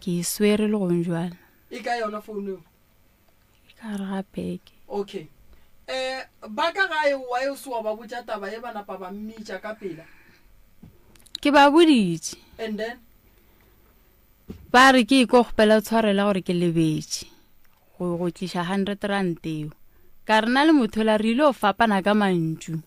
ke swere le go njwana e ka yona phone ka re ga peke okay ba ka gae wa yo swa ba botsa taba e bana pa ba mmitša ka pela ke ba boditse and then ba re ke go gopela tshwarela gore ke lebetse go tlisha 100 rand eo ka rena le motho la rile o fapana ka mantšu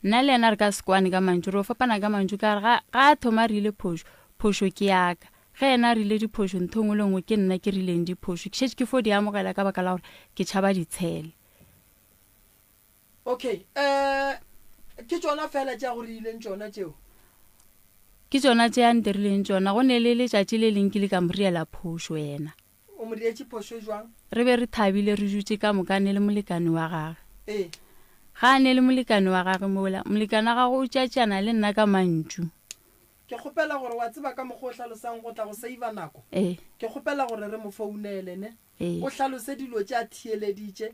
nna le ena re ka sekwane ka mantšu re o fapana ka mantšu ka re ga thoma rile phošo ke yaka ge ena rile diphošo ntho ngwe le ngwe ke nna ke rileng diphošo ke šetse ke fo di amogela ka baka la gore ke tšhaba ditshele okay ke tsona fela tša go rileng tsona tšeo ke tsona tše a ntirileng tsona go ne le letšatši le leng ke le ka moriela phošo ena o mo dietše phošo jwang re be re thabile re dutse ka mokane le molekane wa gage ga a ne le molekane wa gage mola molekane wa gage o tšatšana le nna ka mantšu ke kgopela gore wa tseba ka mokgwa o hlalosang go tla go save nako ke kgopela gore re mo founele ne o hlalose dilo tša thieleditše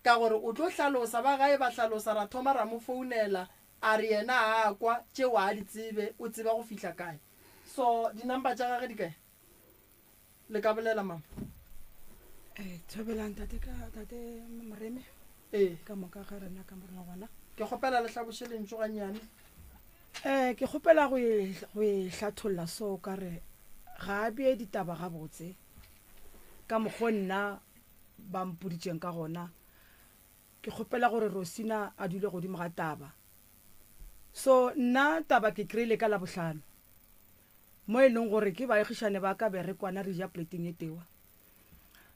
ka gore o tlo hlalosa ba gae ba hlalosa ra thoma ra mo founela a re yena a kwa tšeo a di tsebe o tseba go fihla kae so dinamba tša gage di kae le ka bolela mama Thobelang tate Moreme ka moka ga rena ka morena gona ke kgopela le hlabošeleng tšo ganyane ke kgopela go e hlatholla so ka re ga a bie ditaba ga botse ka mokgwa nna ba mpoditšeng ka gona ke kgopela gore Rosina a dule godimo ga taba so nna taba ke kry-ile ka labohlano mo e leng gore ke baegišane ba ka be re kwana re ja plating e tewa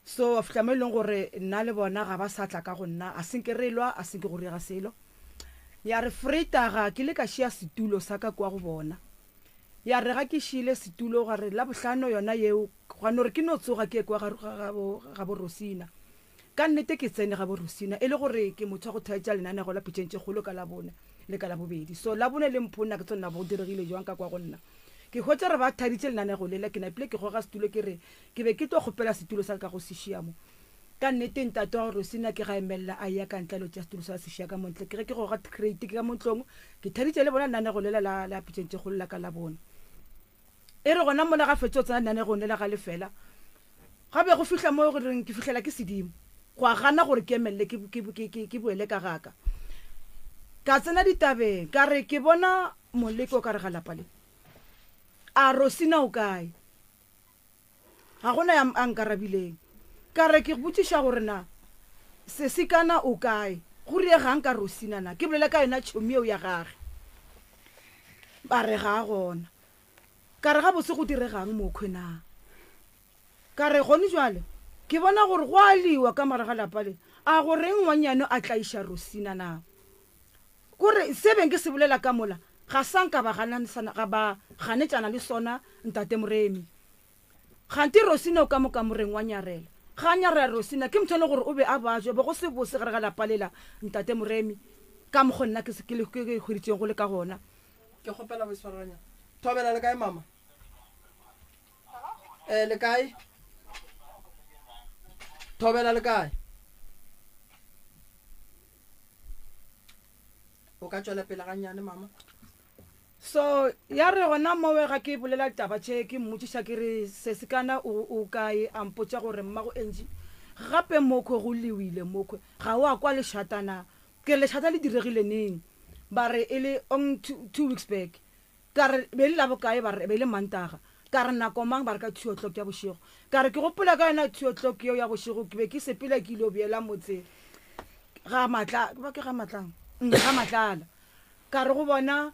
so after mo e leng gore nna le bona ga ba sa tla ka go nna a senke re lwa a senke go riega selo ya re freitaga ke le ka šia setulo sa ka kwa go bona ya re ga ke šile setulo ga re labohlano yona yeo gwana gore ke no tsoga ke kwa ga bo Rosina ka nnete ke tsene ga bo Rosina e le gore ke motho go thaetša lenanego la pitšentše kgolo ka labone le ka labobedi so labone le mphonna ke tsona bo diregile jwang ka kwa go nna ke hwetša re ba thaditše lenanego lela ke napile ke goga setulo ke re ke be ke tlo kgopela setulo sa ka go sešiamo ka nnete ntate wa Rosina ke ga emelela a ya ka ntlalo tša setulo sa sešia ka montle ke ge ke goga crate ka montlong ke thaditše le bona lenanego lela la pitšentše kgolo la ka labone e re gona mola ga fetša o tsena lenanego lela ga lefela gabe go fihla mo goreng ke fihlela ke sedimo go a gana gore ke emelele ke boele ka gaka ka tsena ditabeng ka re ke bona moleko ka re ga lapa le a Rosina o kae ga gona ya nkarabileng ka re ke botšiša gore na sesikana o kae go riegang ka Rosina na ke bolela ka yona tšhomi eo ya gage ba re ga gona ka re ga botse go diregang mokhwe na ka re gone jwale ke bona gore go a liwa ka mara ga lapa le a goreng ngwanyane a tlaiša Rosina na gore se beng ke se bolela ka mola ga sanka ba ganetšana le sona ntate Moremi ganti Rosina o ka moka moreng wa nyarela ga nyarela Rosina ke mthone gore o be a bajwe bo go se bose gare ga lapalela ntate Moremi ka mokgo nna ke hweditšeng go le ka gona ke kgopela bo swaranya Thobela le kae mama le kae Thobela le kae o ka tšwela pele ganyane mama so ya re gona mowe ga ke bolela taba tše ke mmotšiša ke re sesikana o kae a mpotša gore mmago enji gape mokhwe go lewile mokhwe ga o a kwa lešatana ke lešata le diregile neng ba re e le on 2 weeks back ka re be le la bokae ba re be le mantaga ka re nako mang ba re ka 2 o'clock ya bošego ka re ke gopola ka yona 2 o'clock eo ya bošego ke be ke sepela ke ile biela motse ga matla ba ke ga matlala ka re go bona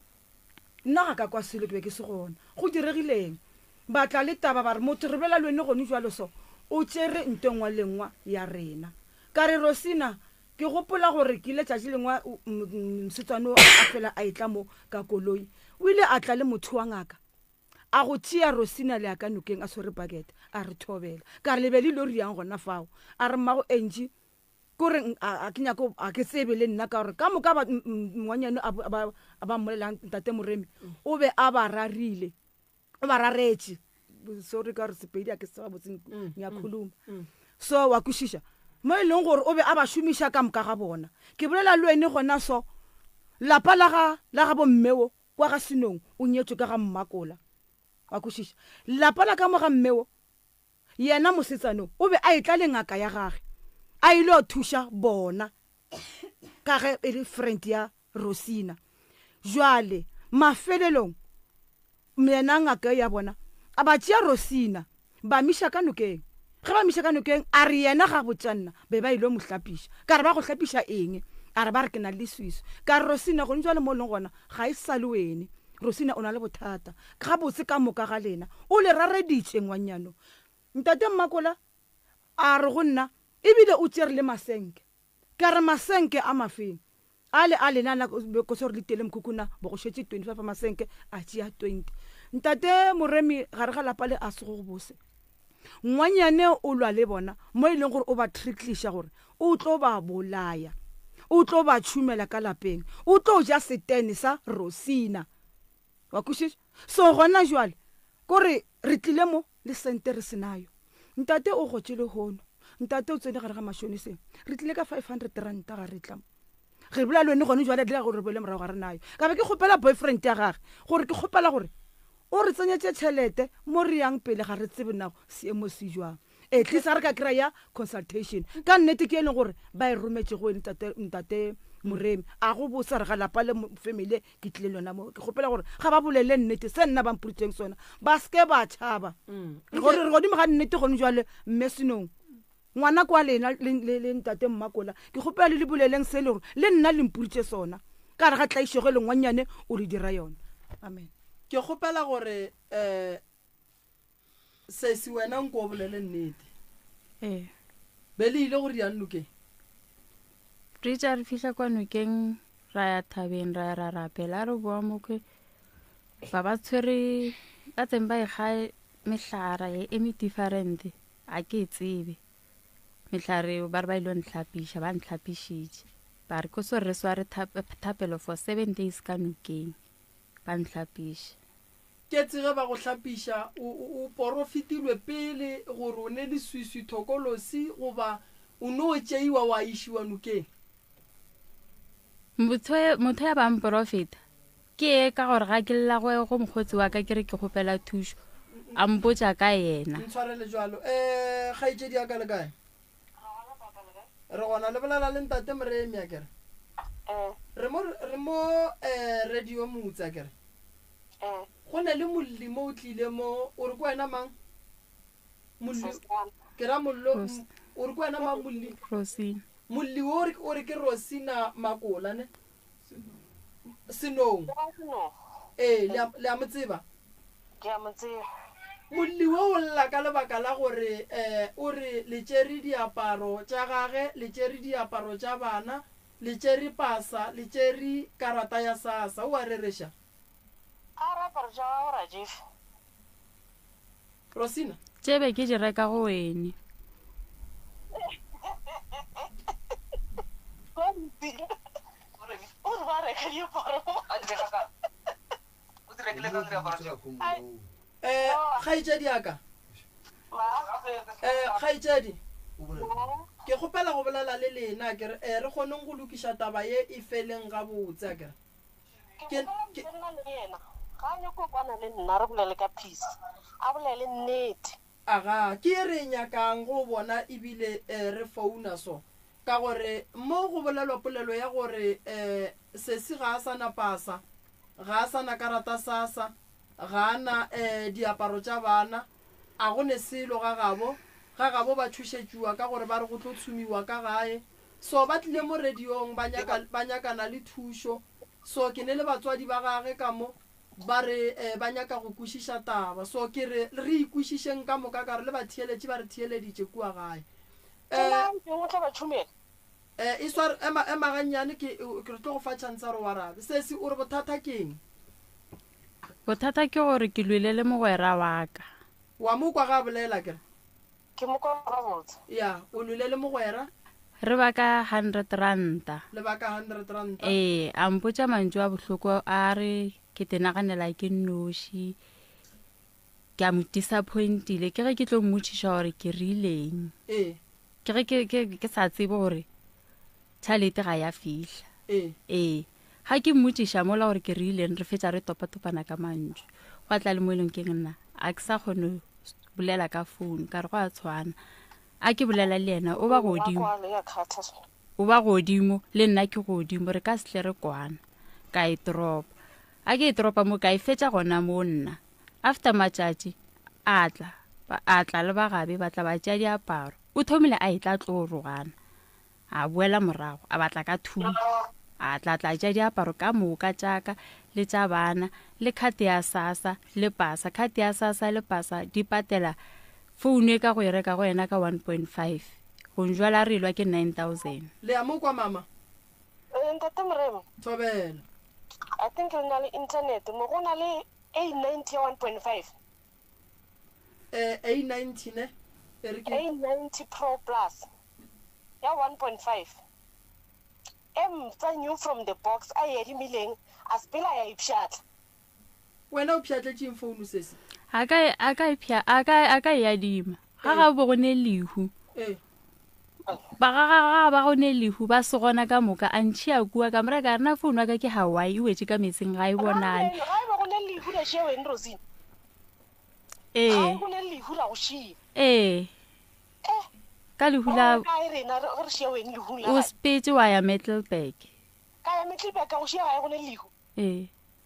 nna ga ka kwa selo ke be ke se gona go diregileng ba tla le taba ba re motho re bela lwene gone jwalo so o tšere ntengwa lengwa ya rena ka re Rosina ke gopola gore ke ile tšatši lengwa msetswana a fela a etla mo ka koloi o ile a tla le motho wa ngaka a go tšea Rosina le a ka nokeng a swere bucket a re Thobela ka re lebele lo riang gona fao a re mmago enji kore a ke nyako a ke tsebe le nna ka gore ka moka ngwanyane a ba mmolelang ntate Moremi o be a ba rarile o ba raretše sorry ka re sepedi a ke se ba botseng ya khuluma so wa kwešiša mo e leng gore o be a ba šomiša ka moka ga bona ke bolela le wene gona so lapa la ga bommeo kwa ga Senong o nyetšwe ka ga Mmakola wa kwešiša lapa la ka moga mmeo yena mosetsano o be a etla le ngaka ya gage a ile o thuša bona ka ge e le friend ya Rosina jwale mafelelong mena ngaka ya bona a ba tšea Rosina ba miša ka nokeng ge ba miša ka nokeng a re yena ga botsanna be ba ile mo hlapiša ka re ba go hlapiša eng a re ba re ke na le swiso ka re Rosina go ntšwa le mo leng gona ga e sa le wene Rosina o na le bothata ga botse ka moka ga lena o le rareditše ngwanyano ntate Mmakola a re go nna ebile o tšere le masenke ka re masenke a mafeng a lenana ko se re le tele mokukuna bo go šetse 25 masenke a tšea 20 ntate Moremi gare ga lapa le a se go bose ngwanyane o lwa le bona mo e leng gore o ba trickliša gore o tlo ba bolaya o tlo ba tšhumela ka lapeng o tlo ja setene sa Rosina wa kwešiša so gona jwale kore re tlile mo le sente re senayo ntate o gotše le hono ntate o tsene gare ga mašoniseng re tlile ka 500 ranta ga re tla re bola le wena gone jwale le gore re bole morago ga re nayo ka be ke kgopela boyfriend ya gage gore ke kgopela gore o re tsenyetse tšhelete mo re yang pele ga re tsebe nago seemo se jwang at least ga re ka kry-a consultation ka nnete ke e leng gore ba e rometse go ntate Moremi a go botsa re ga lapa le family ke tlile lona mo ke kgopela gore ga ba bolele nnete se nna ba mpuruteng sona ba ske ba tšhaba gore re godimo ga nnete gone jwale mme senong ngwana kwa lena le ntate Mmakola ke kgopela le boleleng se le gore le nna le mpurutse sona ka re ga tlaišego le ngwanyane o le dira yona amen ke kgopela gore se si wena nko bolele nnete be le ile gore ya nnukeng re tša re fihla kwa nokeng ra ya thabeng ra ya ra rapela re boa moke ba ba tshwere ka tseng ba ikga mehlara e different a ke tsebe mehlare ba re ba ile ntlhapiša ba ntlhapišitše ba re ko so re sware thapelo for 7 days ka nokeng ba ntlhapiša ke tsege ba go hlapiša o porofitilwe pele gore o ne le swiswi thokolosi goba o no tšeiwa wa išiwa nokeng motho ya bang profita ke ka gore ga ke lla go mokgotsi wa ka ke re ke kgopela thušo a mpotša ka yena ntshwarele jwalo ga itšedi ya ka le kae re gona le bolela le ntate Moremi a kere re mo radio motsa kere go ne le molli mo o tlile mo o re ko wena mang molli ke ra mollo o re ko wena mang molli Rosina molli o re ke Rosina Makola ne Senong le a mo tseba ke a mo tseba molli wo o lla ka lebaka la gore o re le tšere diaparo tša gage le tšere diaparo tša bana le tšere pasa le tšere karata ya SASSA o a rereša a raparo tša gago ra jefa Rosina tšebe ke di reka go wene kgaitšedi aka kgaitšedi ke kgopela go bolela le lena kere re kgoneng go lokiša taba ye e feleng ga botse a kere aga ke e re nyakang go bona ebile re founa so ka gore mo go bolelwa polelo ya gore sesi ga a sana pasa ga a sana karata SASSA ga ana diaparo tša bana a go ne selo ga gabo ba thušetšwa ka gore ba re go tlo tshumiwa ka gae so ba tlile mo radiong ba nyakana le thušo so ke ne le batswadi ba gage ka mo ba re ba nyaka go kwešiša taba so ke re ikwešišeng ka moka ka re le batheeletše ba re theeleditše kua gae e sware ema gannyane ke re tlo go fa chance re wa rabe sesi o re bothata keng bothata ke gore ke lwele le mogwera wa ka wa mo kwa ga bolela kere ke mo kwa ga botse ya o lwele le mogwera re ba ka 100 ranta le ba ka 100 ranta a mpotša mantšu a bohloko a re ke tenaganela ke nnoši ke a mo disappointile ke ge ke tlo mmotšiša gore ke rileng ke ge ke sa tsebe gore tšhalete ga ya fihla ga ke mmotšiša mola gore ke rileng re fetša re topatopana ka mantšu gwa tla le mo eleng ke nna a ke sa kgone bolela ka phone ka re go a tshwana a ke bolela le yena o ba godimo le nna ke godimo re ka setle re kwana ka e drop a ke e dropa mo ka e fetša gona mo nna after matšatši a tla le bagabe ba tla ba tšea diaparo o thomile a etla tlorogana a boela morago a batla ka thuo a tla tšea diaparo ka moka tšaka le tša bana le khate ya sasa le pasa khate ya sasa le pasa di patela phone ka go e reka go yena ka 1.5 go njwala re ilwa ke 9,000 le ya mo kwa mama ntate Moremo tobela I think re na le internet mo go na le A90 ya 1.5 A90 ne A90 Pro Plus ya 1.5 tsa new from the box a ye di mileng a spela ya ipshatla wena o pshatletšeng phone sese a ka ya dima ga bo gone lehu ba gone lehu ba se gona ka moka a ntšhia kua ka mora ka rena phone wa ka ke Hawaii o wetse ka metseng ga e bonale ga ba gone lehu la shewe en Rosine ga gone lehu la go shia ka lehula ka rena re shewe en lehu la o spetse wa ya Metalburg ka ya Metalburg ka go shia ga gone lehu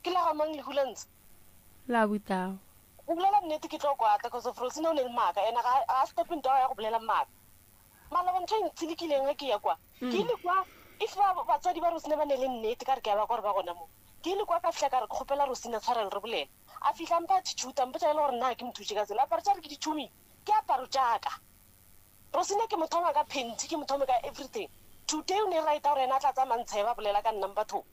ke la ga mang lehu la ntse la butao o bolela nnete ke tlo kwata because of Rosina o ne le maaka ena ga stepeng down ya go bolela maaka mala ntho e ntshilekileng ke ya kwa ke ile kwa if batswadi ba Rosina ba ne le nnete ka re ke ba gore ba gona mo ke ile kwa ka fihla ka re ke gopela Rosina tshwareng re bolela a fihla mpa tšhuta mpa tšaela gore nna ke mothuše ka tsela aparo tša re ke ditšhumi ke aparo tšaka Rosina ke mothoma ka phenti ke mothoma ka everything today o ne raita gore ena a tla tsamantshe ba bolela ka nna mpa tho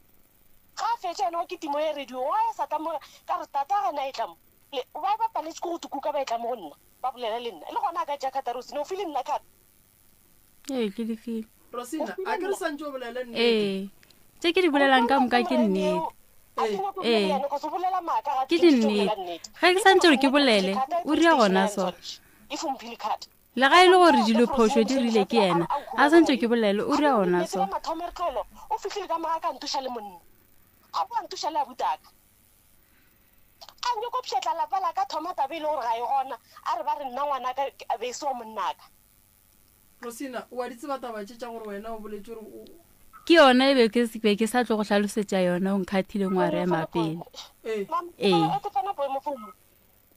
ga fetša ena wa ke timo ya radio wa ya sata mo ka re tata gana e tlamo le ba paletse go tukuka ba e tlamo go nna ba bolela le nna le gona ka jaka ta Rosina o file nna ka ke di feel Rosina a ke re santse o bolela nnete tse ke di bolelang ka moka ke nnete ke dinnete ga ke santse gore ke bolele o ria gona sona le ga e le gore dilo phoso di rile ke yena a santse ke bolele o ria gona sona o fihlile ka maaka ntuša le monna a bo ntuša le a butaka a nyoko pšhetla lapa la ka thoma tabe ile gore ga e gona a re ba re nna ngwana ka be se wa monnaka Rosina wa di tseba taba tša gore wena o boletse gore ke yona e be ke sa tlo go hlalosetša yona o nkgathile ngware ya mapele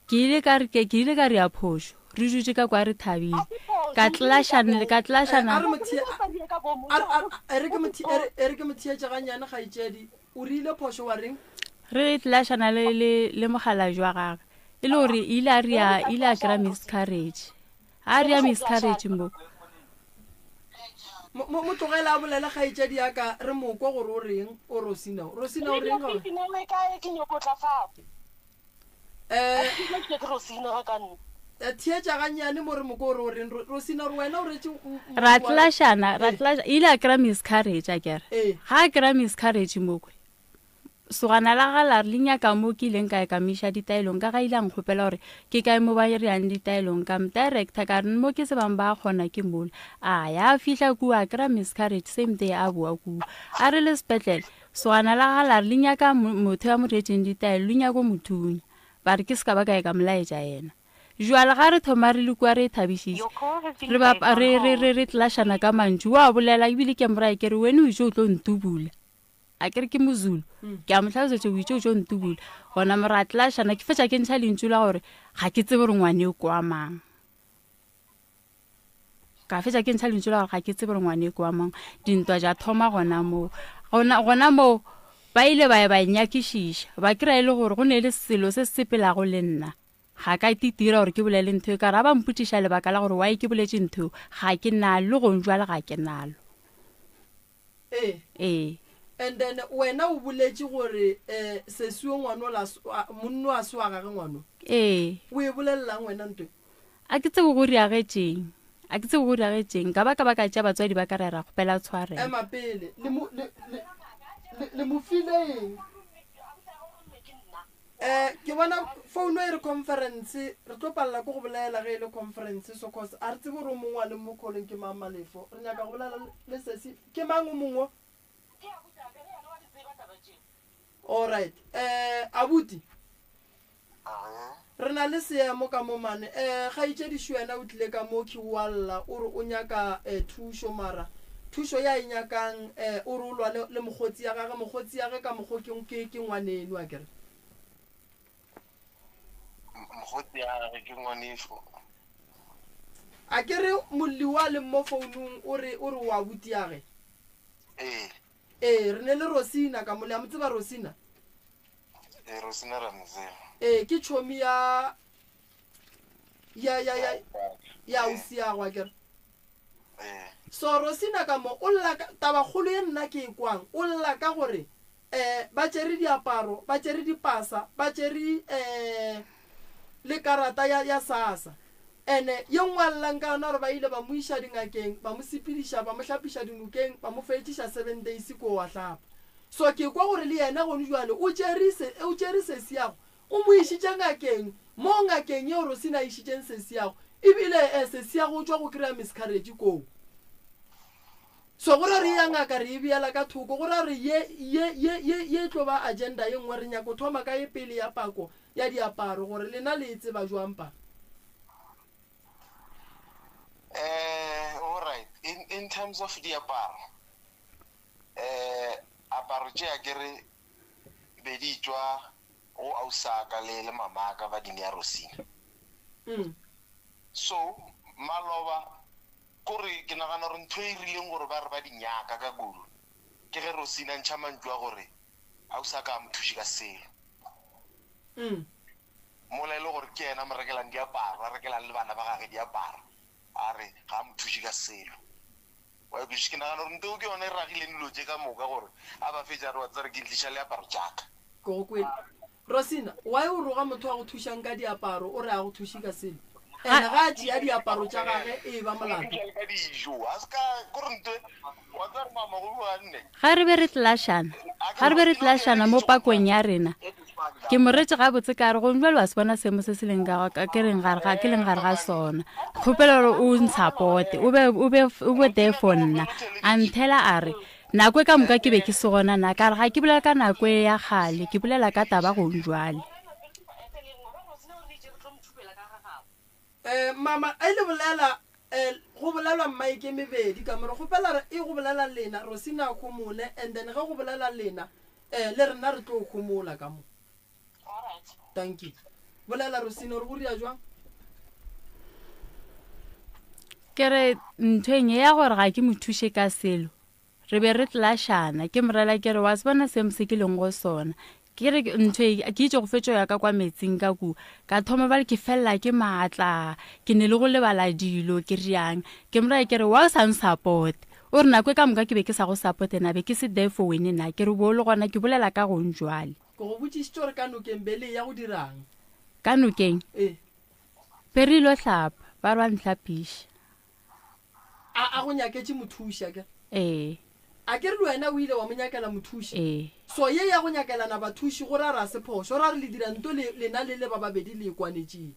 ke ile ka re ya phoso re dutse ka kwa re thabile ka tlashana e re ke mothietša ganyane ga itšedi o rile phoso wa reng re tlashana le mogala jwa gagwe e le gore ile a kry-a miscarriage a re ya miscarriage mo tlogela a bolela ga itšedi yaka re mokwa gore o reng o Rosina o reng thietša ganyane mo re moko gore o reng Rosina gore wena o retse ra tlashana ile a kry-a miscarriage a kere ga a kry-a miscarriage mokwe sogana la gala re lenyaka mo ke ileng ka e kamiša ditaelong ka ga ile ang kgopela gore ke kae mo ba re yang ditaelong ka director ka re mo ke se bang ba kgona ke mole a ya fihla kua a kry-a miscarriage same day a boa kua a re le sepetlele sogana la gala re lenyaka motho ya mo reetseng ditaelo le nyako mothunya ba re ke se ka ba ka e ka molaetša yena jwale ga re thoma re le kua re e thabišitše re tlashana ka mantšu wa bolela ebile ke morae ke re wene o itse o tlo ntubula a kere ke mozulu ke a motlhalosetse o itse o tlo ntubula gona mora tlashana ke fetša ke ntšha lentšu la gore ga ke tsebe gore ngwane o kwa mang ka fetša ke ntšha lentšu la gore ga ke tsebe gore ngwane o kwa mang dintwa ja thoma gona moo ba ile ba nyakišiša ba kry-a e le gore go ne le selo se sepelago le nna ga ka titira gore ke bolele ntho e ka ra ba mputiša lebaka la gore wae ke boletse ntho ga ke nalo le gong jwale ga ke nalo and then wena o boletse gore sesiwe ngwano monno a se wa gage ngwano o e bolelelang wena ntwe a ke tsebo go riagetseng ka ba ka tša batswadi ba ka re ra kgopela tshwareng mapele le mofileng ke bona phone e re conference re tlo palela ko go bolela ge e le conference so cause a re tsebe gore o mongwe a le mo kholeng ke mang malefo re nyaka go bolela le sesi ke mang o mongwe all right abuti re na le seemo ka mo mane ga itšedišo wena o tlile ka mo ke walla o re o nyaka thušo mara thušo ya e nyakang o re o lwa le mogotsi ya gage ka mokgo ke ngwaneno a kere mogotsi ya gage ke ngwaneso a kere molli wa le mo founung o re wa buti yage re ne le Rosina ka mole a mo tseba Rosina Rosina Ramzela ke chomi ya usi ya gwa kere so Rosina ka mo o lla taba kholo ye nna ke kwang o lla ka gore ba tšere diaparo ba tšere dipasa ba tšere le karata ya SASSA ene ye ngwallang ka ona re ba ile ba mo isha dingakeng ba mo sepediša ba mo hlapiša dinokeng ba mo fetšiša 7 days ko wa hlapa so ke kwa gore le yena go njwane o tšerise siago o mo išitše ngakeng mo ngakeng ye Rosina išitšeng se siago ebile se siago o tšwa go kry-a miscarriage koo so gore re ya ngaka re e beela ka thoko gore re ye tlo ba agenda ye nngwe re nyako thoma ka e pele ya pako ya diaparo gore lena le tseba jwang pa all right in terms of diaparo aparo tše a kere be di tšwa go Ausaka le mamaka ba ding ya Rosina so maloba kore ke nagana gore ntho e rileng gore ba re ba dinyaka ka kudu ke ge Rosina ntšha mantšwa gore Ausaka a mo thuši ka selo mola e le gore ke yena mo rekelang diaparo a rekelang le bana ba gage diaparo a re ga a mo thuši ka selo wa ke nagana gore ntho ke yone e ragileng dilo tše ka moka gore a ba fetša re wa tsare ke ntliša leaparo jaaka go kwele Rosina why o roga motho wa go thušang ka diaparo o re a go thuši ka selo ene ga a tšea diaparo tša gage e ba molato ga re be re tlashana mo pakong ya rena ke moretse ga botse ka re go ntlwa le wa se bona seemo se se leng ka ke leng gare ga sona kgopela gore o ntshapote o be there for nna a nthela a re nako e ka moka ke be ke se gona na ka re ga ke bolela ka nako e ya gale ke bolela ka taba go njwale mama a ile bolela go bolela mmaike mebedi ka more go pela e go bolela lena Rosina a khomole and then ga go bolela lena le rena re tlo khomola ka mo thank you bolela Rosina re go ria jwang kere ntweng ya gore ga ke mo thushe ka selo re be re tlashana ke morela kere wa se bona se mse ke leng go sona kere ntwe ke itse go fetšo ya ka kwa metsing ka ku ka thoma ba ke fella ke maatla ke ne le go lebala dilo ke riang ke morela kere wa sa support o re nako ka moka ke be ke sa go support na be ke se there for wena na ke re bo le gona ke bolela ka go njwale go botšišitše gore ka nokeng bele ya go dirang ka nokeng perilo hlapa ba rwa nhlapiša a go nyaketse mothuša ke a ke re le wena o ile wa mo nyakela mothuši so ye ya go nyakelana bathuši gore a re a sephošo ra re le dira nto lena le ba babedi le ekwanetšeng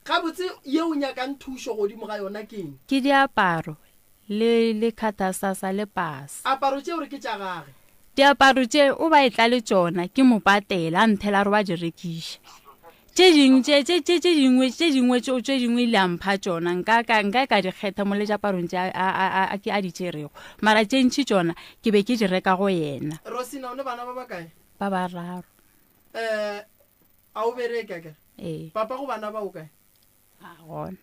ga botse ye o nyakang thušo godimo ga yona keng ke diaparo le kata SASSA le pasa aparo tše gore ke tša gage diaparo tše o ba e tla le tšona ke mo patela a nthela re ba di rekiša tše dingwe ile a mpha tšona nka ka di kgetha mo le diaparong tše a di tšerego mara tše ntši tšona ke be ke di reka go yena Rosina o le bana ba bakae ba bararo a o bereka ke papa go bana ba o kae a gona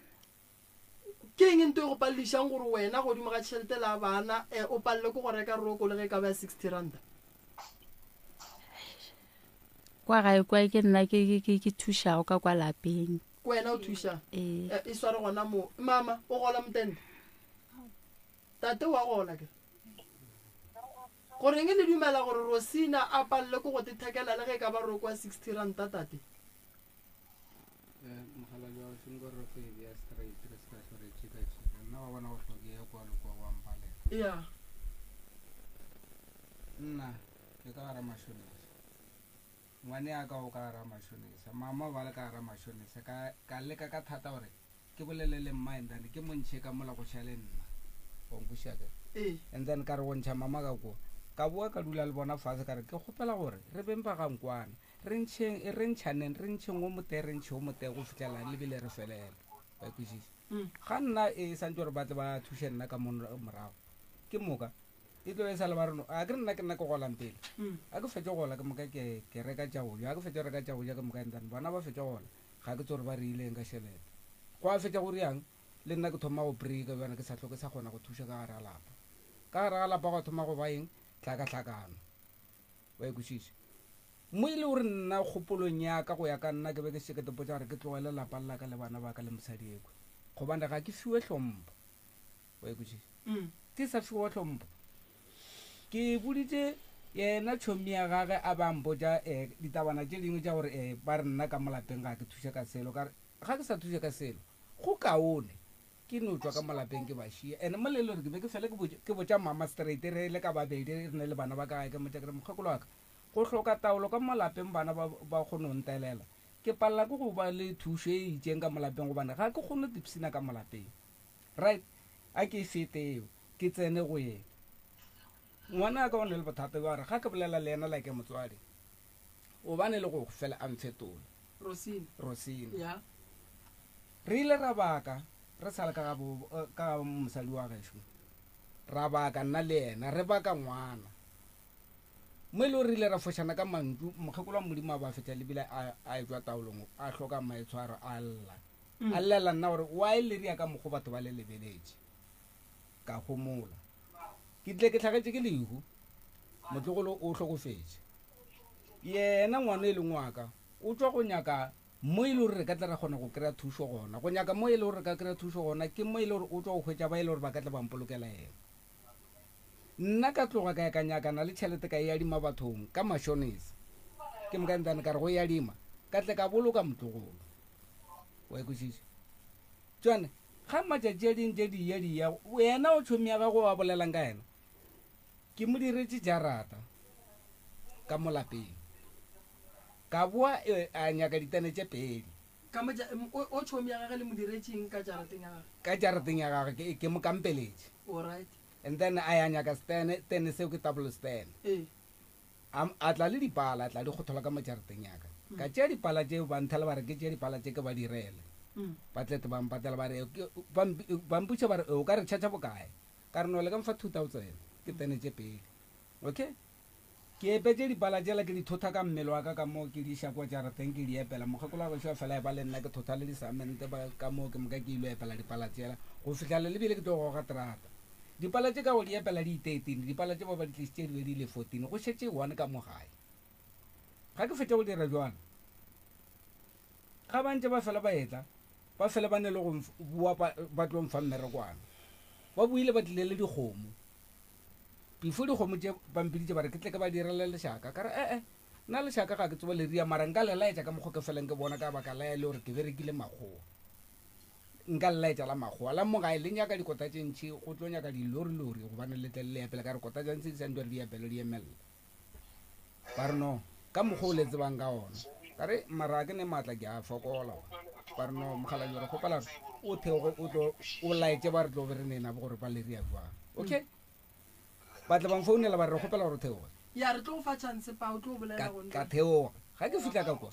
ke eng nto e go pallišang gore wena godimo ga tšhelete la bana o palle ko go reka roko le ge ka ba 60 rand kwa gae kwa ke nna ke thušago ka kwa lapeng wena o thuša e sware gona mo mama o gola motende tate wa gola ke goreng le dumela gore Rosina a palle ko go tethekela le ge ka ba roko wa 60 rand tate mogala jwa sengwe re go ya straight re ska sore tshika nna wa bona go hloke ya kwa le kwa wa mpalela ya nna ke ka ra mashonisa ngwane a ka o ka ra mashonisa mama ba le ka ra mashonisa ka leka ka thata gore ke bolelele mmandane ke montšhe ka mola go tšhale nna go mpusha ke and then ka re go ntšha mama ka kwa ka bua ka dula le bona fase ka re ke kgopela gore re bempa ga nkwana re ntšhaneng o mote re ntšhe o mote go fitlhela lebile re felela ba kwešiša ga nna e santse gore batle ba thuše nna ka morago ke moka e tlo e sa le ba reno a ke nna ke nna ke golang pele a ke fetse gola ke moka ke reka tša goja a ke fetse reka tša goja ke moka entane bona ba fetse gola ga ke tse gore ba re ileng ka šhelete go a fetša gore yang le nna ke thoma go breaka bjana ke sa tlhoke sa kgona go thuša ka gare ga lapa ka gare ga lapa go thoma go ba eng tlhakatlhakano ba ekwešiša mo e le gore nna kgopolong yaka go ya ka nna ke be ke seketepotsa gore ke tlogele lapa laka le bana ba ka le mosadi ekwe gobane ga ke fiwe tlhompho ba ekwešiša ke sa fiwa tlhompho ke boditse yena tšhomi ya gage a bampotsa ditabana tše dingwe tša gore ba re nna ka molapeng ga ke thuša ka selo ga ke sa thuša ka selo go kaone ke no tswa ka malapeng ke ba šia ene mo lelo re ke be ke fele ke botsa mama straight re le ka babedi re ne le bana ba ka ke motsa ke mokgekolo wa ka go hloka taolo ka malapeng bana ba kgone go ntelela ke palela ke go ba le thušo e itseng ka malapeng gobane ga ke kgone tipsina ka malapeng right a ke feteo ke tsene go yena ngwana ka o ne le bothata ba re ga ke bolela le ena like motswadi o bane le go fela a mfetola Rosine re ile ra baka re sala ka mosadi wa gešo ra baka nna le ena re baka ngwana mo e le re ile ra fošana ka mantšu mokgekolo wa modimo a ba fetša lebile a etswa taolong a hloka maitshwaro a llela nna gore wa e leria ka mokgo batho ba le lebeletše ka gomola ke tle ke tlhagetše ke lehu motlogolo o hlokofetše yena ngwana e leng waka o tswa go nyaka mo e le gore re ka tla ra kgona go kry-a thušo gona go nyaka mo e le gore re ka kry-a thušo gona ke mo e le gore o tswa go hwetša ba e le gore ba ka tla bampolokela ena nna ka tloga ka ya ka nyakana le tšhelete ka e adima bathong ka mashonisa ke mokantane ka re go e adima ka tle ka boloka motlogolo wa ekwešiša tswane ga matšatši a dintše diya wena o tšhomi ya gago wa bolelang ka ena ke mo diretše jarata ka molapeng ka boa a nyaka ditane tše pedi o tšhomi ya gage le modiretsing ka jarateng ya gage ke mo kampeletše and then a ya nyaka tene seo ke table stand a tla le dipala a tla di kgothola ka mo jarateng yaka ka tšea dipala tšeo ba nthela ba re ke tšea dipala tše ke ba direle ba tlete ba mpatela ba re bamputša ba re o ka re tšhatša bokae ka re no le ka mfa 2000 ke tene tše pedi okay ke epetse dipala tšela ke di thotha ka mmele wa ka moo ke di šakwa jarateng ke di epela mokgekolo wa gešo fela e ba le nna ke thotha le disamente ka moo ke moka ke ilo epela dipala tšela go fitlhela lebile ke tlo goga terata dipala tše ka go di epela di 13 dipala tše ba ba di tlisitše di be di le 14 go šetše one ka mo gae ga ke fetša go dira jwana ga bantse ba fela ba etla ba fela ba ne le go bua ba tlo mfa mmerekwana ba buile ba tlile le dikgomo before dikgomo tše bampiditše ba re ke tle ke ba direle lešaka ka re nna lešaka ga ke tsoba le ria mara nka lelaetša ka mokgwa ke feleng ke bona ka baka la le gore ke berekile makgowa nka lelaetša la makgowa la mogae le nyaka dikota tše ntšhi go tlo nyaka dilori gobane le tle le epele ka re kota tša ntse di santore di epele di emelela ba re no ka mokgwa o le tsebang ka ona ka re mara ke ne maatla ke a fokola ba re no mogala jore gopala o theogo o laetse ba re tlo be re nena bo gore ba le ria jwang okay ba tle bangfounela ba re gopela gore theoga ya re tlo go fa chance pa o tlo bolela go ka theoga ga ke fitla ka kwa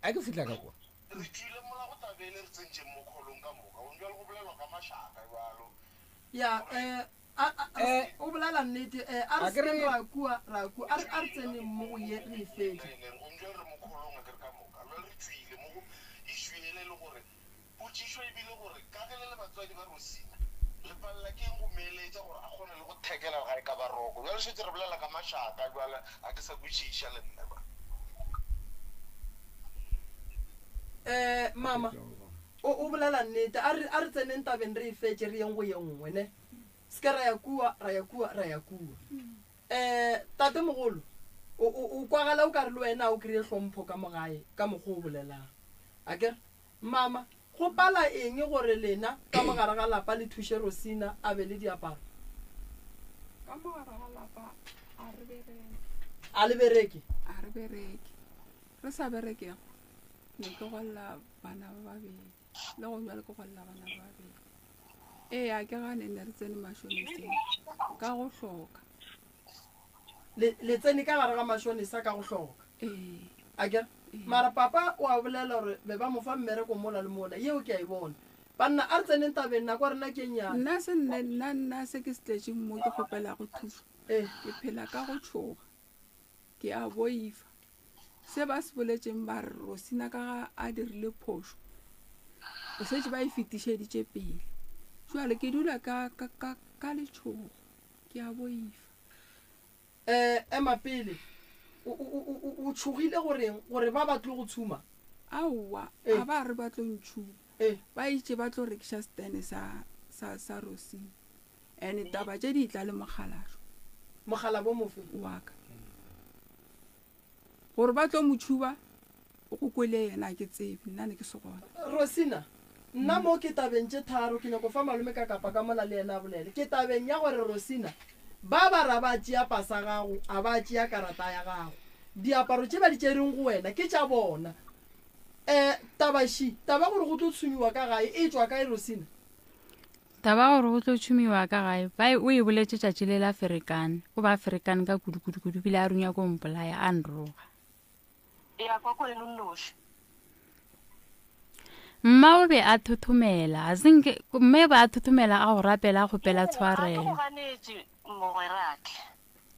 a ke fitla ka kwa re tlile mola go tabele re tsentše mo kholong ka moka o njwa le go bolelwa ka mašaka jalo ya o bolela nnete a re se ra kua a re tsene mo go ye re fetse o njwa re mo kholong a kere ka moka le re tswile mo go išwele le gore potšišo e bile gore ka ge le batswadi ba Rosina le palela ke go meeletša gore a kgone le go thekela gae ka baroko jale šetse re bolela ka mašaka jale a ke sa kwešiša le nne ba mama o bolela nnete a re tseneng tabeng re e fetse re yeng go ye nngwe ne seke ra ya kua tate mogolo o kwagala o ka re le wena o kry-e hlompho ka mogae ka mokgwa o bolelang a kere mama go pala eng gore lena ka mogare ga lapa le thuše Rosina a be le diaparo ka mogare ga lapa a le bereke re sa berekeng ne ke golla bana ba babedi le go jwale ke golla bana ba babedi a ke gane ne re tsene mashoniseng ka go hloka le tsene ka gare ga mashonisa ka go hloka akere mara papa wa bolela gore be ba mo fa mmereko mola le mola yeo ke a e bona banna a re tseneng tabeng nako rena ke nyana nna se ke setletseng mo ke kgopela go thusa ke phela ka go tshoga ke a boifa se ba se boletseng ba re Rosina ka ga a dirile phoso o setse ba e fetišeditše pele jwale ke dula ka letshogo ke a boifa ema pele o tshogile gore ba batle go tshuma aowa a ba re ba tlo ntšhuma ba itse ba tlo rekiša stene sa Rosina and taba tše di tla le mogala bo mofe wa ka gore ba tlo motšhuba go kwele yena ke tsebe nna ne ke se gona Rosina nna mo ke tabeng tše tharo ke nyako fa malome ka kapa ka mola le yena bolele ke tabeng ya gore Rosina ba ra ba tšea pasa gago a ba tšea karata ya gago diaparo tše ba di tšereng go wena ke tša bona taba gore go tlo tshumiwa ka gae e tswa kae Rosina taba gore go tlo tshumiwa ka gae o e boletse tšatši le la Ferekane o ba Ferekane ka kudu bile a runya ko mpolaya a nroga mma o be a thothomela mme ba a thothomela a go rapela a kgopela tshwarelo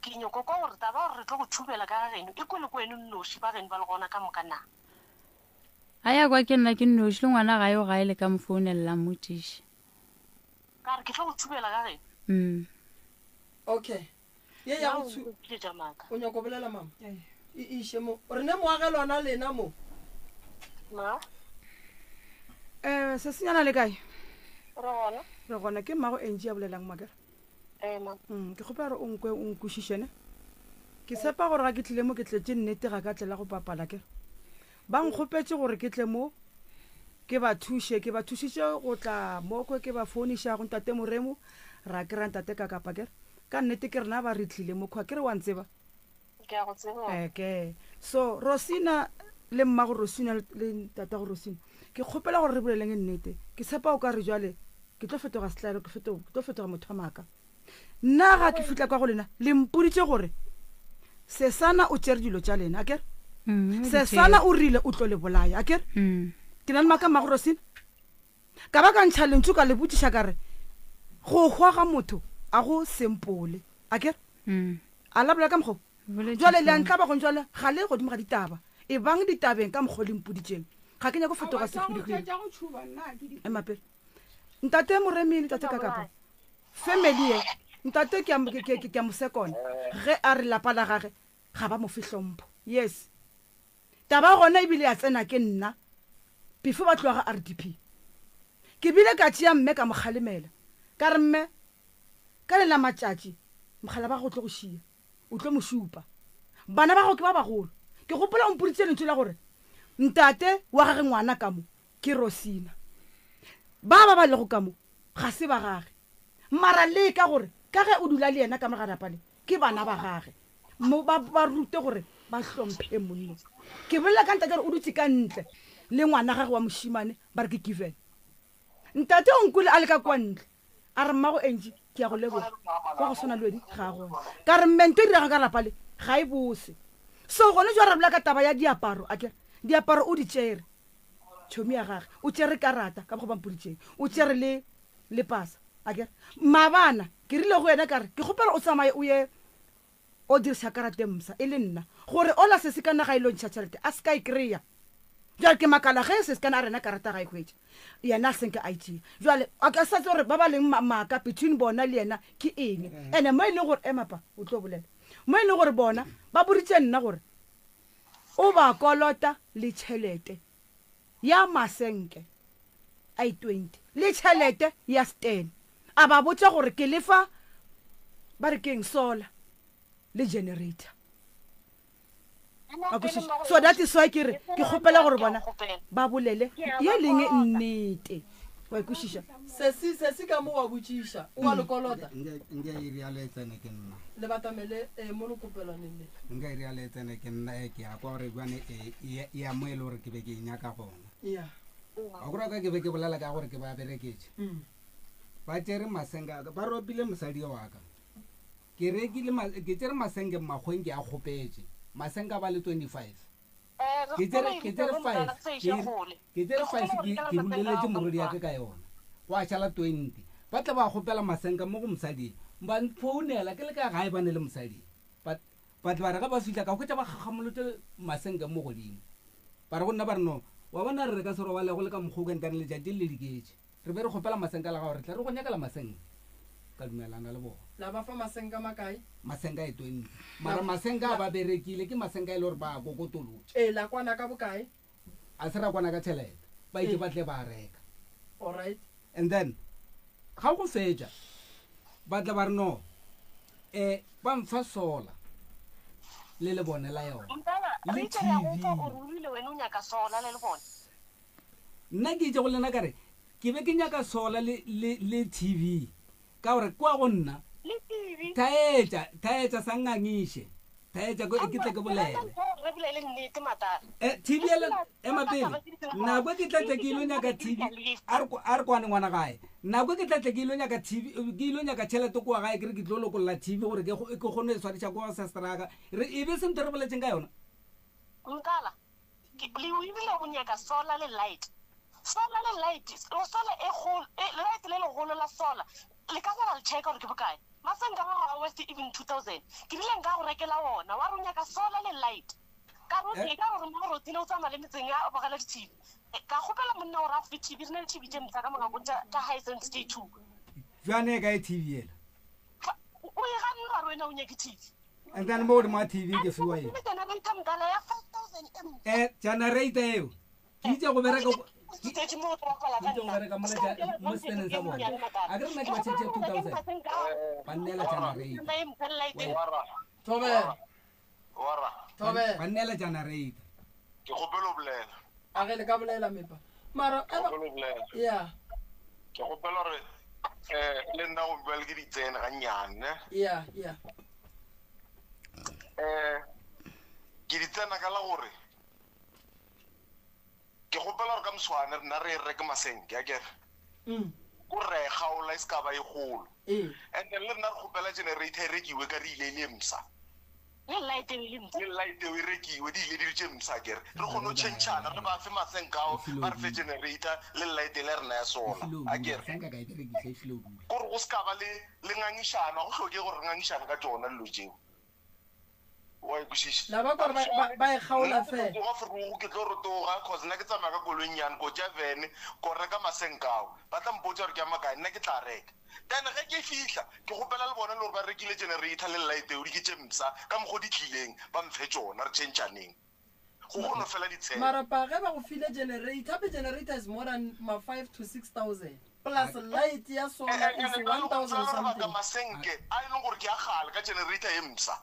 ke nyoko ka gore taba gore re tlo go thubela ka gageno e kole ko eno nnoši ba geno ba le gona ka mokana a ya kwa ke nna ke nnoši le ngwana gae o gae le ka mfounela mmotiši ka re ke tlo go thubela ka geno okay ye ya go o nyako bolela mama e ishe mo re ne moagelwana lena mo se senyana le kae re gona ke mmago enji ya bolelang makere ke kgopela gore o nkwe o nkwešišene ke sepa gore ga ke tlile mo ke tletse nnete ga ka tlela go papala kere ba nkgopetse gore ke tle mo ke ba thušitše go tla mokwe ke ba founiša go ntate Moremo ra ke ra ntate ka kapa kere ka nnete ke rena ba re tlile mo kgwa kere wa ntseba so Rosina le mmago Rosina le ntata go Rosina ke kgopela gore re boleleng nnete ke sepa o ka re jwale ke tlo fetoga setlare ke tlo fetoga motho wa maka nna ga ke fitla kwa go lena le mpoditše gore Sesana o tšere dilo tša lena akere Sesana o rile o tlo le bolaya akere ke na le maka mmago Rosina ka ba ka ntšha lentšu ka le botšiša ka re go hwa ga motho a go sempole akere a labola ka mokgo jwale le a ntlaba go jwale ga le godimo ga ditaba e bang ditabeng ka mokgo le mpoditšeng ga ke nya go fetoga sekgwedikgwedi emapele ntate Moremi ntate ka kapa family ye ntate ke a mosekona ge a re lapa la gage ga ba mo fihlompho yes taba gona ebile ya tsena ke nna before ba tloga RDP ke bile ka tšea mme ka mogalemela ka re mme ka lela matšatši mogala ba go tlo go šia o tlo mo šupa bana ba go ke ba bagolo ke gopola o mpoditše lentšu la gore ntate wa gage ngwana ka mo ke Rosina ba lego ka mo ga se ba gage mara le ka gore ka ge o dula le yena ka mogarapale ke bana ba gage mo ba rute gore ba hlomphe monno ke bolela ka ntate gore o dutse ka ntle le ngwana gage wa moshimane ba re ke Given ntate o nkule a le ka kwa ntle a re mmago enji ke ya go leboga kwa go swana lwedi ga gona ka re mmento e diraga ka rapale ga e bose so gone jwa rabula ka taba ya diaparo akere diaparo o di tšere tšhomi ya gage o tšere karata ka go bampoditšeng o tšere le pasa akere mabana ke rile go yena kare ke kgopela o tsamaye o ye o dirisa karate msa e le nna gore ola se se ka naga ilo ntšha tšhelete a se ka e kry-a jwale ke makala ge se se ka na rena karata ga e hwetša yena a senke a itšea jwale a ka sa tse gore ba ba leng maaka between bona le yena ke eng ande mo e leng gore emapa o tlo bolela mo e leng gore bona ba boditše nna gore o ba kolota le tšhelete ya masenke a 20 le tšhelete ya Stan a ba botša gore ke lefa ba re keng sola le generator so that is why ke kgopela gore bona ba bolele ye leng nnete wa ikušiša sesi ka mo wa botšiša o wa lekolota nka iriale tsene ke nna le batamele mo lekopelwaneng le nka iriale tsene ke nna ke ya kwa gore bjane ya mo e le gore ke be ke nyaka gona a kora ka ke be ke bolela ka gore ke ba bereketše ba tšere masenga ba ropile mosadi wa ka ke rekile ke tsere masenge magweng ke a khopetse masenga ba le 25 ke tsere 5 ke huleletse morodi ya ka yona wa chala 20 ba tla ba khopela masenga mo go mosadi ba founela ke le ka gae ba ne le mosadi but ba re ga ba fitla ka go tla ba gagamolotse masenga mo godimo ba re go nna ba re no wa bona re ka sero wa le go le ka mogogeng tane le jati le diketse re be re khopela masenga la ga re tla re go nyaka la masenga ka dumelana le bona la ba fa masenga makae masenga e 20 mara masenga ba berekile ke masenga ile re ba gogotolotse la kwana ka bokae a sera kwana ka tšhelete ba itse ba tle ba reka all right and then ga go fetša ba tla ba re no ba mfa sola le bone la yona le TV nna ke itse go lena kare ke be ke nyaka sola le TV ka gore kwa go nna taetša sa ngangiše taetša ke tle ke bolele TV emapele nako ke tlatle ke ilo nyaka TV a re kwane ngwana gae nako ke tlatle ke ilo nyaka TV ke ilo nyaka tšhelete kwa gae ke re ke tlo lokolola TV gore ke kgone e swadiša kwa sestraka e be sentho re boletseng ka yona nkala le o ebile go nyaka sola le light sola light le legolo la sola le ka bona le check gore ke bokae masenga ga west even 2000 ke dile nka go rekela ona wa ro nyaka sola le light ka ro ke ka gore mo ro tile o tsama le metseng ya bagala dithibi ka gopela monna o ra fit TV re ne le TV tse mtsa ka mga go tsa Hisense Stage 2 jwane ka TV ela o e ga nna ro ena o nyaka TV and then mo ma TV ke fiwa eo generator eo ke itse go bereka mo stenen sa bona a ke rena ke ba tšhetše 2000 ba nnela generator ba nnela generator ke gopelo bolela a ge le ka bolela mepa mara ya ke gopela gore le nna go bua le ke ditsene ga nnyane ya ke ditsena ka la gore ke gopela gore ka moswane rena re reke masenke a kere ko re gaola e se ka ba e golo and then le nna re gopela generator e rekiwe ka re ile le msa le light e rekiwe di ile di tše msa kere re kgone o tšhentšhana re ba fe masenkao ba re fe generator le light le rena ya sola a kere kore go se ka ba le ngangišana go hloke gore re ngangišane ka tsona dilo tšeo wa ikušiša la ba gore ba e gaola fe go ferugo ke tlo rotoga cause nna ke tsamaya ka kolong nyane ko tša vene ko reka masenkao ba tla mpotsa gore ke a makae nna ke tla reka then ge ke fihla ke gopela le bona le gore ba rekile generator le light eo di ke tše msa ka mokgo di tlileng ba mfe tsona re tšhentšhaneng go gono fela ditshele mara pa ge ba go file generator ape generator is more than 5,000 to 6,000 plus light ya solar is 1,000 something masenke a e leng gore ke a gale ka generator e msa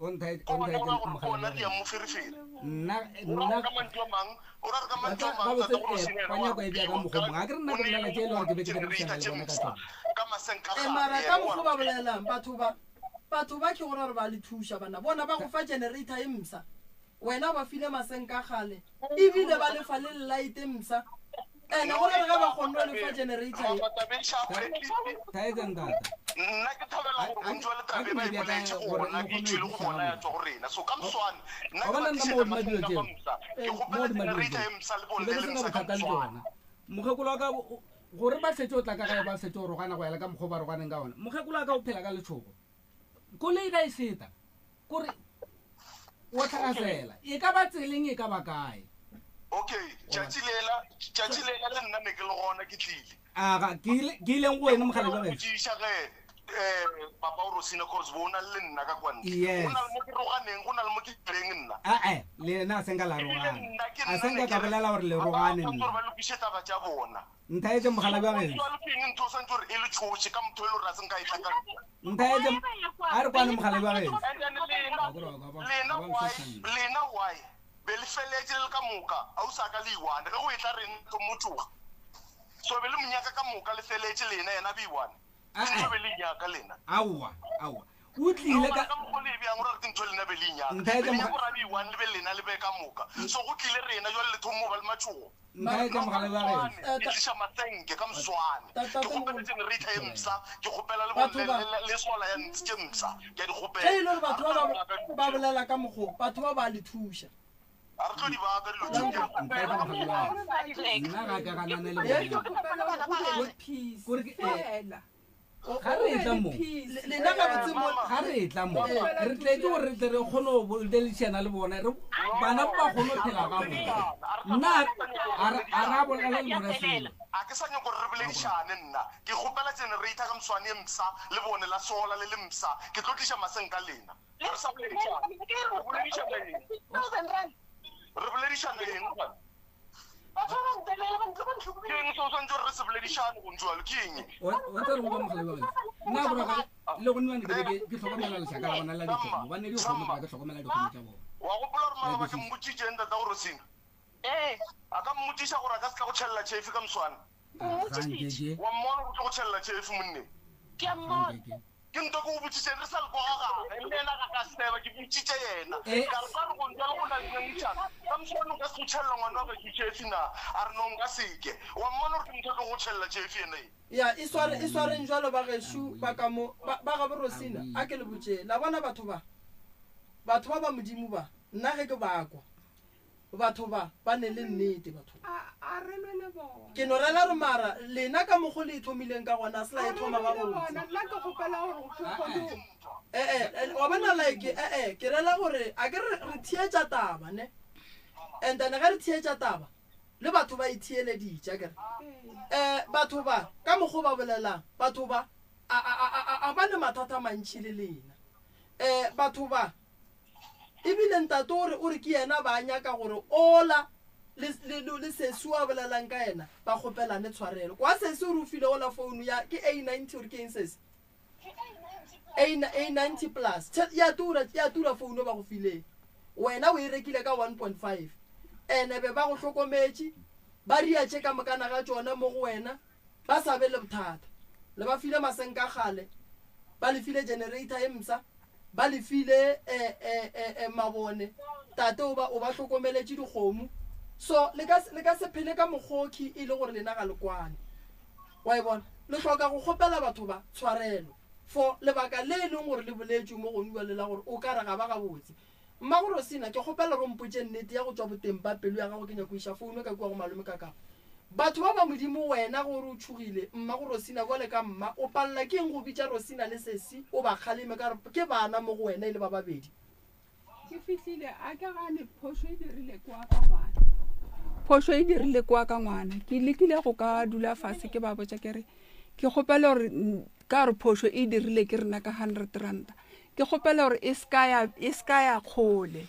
ona di ya mo ferefere nna ka mantlo mang o ra ka mantlo ba mang botse ba nyako e bja ka mogomong a ke re nna ke nna tše e le gore ke be ke berekisana le bona ka tsona ka masenka mara ka mokgwa ba bolelang batho ba ke gore ba le thuša bana bona ba go fa generator e msa wena ba file masenka gale ebile ba lefa le light e msa ene gore re ga ba kgonne le fa generator taetseng tata nna ke thabela gore o ntšwa le tabe ba ipoletse gona ke tšwile go bona ya tswa go rena so ka moswane nna ke batlišetsa masenka ba msa ke gopela generator e msa le bone le msa ka moswane mogekolo wa ka gore ba fetse o tla ka gae ba fetse o rogana go yala ka mokgwa ba roganeng ka ona mogekolo wa ka o phela ka letšhoko koloi ka e feta kore o tlhagasela e ka ba tseleng e ka ba kae okay tšatši lela le nna ne ke le gona ke tlile aga ke ileng go wena mogale ba botšiša ge papa o rosina cause bona le nna ka kwantle go na le mo ke roganeng go na le mo ke tleng nna le ena a senka la rogana a senka ka bolela gore le rogane nna ba lokiše taba tša bona nthaetse mogala ba bese ntho santse gore e le tšhoše ka motho e le gore a senka e tlaka nthaetse a re kwane mogale ba bese lena why be le feletse le ka moka a o sa ka le iwane ge go e tla reng to motsoga so be le monyaka ka moka le feletse lena yena be iwane ntho be le nyaka lena aowa o tlile ka mokgole e bjang gore re ke ntho lena be le nyaka le nyako ra be iwane le be lena le be ka moka so go tlile rena jwa le lethomo ba le matšhogo nka ka mogale ba ge ke tlisha masenke ka mswane ke gopela generator e msa ke gopela le sola ya ntse ke msa ke a di gopela ke ile batho ba bolela ka mogo batho ba le thusha a re tlo di ba ka dilo tse nna ga ka ganane le bona ga re tla mo lena ga botse mo ga re tla mo re tletse gore re tle re kgone go boledishana le bona bana ba kgone go phela ka bona nna a ra bolela le mona selo a ke sa nyako re boledishane nna ke gopela generator ka mswane e msa le bone la sola le msa ke tlo tlisha masenka lena re sa boledishane re boledishane eng ba batho ba ntelela ba ntlo ba ntlo ke eng so so re se boledishane go ntwa le ke eng wa tsa re go ba mogale ba nna bora ga le go nna ke tlhokomela le shaka la bona la dikgomo ba ne di kgomo ba ke tlhokomela dikgomo tsa bona wa go pola re mama ba ke mmutsitse enda tsa go rosina a ka mmutsisa gore a ka se tla go tshella chefi ka mswana wa mmona go tla go tshella chefi monne ke a mmona ke ntwa go botsitse re sa le go ga ene na ka seba ke botsitse yena ka re ba go ntwa le go na le ngitshana ka mswana ka se tshella ngwana ba ke chefi na a re no nka seke wa mmona re ntwa go tshella chefi ene ya isware njalo ba geshu ba ka mo ba ga borosina a ke le botse la bona batho ba modimo ba nna ge ke bakwa batho ba ne le nnete batho a re lwele bona ke no rela re mara lena ka mogo le thomileng ka gona sela e thoma ba botse nna ke gopela gore ke kgone wa bona like ke rela gore a ke re thietsa taba ne and then ga re thietsa taba le batho ba ithieleditse a kere batho ba ka mogo ba bolelang batho ba a ba le mathata mantši le lena batho ba ebile ntate o re ke yena ba nyaka gore ola le sesi wa bolelang ka yena ba gopelane tshwarelo kwa sesi o re o file ola founu ya ke A90 ore ke eng sesi A90 plus ya tura founu ba go fileng wena o e rekile ka 1.5 ene be ba go hlokometše ba riatše ka mokana ga tšona mo go wena ba sa be le bothata le ba file masenka gale ba le file generator e msa ba le file mabone tate o ba hlokomeletše dikgomo so le ka se phele ka mogoki e le gore lena ga le kwane wa e bona le hloka go kgopela batho ba tshwarelo for lebaka le e leng gore le boletše mo gone bua lela gore o ka re ga ba ga botse mma gore sena ke kgopela go mpotše nnete ya go tswa boteng ba pelo ya gago ke nyako iša founu ka kua go malome ka kago batho ba ba modimo wena gore o tshogile mma go rosina bole ka mma o palela ke eng go bitša rosina le sesi o ba kgaleme ka ke bana mo go wena e le ba babedi ke fitlhile a ke gane phoso e dirile kwa ka ngwana ke lekile go ka dula fase ke ba botsa kere ke gopela gore ka re phoso e dirile ke rena ka 100 rand ke gopela gore e ska ya kgole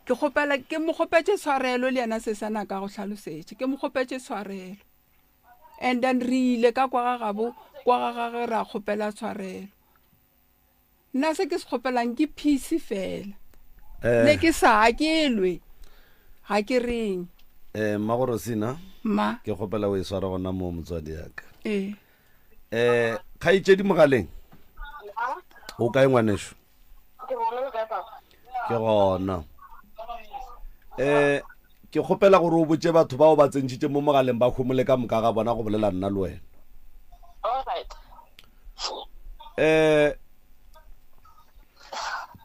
ke gopela ke mo gopetse tshwarelo le yana se sana ka go hlalosetše ke mo gopetse tshwarelo and then re ile ka kwa ga gage ra gopela tshwarelo nna se ke se gopelang ke peace fela le ke sa hakelwe ga ke reng Magorosina ma ke gopela o e swara gona mo motswadi yaka ga itse di mogaleng o ka engwanesho ke gona ke gopela gore o botse batho ba o ba tsentšitše mo mogaleng ba khomole ka moka ga bona go bolela nna le wena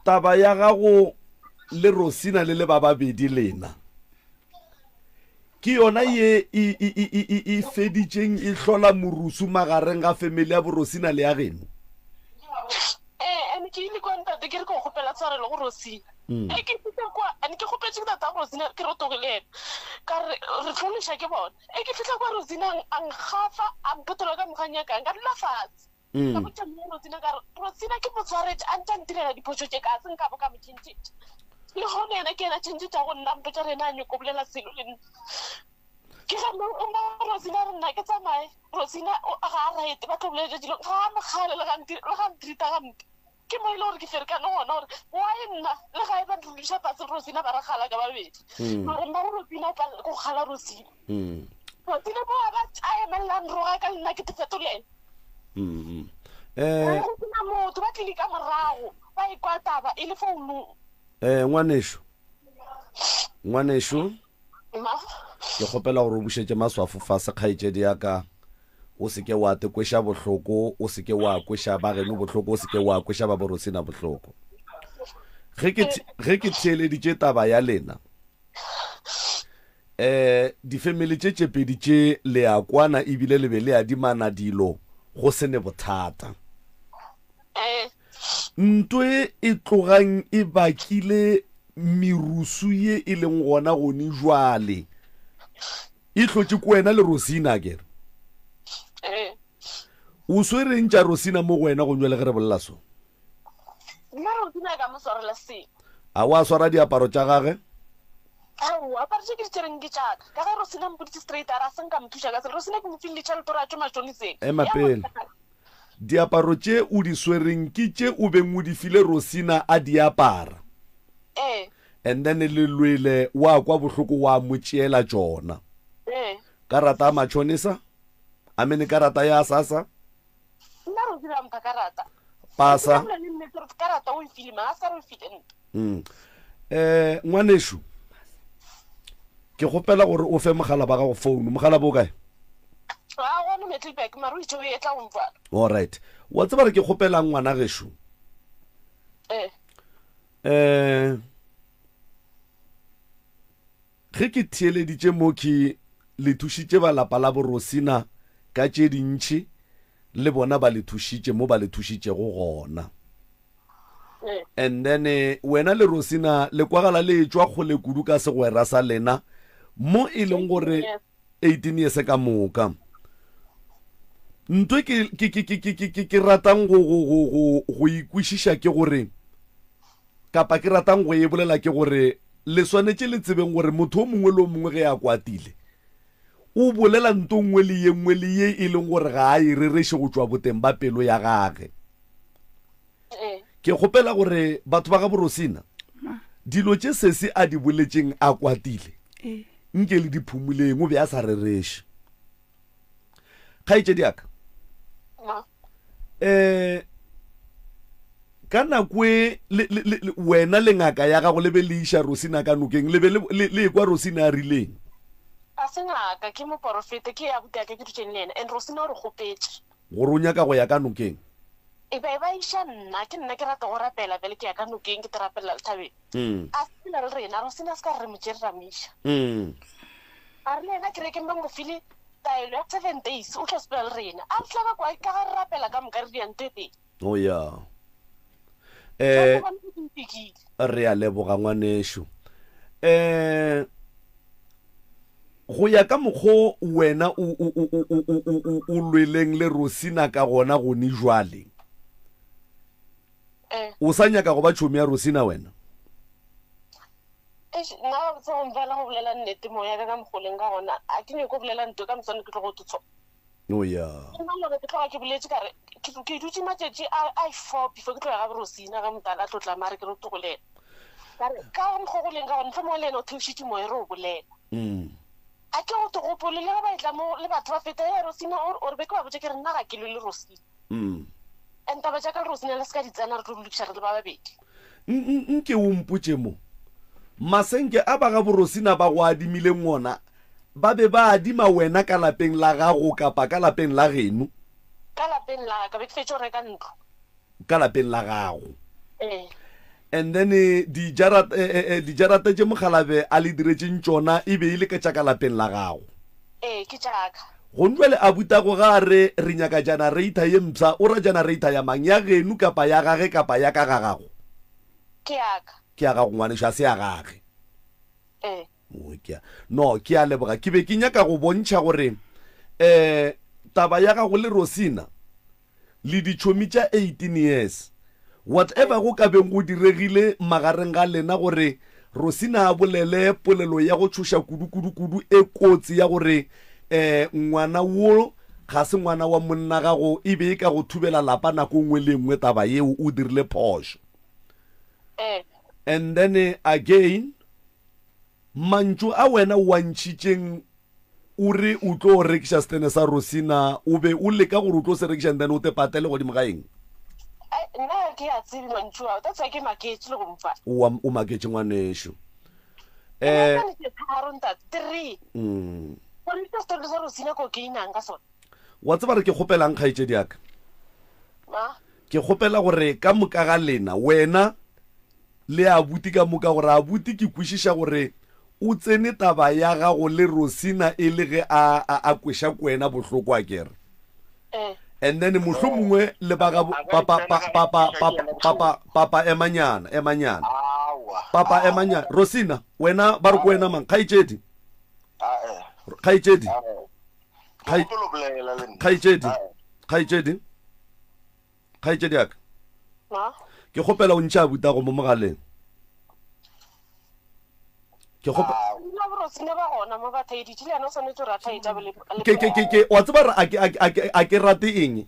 taba ya gago le Rosina le ba babedi lena ke yona ye e feditšeng e hlola morusu magareng ga family ya Rosina le ya geno ke ile kwa ntate ke re go gopela tshwarelo go Rosina ke fitla kwa ke gopetse ke tata Rosina ke rotogile ka re tlholisha ke bona ke fitla kwa Rosina ang khafa a botola ka moganya ka nga la fatse ka botsa mo Rosina ka Rosina ke motswaretse a ntse ntirela dipotso tse ka seng ka boka motšhintšhe le gone ena ke ena tšhintšhe tša go nna mpotsa rena a nyoko bolela selo le nna ke ga mo Rosina re nna ke tsamaye Rosina ga a raete ba tlo bolela dilo ga a mogale le ga ntirita gampe ke mo ile gore ke ferekane gona gore wa nna le ga e ba ntliša fase Rosina ba re gala ka babedi mare mma go Rosina o palele go gala Rosina Rosina mo a ba emelang roga ka nna ke tefetolele go sena motho ba tlile ka morago ba e kwa taba e le founung ngwanesho ma ke kgopela gore o bušetse maswafo fase kgaetšedi yaka o seke wa te kwesha bohloko o seke wa kwesha ba geno bohloko o seke wa kwesha ba borosina bohloko ge ke theeleditše taba ya lena difamily tše tšepedi tše le a kwana ebile le be le adimana dilo go sene bothata ntwe e tlogang e bakile mirusu ye e leng gona gone jwale e hlotše ko wena le Rosina kere o swereng tša Rosina mo go wena go njwa le ge re bolela so a wa swara diaparo tša gage emapele diaparo tše o di swereng ke tše o beng o di file Rosina a diapara and then le lwele wa kwa bohloko wa motšeela tšona karata ya matšhonisa a mene karata ya sasa pasa ngwanešu ke kgopela gore o fe mogala ba gago founu mogala bo kae alright wa tseba re ke kgopelang ngwana gešo ge ke theeleditše mo ke le thušitše balapa la borosina ka tše dintšhi le bona ba le thušitše mo ba le thušitšego gona and then wena le Rosina le kwagala le tšwa kgole kudu ka segwera sa lena mo e leng gore 18 years ka moka ntwe ke ratang go ikwišiša ke gore kapa ke ratang go e bolela ke gore le swanetše le tsebeng gore motho o mongwe le o mongwe ge a kwatile o bolela nto nngwe le ye e leng gore ga a e rereše go tšwa boteng ba pelo ya gage ke kgopela gore batho ba ga Borosina dilo tše sese a di boletšeng a kwatile nke le diphumuleng o be a sa rereše kgaetšedi aka ka nakwe wena le ngaka ya gago le be le iša Rosina ka nokeng le be le ekwa Rosina a rileng a se ngaka ke moporofete ke ya botaka ke dutšeng le ena and Rosina o re gopetše gore o nyaka go ya ka nokeng e ba iša nna ke nna ke rata go rapela bele ke ya ka nokeng ke te rapelela lethabeng a sepela le rena Rosina se ka re motšere ramiša a re le ena ke re ke mba mofile taelo ya 7 days o tlo sepela le rena a tla ba kwa ka ga re rapela ka moka re diantete o ya re a leboga ngwanešo go ya ka mokgo wena o lweleng le Rosina ka gona go ni jwale o sa nyaka go ba tšhomi ya Rosina wena nna tse go mfela go bolela nnete mo ya ka mogoleng ka gona a ke nyako bolela ntwe ka mosane ke tlo go tutso o ya nna lore ke tloga ke boletse kare ke dutse matšatši a 4 before ke tloga ga Rosina ka motala a tlotla mare ke re to golela kare ka mogoleng ka gona mfo mo le ena o theošitše mo e re o bolela a ke go tegopole le ba etla mo le batho ba feta ya Rosina or be ke ba botse ke re nna ga ke le Rosina and taba ja ka Rosina le ska di tsana re tlo lokisa re le ba babedi nke o mpotše mo masenke a ba ga Borosina ba go adimile ngona ba be ba adima wena ka lapeng la gago kapa ka lapeng la geno ka lapeng la ka be ke fetše go reka ntlo ka lapeng la gago and then dijarata tše mogalabe a le diretšeng tšona e be ile ka tša ka lapeng la gago ke tšaka go njwele a butago ga re nyaka generator ye mpsa o ra generator ya mang ya genu kapa ya gage kapa ya ka ga gago ke ya gago ngwanešo a se ya gage no ke a leboga ke be ke nyaka go bontšha gore taba ya gago le Rosina le ditšhomi tša 18 years whatever go ka beng go diregile magareng ga lena gore Rosina a bolele polelo ya go tšhoša kudu e kotsi ya gore ngwana wo ga se ngwana wa monna gago e be e ka go thubela lapa nako nngwe le nngwe taba yeo o dirile phošo and then again mantšu a wena wa ntšhitšeng o re o tlo rekiša stene sa Rosina o be o leka gore o tlo se rekiša then o te patele godimo gaeng nna ke a tsebe mantšu ao that's why ke maketše le go mfa o maketše ngwanešo wa tseba re ke kgopelang kgaitsedi yaka ke kgopela gore ka moka ga lena wena le abuti ka moka gore abuti ke kwešiša gore o tsene taba ya gago le Rosina e le ge a kwesha kwena bohloko a kere and then mohlho mongwe le ba ga papa emanyana papa emanyana Rosina wena ba re ko wena mang kgaitsedi kgaitsedi yaka ke kgopela o ntšha abuta go mo mogaleng ke wa tseba re a ke rate eng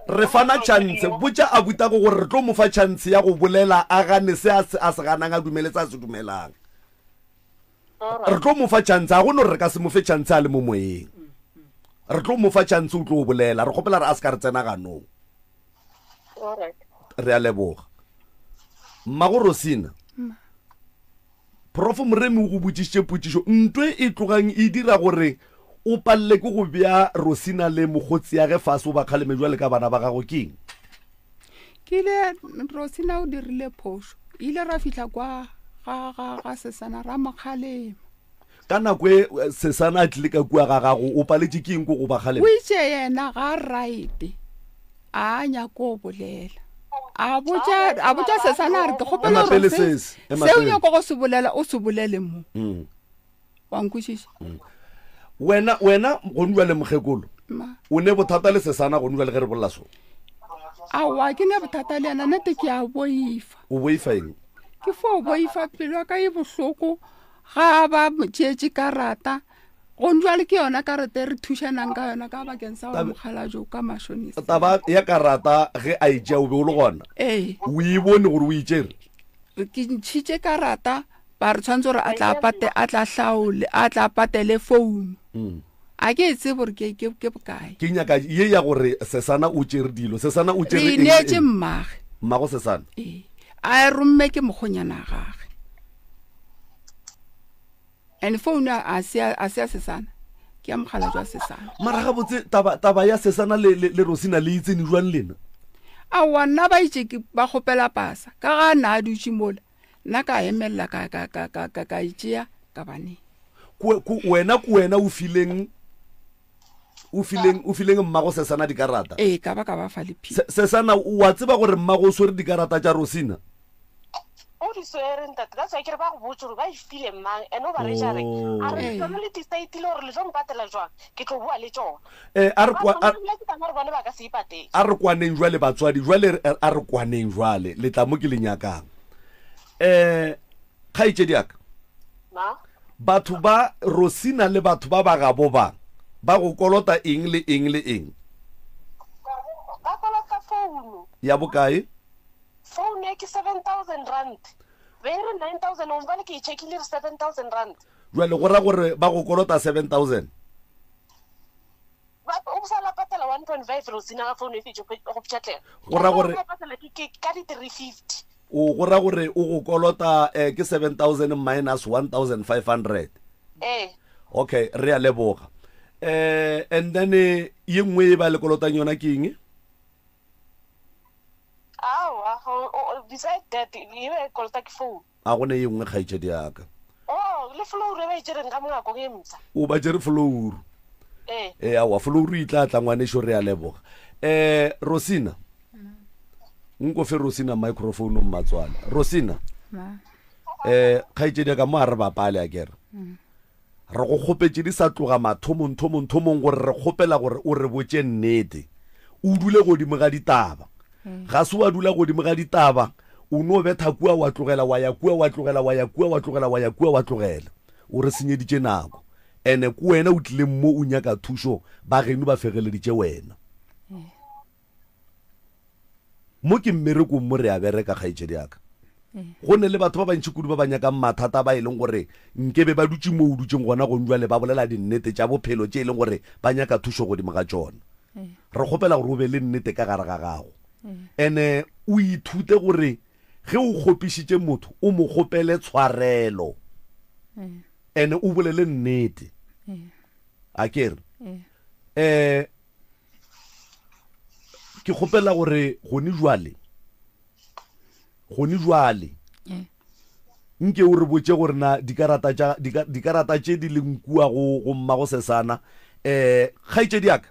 re fana chance botša abuta go gore re tlo mo fa chance ya go bolela a gane se a se ganang a dumeletsa a se dumelang re tlo mo fa chance a go no re ka se mo fe chance a le mo moyeng re tlo mo fa chance o tlo bolela re kgopela re a se ka re tsena ganong re a leboga mmago Rosina prof Moremi go botsišitše potsišo ntwe e tlogang e dira gore o palle ke go bea Rosina le mogotsi ya ge fase o ba kgalemejwa le ka bana ba gago keng ke ile Rosina o dirile phošo ile ra fihla kwa ga Sesana ra mokgalema ka nako e Sesana a tlile ka kua ga gago o paletše ke eng ko go ba kgalema o itše yena ga right a nyako bolela a botša Sesana re ke kgopela gore seo nyako go se bolela o se bolele mo wa nkwešiša wena go nwa le mokgekolo o ne bothata le Sesana go nwa le ge re bolla so awa ke ne bothata le yena nete ke a boifa o boifa eng ke fo boifa pelo ka e bohloko ga ba tšetše karata go njwale ke yona karata re thušanang ka yona ka bakeng sa go mogala jo ka mashonisa taba ya karata ge a itša o be o le gona o e bone gore o itšere ke ntšhitše karata ba re tshwanetse gore a tla hlaole a tla patele founu a ke etse gore ke bokae ke nyaka ye ya gore Sesana o tšere dilo Sesana o tšere re neetse mmago Sesana a romme ke mogonyana gage and phone a se Sesana ke ya mogala jwa Sesana mara ga botse taba ya Sesana le Rosina le itsene jwang lena a wana ba itse ke ba gopela pasa ka ga na dutse mola nna ka emella ka itšea ka bane wena o fileng mmago Sesana dikarata ka ba fa le phi Sesana wa tseba gore mmago o swere dikarata tša Rosina o di swere ntate ka tswa ke re ba go botse gore ba ifile mang ene o ba re jare a re tsona le decide le gore le tlo mpatela jwang ke tlo bua le tsona a re kwaneng jwale batswadi jwale a re kwaneng jwale le tla mo ke le nyakang kgaitsedi yaka batho ba Rosina le batho ba ba gabo ba go kolota eng le eng le eng ba kolota founu ya bokae phone ke 7,000 rand very 9,000 o mbale ke checkile 7,000 rand jwale go ra gore ba go kolota 7,000 ba o sala patela 1.5 Rosina ga phone e fitse go pšhatlela go ra gore patela ke ka di 350 o go ra gore o go kolota ke 7,000 minus 1,500 okay re a leboga and then ye nngwe ba le kolotang yona ke eng beside that you kolota ke phone a gone ye nngwe kgaitsedi yaka le floor ba itšereng ka mongako ke mtsa o ba jere floor awa floor itla tla ngwanesho re a leboga Rosina nko fe Rosina microphone mmatswana Rosina kgaitsedi ka mo a re bapale a kere re go kgopetse di sa tloga mathomong gore re kgopela gore o re botše nnete o dule godimo ga ditaba ga se wa dula godimo ga ditaba o no betha kua wa tlogela wa ya kua wa tlogela wa ya kua wa tlogela wa ya kua wa tlogela o re senyeditše nako ene ko wena o tlile mo o nyaka thušo ba geno ba fegeleditše wena mo ke mmereko mo re a bereka kgaitsedi yaka go ne le batho ba bantši kudu ba ba nyakang mathata ba e leng gore nkebe ba dutse mo o dutseng gona go njwa le ba bolela dinnete tša bophelo tše e leng gore ba nyaka thušo godimo ga tšona re kgopela gore o be le nnete ka gare ga gago ene o ithute gore ge o kgopišitše motho o mo kgopele tshwarelo ene o bolele nnete a kere ke kgopela gore gone jwale nke o re botse gore na dikarata tše di leng kua go mma go sesana kgaitsedi aka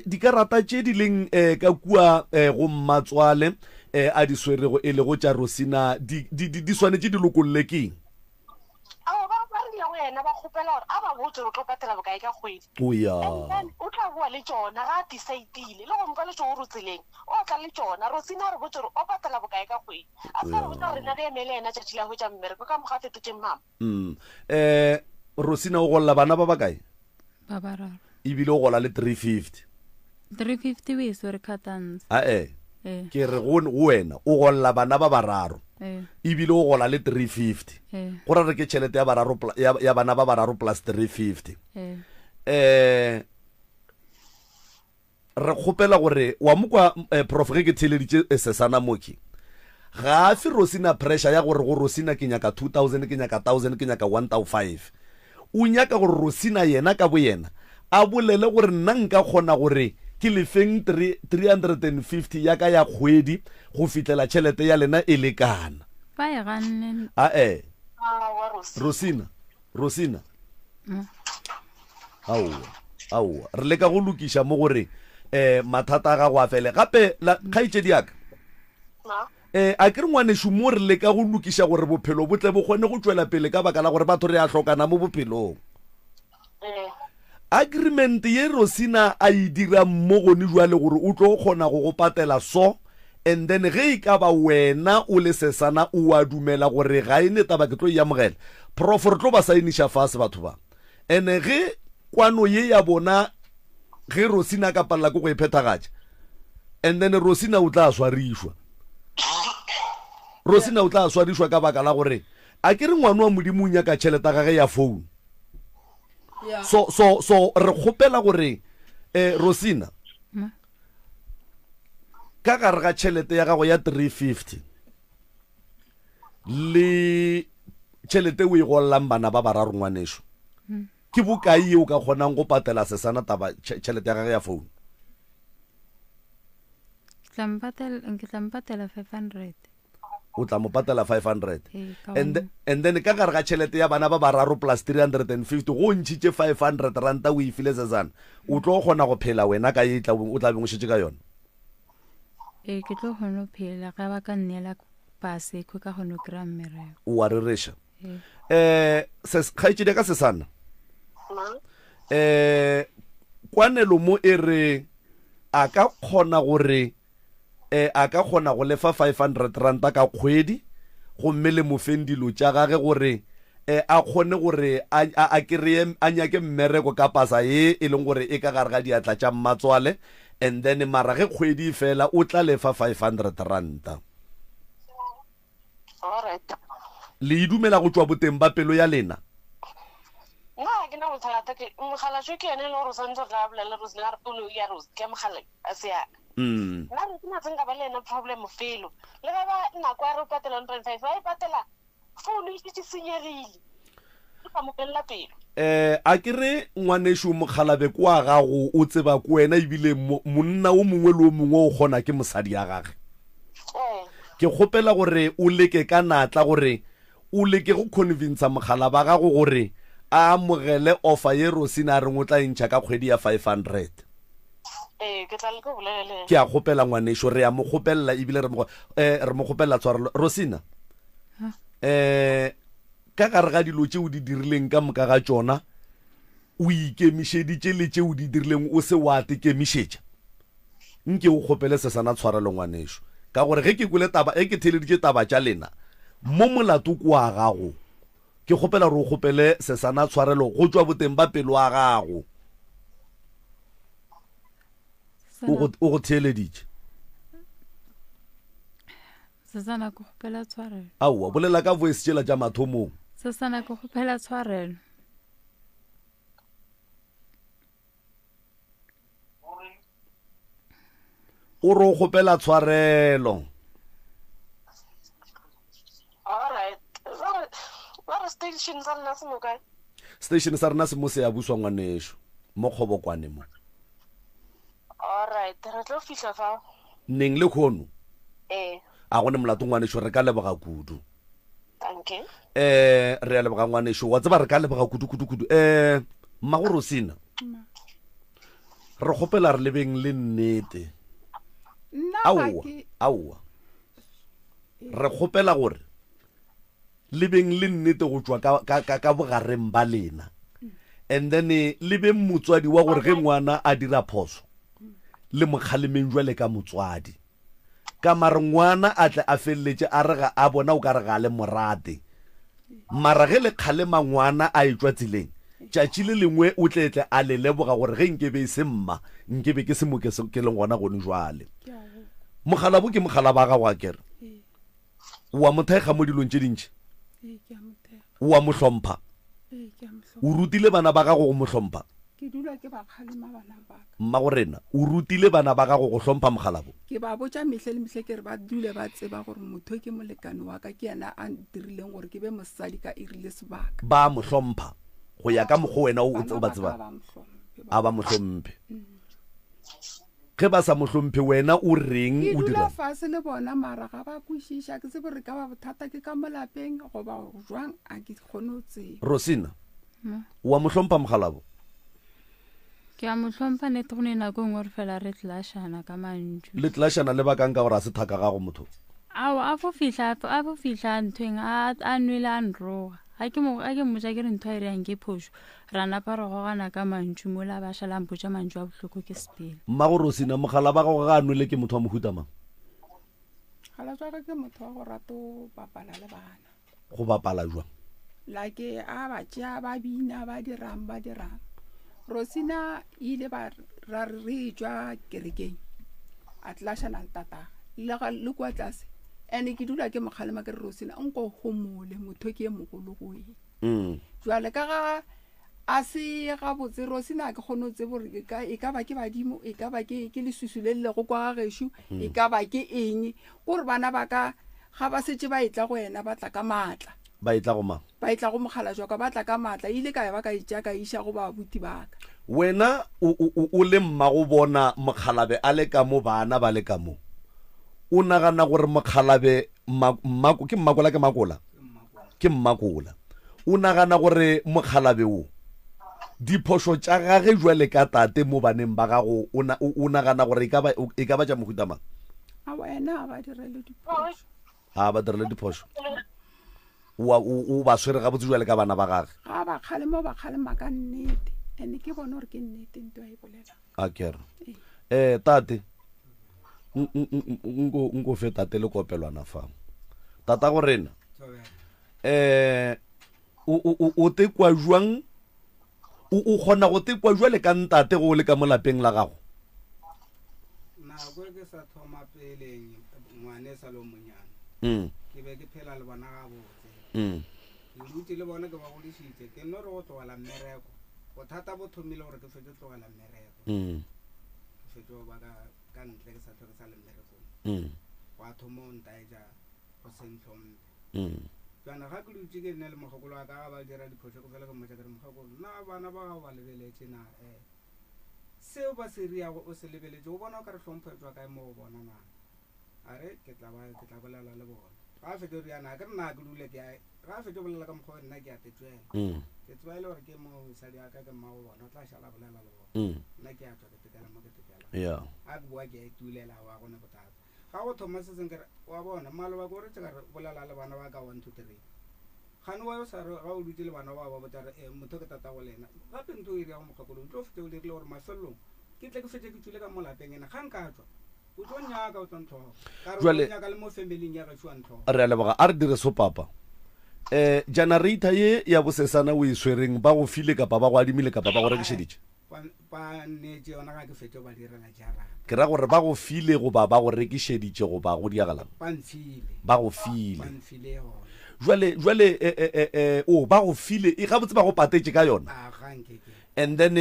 dikarata tše di leng ka kua go mmatswale a di swerego e le go tša Rosina di swanetše di lokolle keng wena ba kgopela gore a ba botse o tlo patela bokae ka kgwedi o tla bua le tsona ga a disaitile le go mpa le tsone o tseleng o tla le tsona Rosina re botse gore o patela bokae ka kgwedi a sa re botse gore na re emele ena tšatši la go tša mmereko ka moga fetotšeng mama Rosina o golla bana ba bakae ba bararo ebile o gola le 350 o e swere khatanse ke re go wena o golla bana ba bararo ebile o gola le 350 go re ke tšhelete ya bana ba bararo plus 350 re kgopela gore wa mokwa prof ge ke theleditše sesana moki ga fe Rosina pressure ya gore go Rosina ke nyaka 2000 ke nyaka 1000 ke nyaka 1500 o nyaka gore Rosina yena ka bo yena a bolele gore nna nka kgona gore ke lefeng 350 ya ka ya kgwedi go fitlela tšhelete ya lena e lekana Rosina aowa re leka go lokiša mo gore mathata a gago a fele gape kgaitsedi yaka a ke re ngwanešo mo re leka go lokiša gore bophelo bo tle bo kgone go tšwela pele ka baka la gore batho re a tlhokana mo bophelong agreement ye Rosina a e dira mo gone jwale gore o tlo kgona go patela so and then ge e ka ba wena o le sesana o a dumela gore ga e netaba ke tlo iamogela prof re tlo ba sainiša fase batho ba ene ge kwano ye ya bona ge Rosina ka palela ko go e phethagatša and then Rosina o tla swarišwa ka baka la gore a ke re ngwana wa modimo nya ka tšhelete ga ge ya phone so re kgopela gore Rosina ka gare ga tšhelete ya gago ya 350 le tšhelete o e gollang bana ba bararo ngwanešo ke bokae ye o ka kgonang go patela sesana taba tšhelete ya gage ya phone ke tla mpatela 500 o tla mo patela 500 and then ka gare ga tšhelete ya bana ba bararo plus 350 go ntšhitše 500 ranta o e file sesana o tlo kgona go phela wena ka ye o tla beng o šetse ka yona ke tlo kgona go phela ga ba ka nnela pase kwe ka kgona go kry-a mmereko o a rereša kgaitsedi ka sesana kwanelo mo e re a ka kgona gore a ka kgona go lefa 500 ranta ka kgwedi gomme le mofeng dilo tša gage gore a kgone gore a kry-e a nyake mmereko ka pasa ye e leng gore e ka gare ga diatla tša mmatswale and then mara ge kgwedi fela o tla lefa 500 ranta le idumela go tšwa boteng ba pelo ya lena nna ke na bothata ke mogalašo ke ene le gore o santse re tla bolela Rosina re polo ya Rose ke mogala a seaka nna re ke natseng ka ba le ena problem felo le ga ba nako ya re o patela 1.5 ba e patela founu e se senyerile ke ka mokelela pelo a ke re ngwanešo mogalabe kwa gago o tseba ko wena ebile monna o mongwe le o mongwe o kgona ke mosadi ya gage ke kgopela gore o leke ka natla gore o leke go convince mogala ba gago gore a amogele offer ye Rosina a reng o tla ntšha ka kgwedi ya 500 ke a kgopela ngwanešo re a mo kgopelela ebile re mo kgopelela tshwarelo Rosina ka gare ga dilo tšeo di dirileng ka moka ga tšona o ikemišeditše le tšeo di dirileng o se wa tekemišetša nke o kgopele sesana tshwarelo ngwanešo ka gore ge ke kwele taba ke theleditše taba tša lena mo molato ko wa gago ke kgopela gore o kgopele sesana tshwarelo go tšwa boteng ba pelo wa gago o go theleditše sesana ko kgopela tshwarelo aowa bolela ka voice tšela tša mathomong sesana ko kgopela tshwarelo o re o kgopela tshwarelo station sa rena se mo kae? station sa rena se mo se ya buswa ngwanesho mo Kgobokwane mo. Alright, re tlo fihla fao. Neng le khono a go ne molato ngwanesho re ka leboga kudu. Thank you. Re a leboga ngwanesho wa tseba re ka leboga kudu Mmago Rosina re gopela re lebeng le nnete. Aowa re gopela gore lebeng le nnete go tswa ka bogareng ba lena, and then le beng motswadi wa gore ge ngwana a dira phoso le mokgalemeng jwa le ka motswadi ka mare ngwana a tle a felletse a rega a bona o ka rega le morate mara ge le kgalema ngwana a etswa tsileng tšatši le lengwe o tletle a le leboga gore ge nkebe se mma nkebe ke se mo ke leng gona gone jwale. Mogalabo ke mogala ba gago a kere wa mothega mo dilong tše dintšhi, wa mo hlompha, o rutile bana ba gago go mo hlompha. Mma go rena o rutile bana ba gago go hlompha Mogalabo. Ke ba botša mehle le mehle ke re ba dule ba tseba gore motho ke molekane wa ka ke yena a dirileng gore ke be mosadi ka irile sebaka. Ba mo hlompha go ya ka mokgwa wena o ba tseba a ba mo hlomphe. Ge ba sa mo hlomphe wena o reng o dira? Ke dula fase le bona mara ga ba kwešiša ke tsebe re ka ba bothata ke ka molapeng go ba jwang a ke kgone o tseba. Rosina wa mo hlompha Mogalabo? Ke a mo hlompha nete go ne nako ngwe re fela re tlashana ka mantšu. Le tlashana le bakang ka gore a se thaka gago motho? Ao a fo fihla nthweng a nwele a nroga ga ke mmoja ke re ntho a e reang ke phoso ra napa re gogana ka mantšu mo la ba šala mpotša mantšu a bohloko ke sepele. Mmago Rosina mogala ba gago ga a nwele ke motho wa mohuta mang? Gala tswaka ke motho wa go rata go bapala le bana. Go bapala jwang? Like a ba tšea ba bina ba dirang. Rosina ile ba ra re tswa kerekeng a tlashana tata le kwa tlase ene ke dula ke mogalema ke Rosina nko homole motho ke mogolo go e jwale ka ga a se ga botse Rosina ke kgone tse bore e ka ba ke badimo e ka ba ke le susulelle go kwa gageshu e ka ba ke eng gore bana ba ka ga ba setse ba itla go ena ba tla ka matla. Ba itla go mang? Ba itla go mogala jwa ka ba tla ka matla ile ka ba ka itja ka isha go ba buti baka. Wena o le mma go bona Mogalabe a le ka mo bana ba le ka mo o nagana gore Mogalabe ke Mmakola o nagana gore Mogalabe o diphoso tša gage jwale ka tate mo baneng ba gago o nagana gore e ka ba tša mohuta mang? A wena ba direle diphoso. Ba direle diphoso o ba swere ga botse jwale ka bana ba gage ga ba kgalema ka nnete ene ke bona gore ke nnete ntho a e bolela a kere tate nko fe tate le kopelwana fa tata go rena o tekwa jwang o kgona go tekwa jwale ka ntate go le ka mo lapeng la gago? Nako ke sa thoma pele ngwane sa lo monyane ke be ke phela le bona ga botse ke ruti le bona ke ba go disitse ke no re go tlogela mmereko go thata bo thomile gore ke fetse tlogela mmereko ke fetse ba ka ntle ke sa tlhoke sa le mmerekong wa thomo ntaeja go sentlhompe kana ga ke lutse ke nne le mogakolo wa ka ga ba dira diphoso go fela ke motsa ke re mogakolo na bana ba gago ba lebeletse na seo ba se riago o se lebeletse o bona o ka re tlhomphetswa kae mo go bona na are ke tla bolela le bona ga fete re yana ke nna ke dule ke ga fete bolela ka mokgwa nna ke a tetšwela ke tswa ile gore ke mo sadi aka ke mma go bona o tla šala bolela le bona nna ke a tswa ke tekela mo ke tekela a ke bua ke a itulela wa gone bothata ga go thoma se seng wa bona maloba ko re tseka re bolela le bana ba ka 1 2 3 gane wa yo sa re ga o dutse le bana ba botsa re motho ke tata go lena gape ntho e ria go mogakolo o tlo fete o dirile gore mafelong ke tle ke fete ke tsule ka mo lapeng ena ga nka tswa o tlo nyaka o tlontho ka re o nyaka le mo family ya ga tshwantho re a leboga a re dire so papa generator ye ya bosesana o e swereng ba go file kapa ba go adimile kapa ba go rekišeditše? Pa netse yona ga ke fete ba direla jara ke ra gore ba go file go ba go rekišeditše go ba go diagalang? Ba go file jwale o ba go file e ga botse ba go patetše ka yona and then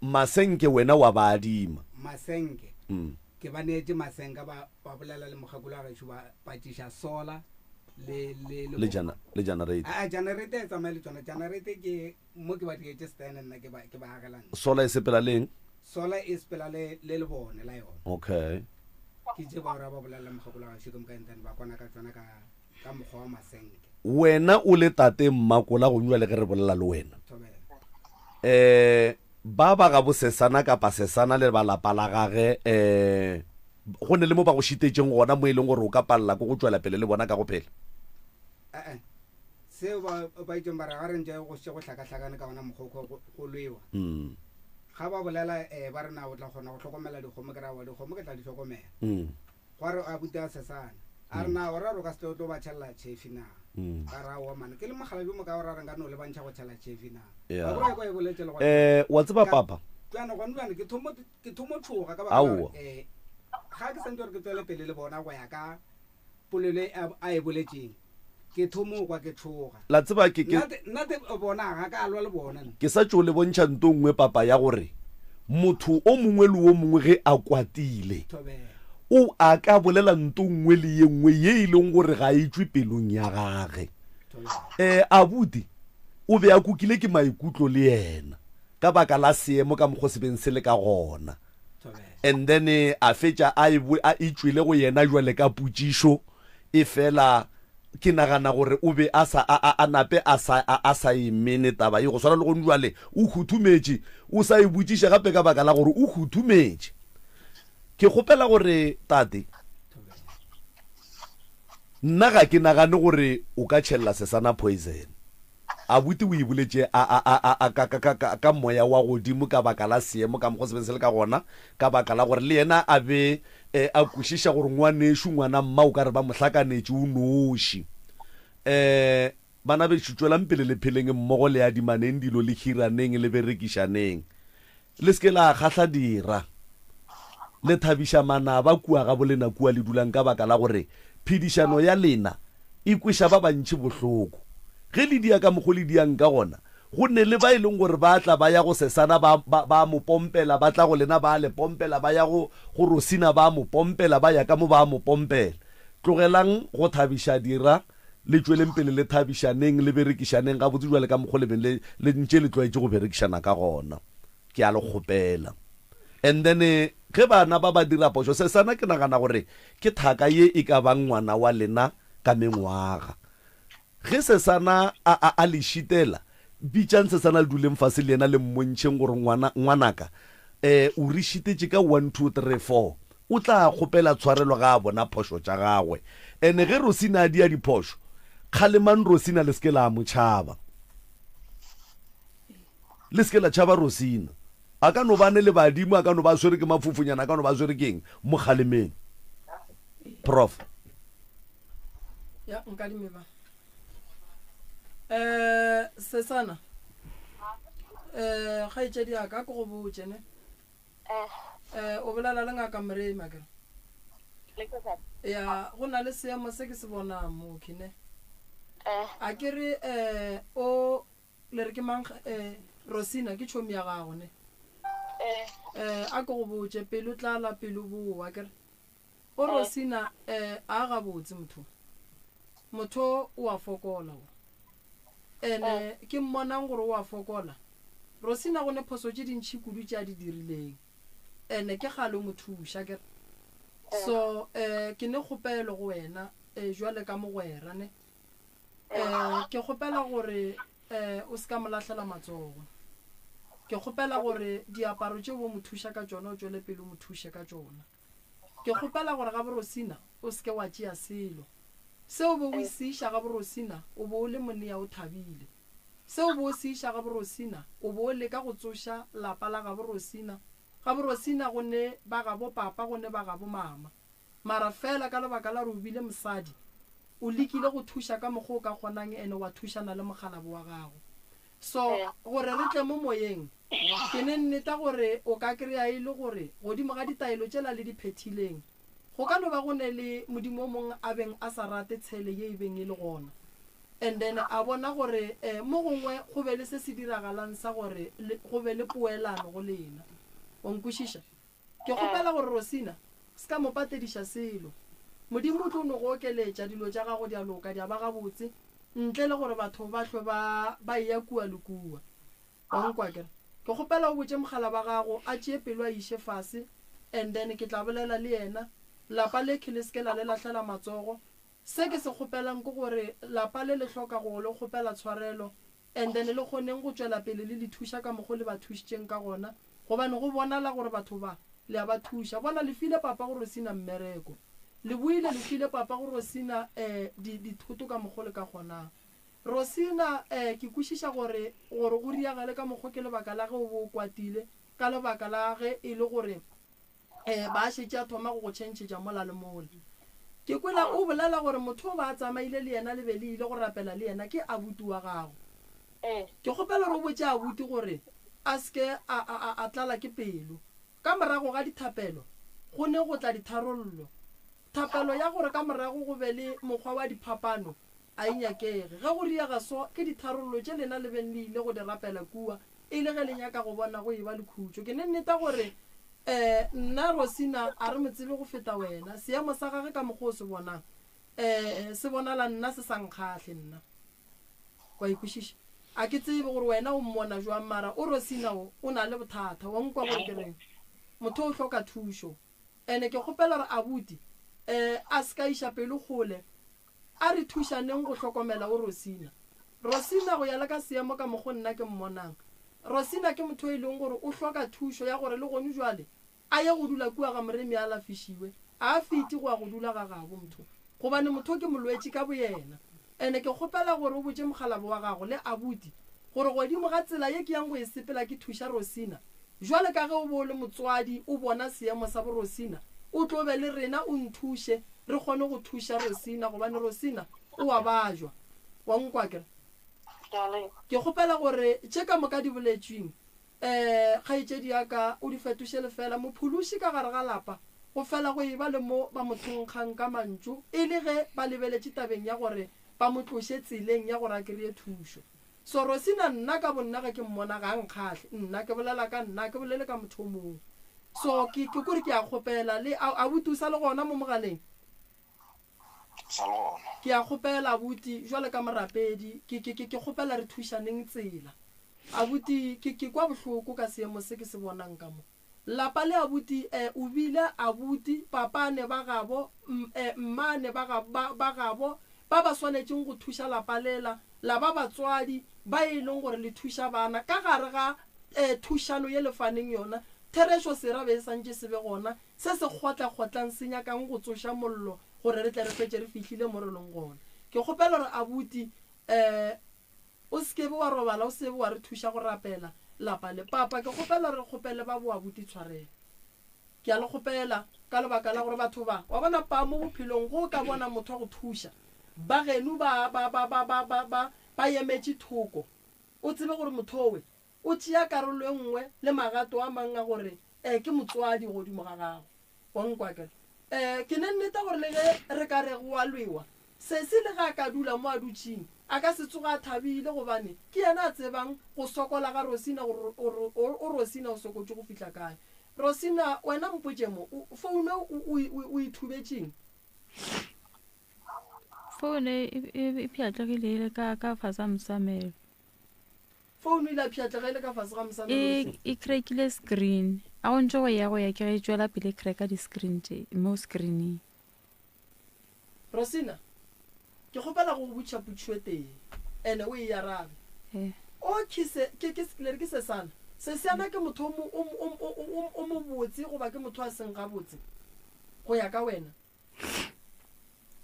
masenke wena wa ba adima masenke ke ba netse masenka ba bolela le mogakolo a gašo ba patiša sola le generator generator e tsamaya le tsona generator ke mo ke ba dietse stand nna ke ba agalang sola e sepela leng sola e sepela le bone la yona okay ke je ba ra ba bolela mogopolo ga shiko mka ntane ba kwana ka tsona ka mogwa wa masenke wena o le tate mmakola go nywa le ge re bolela le wena ba ba ga bosesana kapa sesana le balapa la gage go ne le mo ba go shitetseng gona mo e leng gore o ka palela ko go tswela pele le bona ka go phela seo ba itseng ba re ga re ntse go se go tlhakatlhakane ka ona mogoko go lwewa ga ba bolela ba re na o tla kgona go tlhokomela dikgomo ke ra wa dikgomo ke tla di tlhokomela go re a buta sesana a re na ora ro ka se tlo ba tshella chefi na ka ra wa mana ke le mogala jo mo ka ora re nga no le bantšha go tshella chefi na ba go go e boletse le go wa tseba papa tsana go ntlwana ke thomo tshoga ka ba ga ke sentse gore ke tswele pele le bona go ya ka polele a e boletseng ke thomo kwa ke tshoga la tseba ke nna te bona ga ka alwa le bona ke sa tšo le bontšha nto nngwe papa ya gore motho o mongwe le o mongwe ge a kwatile o a ka bolela nto nngwe le ye nngwe ye e leng gore ga e tswe pelong ya gage abuti o be a kukile ke maikutlo le yena ka baka la seemo ka mokgo se beng se le ka gona and then a fetša a itswile go yena jwale ka putsišo e fela ke nagana gore o be a nape a sa imene taba e go swana le go jwale o khuthumetše o sa e botšiša gape ka baka la gore o khuthumetše ke kgopela gore tate nna ga ke nagane gore o ka tšhelela sesana poison abuti o e boletše ka moya wa godimo ka baka la seemo ka mokgo sebeng se le ka gona ka baka la gore le yena a be a kwešiša gore ngwanešo ngwana mma o ka re ba mohlakanetše o noši bana be šutswelang pele le pheleng mmogo le adimaneng dilo le hiraneng le berekišaneng le seke la kgatlha dira le thabiša manaba kua ga bolena kua le dulang ka baka la gore phedišano ya lena e kweša ba bantši bohloko ge le dia ka mokgo le diang ka gona go ne le ba e leng gore ba tla ba ya go sesana ba mo pompela ba tla go lena ba le pompela ba ya go Rosina ba mo pompela ba ya ka mo ba mo pompela tlogelang go thabiša dira le tsweleng pele le thabišaneng le berekišaneng ga botse jwale ka mokgo le beng le ntše le tlwaetse go berekišana ka gona ke a le kgopela and then ge bana ba dira poso sesana ke nagana gore ke thaka ye e ka bang ngwana wa lena ka mengwaga ge sesana a le šitela bitšang sesana le duleng fase le yena le mmontšheng gore ngwanaka o re šitetše ka 1 2 3 4 o tla kgopela tshwarelo ga a bona phošo tša gagwe ene ge Rosina a dia diphošo kgaleman Rosina le seke la motšhaba le seke la tšhaba Rosina a ka no bane le badimo a ka no ba swere ke mafufunyana a ka no ba swere keng mo kgalemeng prof ya nkadime ba sesana ga itšedi ya ka go botse ne o bolela le ngaka Mrei makere ya go na le seemo se ke se bona mo kine a ke re o le re ke mang Rosina ke tshomi ya gago ne a go botse pelo tlala pelo boa kere o Rosina a ga botse motho o a fokola ene ke mmonang gore o a fokola Rosina go ne phoso tše dintšhi kudu tša di dirileng ene ke gale mo thuša kere so ke ne kgopelo go wena jwale ka mogwera ne ke kgopela gore o se ka molahlela matsogo ke kgopela gore diaparo tše bo mo thuša ka tšona o tšwele pele o mo thuše ka tšona ke kgopela gore ga Rosina o se ke wa tšea selo seo bo o se iša ga Rosina o bo o le monea o thabile seo bo o se iša ga Rosina o bo o le ka go tsoša lapa la ga Rosina go ne ba ga bo papa go ne ba ga bo mama mara fela ka lebaka la re o bile mosadi o lekile go thuša ka mokgwa o ka kgonang ene wa thušana le mogalabo wa gago so gore re tle mo moyeng ke ne nneta gore o ka kry-a e le gore godimo ga ditaelo tšela le diphethileng go ka no ba go ne le modimo o mongwe a beng a sa rate tshele ye e beng e le gona and then a bona gore mo gongwe go be le se se diragalang sa gore go be le poelano go lena o nkwešiša ke kgopela gore Rosina se ka mo patediša selo modimo o tlo no go okeletša dilo tša gago di a loka di a ba gabotse ntle le gore batho ba hlwe ba ya kua le kua wa nkwa kere ke kgopela o botse mogala ba gago a tšee pelo a iše fase and then ke tla bolela le yena lapa le ke le seke la le lahlela matsogo se ke se kgopelang ke gore lapa le le hloka go le kgopela tshwarelo and then le kgoneng go tšwela pele le thuša ka mogo le ba thušitšeng ka gona gobane go bonala gore batho ba le a ba thuša bona le file papa gore sena mmereko le buile le file papa gore sena dithoto ka mogo le ka kgonang Rosina ke kwešiša gore go riagale ka mogo ke lebaka la ge o bo kwatile ka lebaka la ge e le gore ba šetše a thoma go tšhentšhetša mola le mole ke kwela o bolela gore motho o ba tsamaile le yena le be le ile go rapela le yena ke abuti wa gago ke kgopela gore o botse abuti gore a seke a tlala ke pelo ka morago ga dithapelo go ne go tla ditharollo thapelo ya gore ka morago go be le mokgwa wa diphapano a inyakege ge go riaga so ke ditharollo tše lena le beng le ile go di rapela kua e le ge le nyaka go bona go e ba le khutšo ke ne nneta gore nna Rosina a re motsebe go feta wena seemo sa gage ka mokgwa o se bonang se bonala nna se sa nkgatlhe nna wa ikwešiša a ke tsebe gore wena o mmona jwang mara o Rosina o na le bothata wa nkwa gore ke reng motho o hloka thušo ene ke kgopela gore abuti a se ka iša pelo gole a re thušaneng go hlokomela o Rosina go ya le ka seemo ka mogo nna ke mmonang Rosina ke motho e leng gore o hloka thušo ya gore le gone jwale a ye go dula kua ga moremi a lafišiwe a fiti go ya go dula ga gabo motho gobane motho ke molwetši ka boyena ene ke kgopela gore o botse mogalabo wa gago le abuti gore godimo ga tsela ye ke yang go e sepela ke thuša Rosina jwale ka ge o bo le motswadi o bona seemo sa bo Rosina o tlo be le rena o nthuše re kgone go thuša Rosina gobane Rosina o a bajwa wa nkwa kere ke kgopela gore tše ka moka di boletšweng kgaetšedi yaka o di fetoše lefela mophološi ka gare ga lapa go fela go e ba le mo ba mothonkgang ka mantšu e le ge ba lebeletše tabeng ya gore ba mo tloše tseleng ya gore a kry-e thušo so Rosina nna ka bonna ga ke mmona ga nkgatlhe nna ke bolela ka nna ke bolele ka motho mongwe so ke kore ke a kgopela le a butusa le gona mo mogaleng ke a kgopela abuti jwale ka morapedi ke kgopela re thušaneng tsela abuti ke kwa bohloko ka seemo se ke se bonang ka mo lapa le abuti o bile abuti papane ba gabo mmane ba gabo ba ba swanetšeng go thuša lapa lela la ba batswadi ba e leng gore le thuša bana ka gare ga thušano ye lefaneng yona therešo serabe e santše se be gona se se kgotla-kgotlang se nyakang go tsoša mollo gore re tle re fetse re fihlile mo re leng gona ke kgopela gore abuti o sekebe wa robala o sebe wa re thuša go rapela lapa le papa ke kgopela re kgopele ba bo abuti tshwarela ke a le kgopela ka lebaka la gore batho ba wa bona pa mo bophelong go ka bona motho go thuša ba genu ba emetše thoko o tsebe gore motho we o tšea karolo e nngwe le magato a mang a gore ke motswadi godimo ga gago wa nkwa kere ke ne nneta gore le ge re ka re go a lwewa se le ga ka dula mo a dutšeng a ka se tsoga a thabile gobane ke yena a tsebang go sokola ga Rosina gore o Rosina o sokotse go fihla kae Rosina wena mpotše mo foune o ithubetšeng foune e pšhatlegile ka fasa mosamelo founu ile a pšhatlegile ka fase ga mosamelo e crackile screen a go ntse go ya ke ge e tswela pele cracka di-screen mo screening Rosina ke kgopela go botša potšwe teng ene o e yarabe o ke sesana sesana ke motho o mo botse goba ke motho a seng gabotse go ya ka wena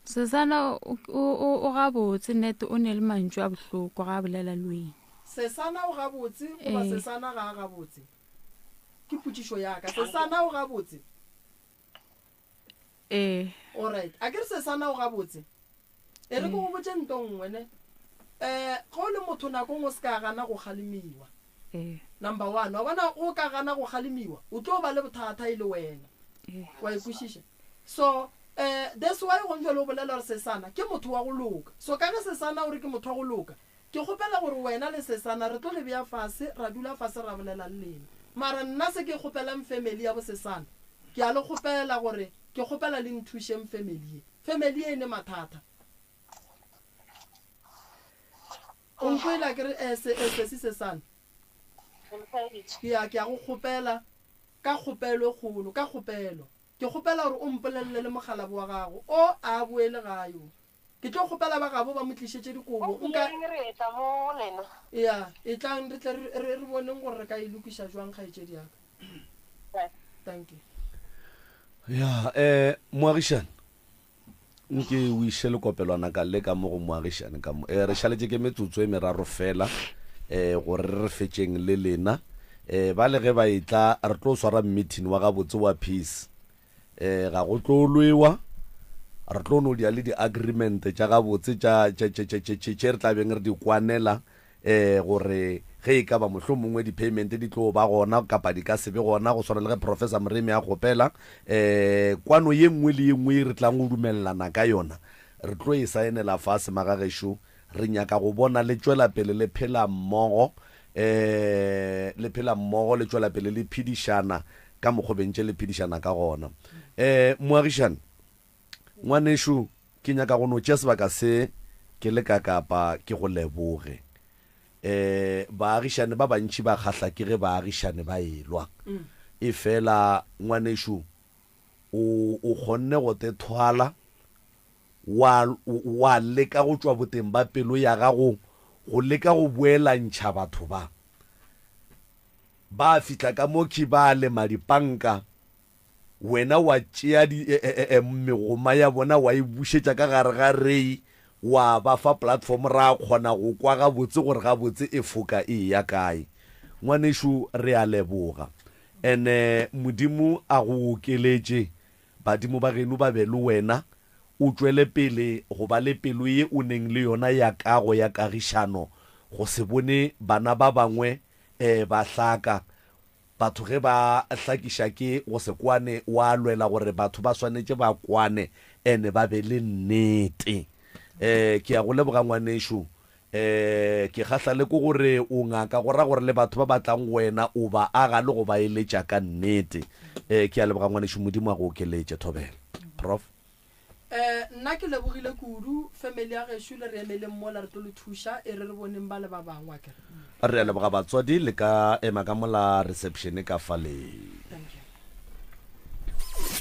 sesana o gabotse nnete o ne le mantšu a bohloko ga a bolela le wena sesana o gabotse goba sesana ga a gabotse ke potšišo yaka sesana o gabotse alright a ke re sesana o gabotse e re ko go botse nto nngwene ga o le motho nakong o se ka gana go kgalemiwa number 1 wa bona o ka gana go kgalemiwa o tlo ba le bothata e le wena wa ikwešiša so that's why go ntse le bolela gore sesana ke motho wa go loka so ka ge sesana o re ke motho wa go loka ke kgopela gore wena le sesana re tlo le bea fase ra dula fase ra bolela le lena mara nna se ke kgopelang family ya bo sesana ke a le kgopela gore ke kgopela le nthušeng family e ne mathata o nkwela ke re se sana ke ya go kgopela ka kgopelo kgolo ka kgopelo ke kgopela gore o mpolelele le mogala wa gago o a boele gayo ke tlo kgopela ba gabo ba motlišetse dikobo ya e tlang re tle re boneng gore re ka e lokiša jwang kgaetšedi yaka thank you ya moagišane nke o iše lekopelwana ka le ka mo go moagišane ka mo re šaletse ke metsotso e meraro fela gore re fetšeng le lena ba le ge ba itla re tlo swara meeting wa gabotse wa peace ga go tlo lwewa re tlo no dia le di-agreement tša gabotse tše re tlabeng re di kwanela gore ge e ka ba mohlho mongwe di-payment di tlo ba gona kapa di ka sebe gona go swana le ge professor Moremi a gopela kwano ye nngwe le ye nngwe re tlang go dumelelana ka yona re tlo e saenela fase magagešo re nyaka go bona le tšwela pele le phela mmogo le tšwela pele le phedišana ka mokgobentše le phedišana ka gona moagišane ngwanešo ke nyaka go no tšea sebaka se ke le ka kapa ke go leboge baagišane ba bantši ba kgahla ke ge baagišane ba elwa e fela ngwanešo o kgonne go te thwala wa leka go tšwa boteng ba pelo ya gago go leka go boelantšha batho ba fitla ka moki ba lema dipanka wena wa tšea megoma ya bona wa e bušetša ka gare ga rei wa ba fa platform ra kgona go kwa gabotse gore gabotse e foka e ya kae ngwanešo re a leboga ene modimo a go okeletše badimo ba geno ba be le wena o tšwele pele go ba le pelo ye o neng le yona ya kago ya kagišano go se bone bana ba bangwe ba hlaka batho ge ba hlakiša ke go se kwane wa lwela gore batho ba swanetše ba kwane ene ba be le nnete ke ya go leboga ngwanešo ke kgahla le ko gore o ngaka go ra gore le batho ba batlang wena o ba aga le go ba eletša ka nnete ke ya leboga ngwanešo modimo a go okeletše thobela prof nna ke lebogile kudu family ya gešo le re emeleng mola re tlo le thuša e re boneng ba le ba bangwe ke re a leboga batswadi le ka ema ka mola reception ka fale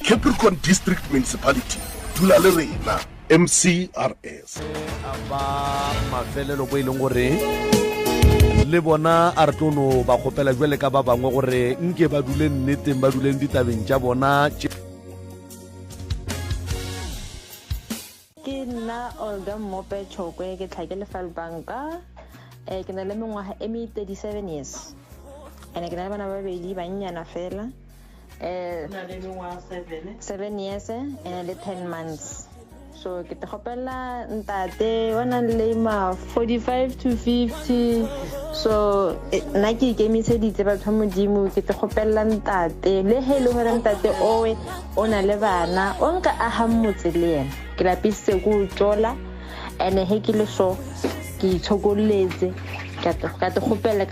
Capricorn District Municipality dula le rena MCRS ba mafelelo bo ileng gore le bona a re tlono ba kgopela jwele ka ba bangwe gore nke ba dule nneteng ba duleng ditabeng tša bona ke nna Olga Mope Chokwe ke tlhake Lefal Banka ke na le mengwaga e me 37 years ene ke na le bana ba babedi bannyana fela 7 years ene le 10 months so ke te gopela ntate wa nang le ma 45 to 50 so nna ke ikemiseditse batho modimo ke te gopela ntate le he le gore ntate owe o na le bana o nka aha mmotse le yena ke lapisitse go tšola ene he ke le so ke itshokoletse ka te gopela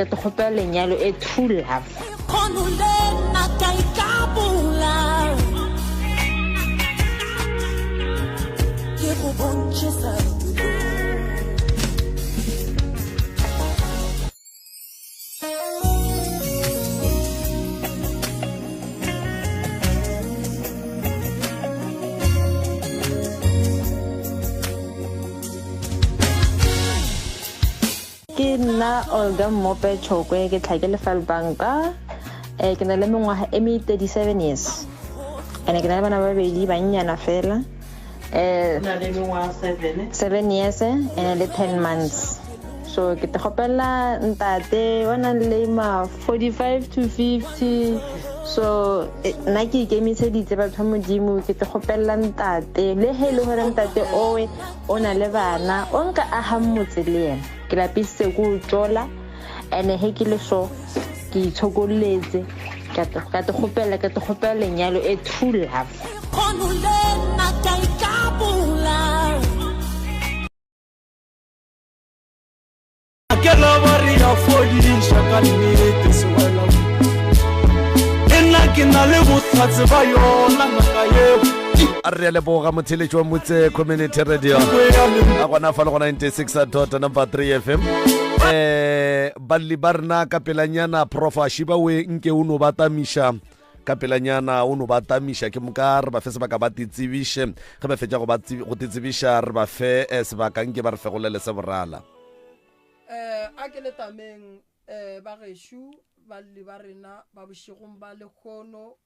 lenyalo e true love ke nna Olga Mope Chokwe ke tlhake Lefal Banka ke na le mengwaga e me 37 years ene ke na le bana ba babedi bannyana fela 7 years ene le 10 months so ke te gopela ntate wa nang le ma 45 to 50 so nna ke ikemiseditse batho modimo ke te gopela ntate le he le gore ntate owe o na le bana o nka aha mmotse le yena ke lapisitse go tšola ene he ke le so ke itshokoletse ka te gopela lenyalo e true love ke lo bari ya fodisha ka nnete sewela nna ke na le botlhatse ba yona ngaka yeo a re le boga motheletši wa motse community radio a gona fa le go 96.3 FM balli ba rena ka pelanyana prof a shibawe nke o no batamisha ka pelanyana o no batamisha ke moka re ba fe sebaka ba titsebishe ge ba fetša go titsebisha re ba fe sebaka nke ba re fegolele se borala a ke le tameng ba geshu balli ba rena ba bošegong ba lekgono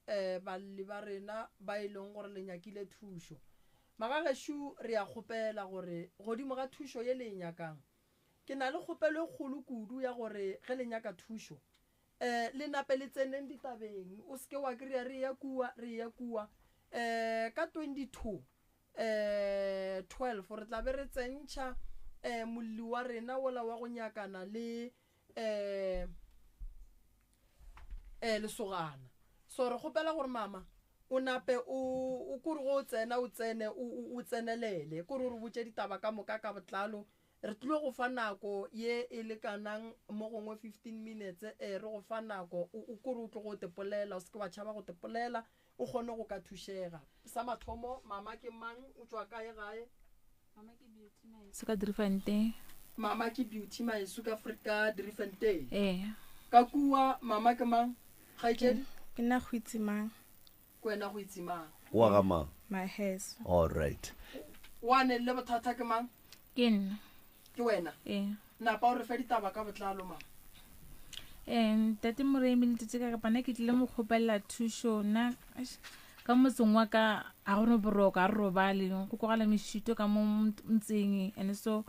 balli ba rena ba e leng gore le nyakile thušo magageshu re a kgopela gore godimo ga thušo ye le nyakang ke na le kgopelo e kgolo kudu ya gore ge le nyaka thušo le nape le tseneng ditabeng o seke wa kry-a re ya kua ka 22 12 re tla be re tsentšha molli wa rena ola wa go nyakana le lesogana so re kgopela gore mama o nape o kore go tsene o tsenelele kore re botse ditaba ka moka ka botlalo re tlile go fa nako ye e lekanang mo gongwe 15 minutes re go fa nako o kore o tlo go tepolela o seke wa tšhaba go tepolela o kgone go ka thušega sa mathomo mama ke mang o tswa kae gae mama ke beauty maesu ka Driefontein mama ke beauty maesu ka Afrika Driefontein ka kua mama ke mang gaitšedi ke nna go itse mang kwena go itse mang wa ga mang my hairs all right wa ne le bothata ke mang ke nna ke wena napa o re fe ditaba ka botlalo mang tate moremi le tse ka kapana ke tlile mo kgopela thušo na ka motseng wa ka a gone boroka a robale go kogala mešito ka mo ntseng ene so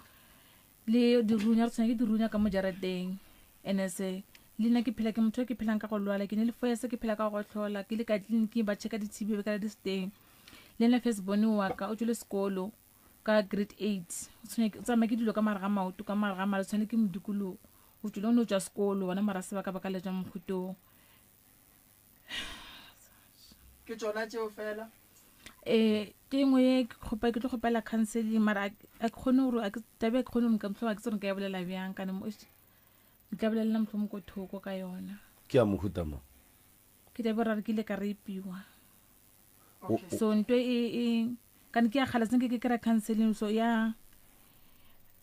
le dirunya re tshwana ke dirunya ka mo jarateng ene se le nna ke phela ke motho ke phelang ka go lwala ke ne le foyese ke phela ka go tlhola ke le ka tleliniki ba checka ditshebe ka di steng le nna firstborn wa ka o tswile sekolo ka grade 8 tsamaya ke dilo ka mare ga maoto ka mare ga male tshwane ke modukolo o tswile o ne o tswa sekolo wana mara sebaka ba ka le jang mogutong ke tsona tšeo fela ke ngwe ke tlo kgopela counseling mara a ke kgone gore a ke tabe ke kgone go nka motlho ke tsone ka bolela bjang kana mo ka bolela motlho mo go thoko ka yona ke a mohuta ma ke tabe ra re ke le ka repiwa so ntwe kana ke ya khala tsenge ke kra counseling so ya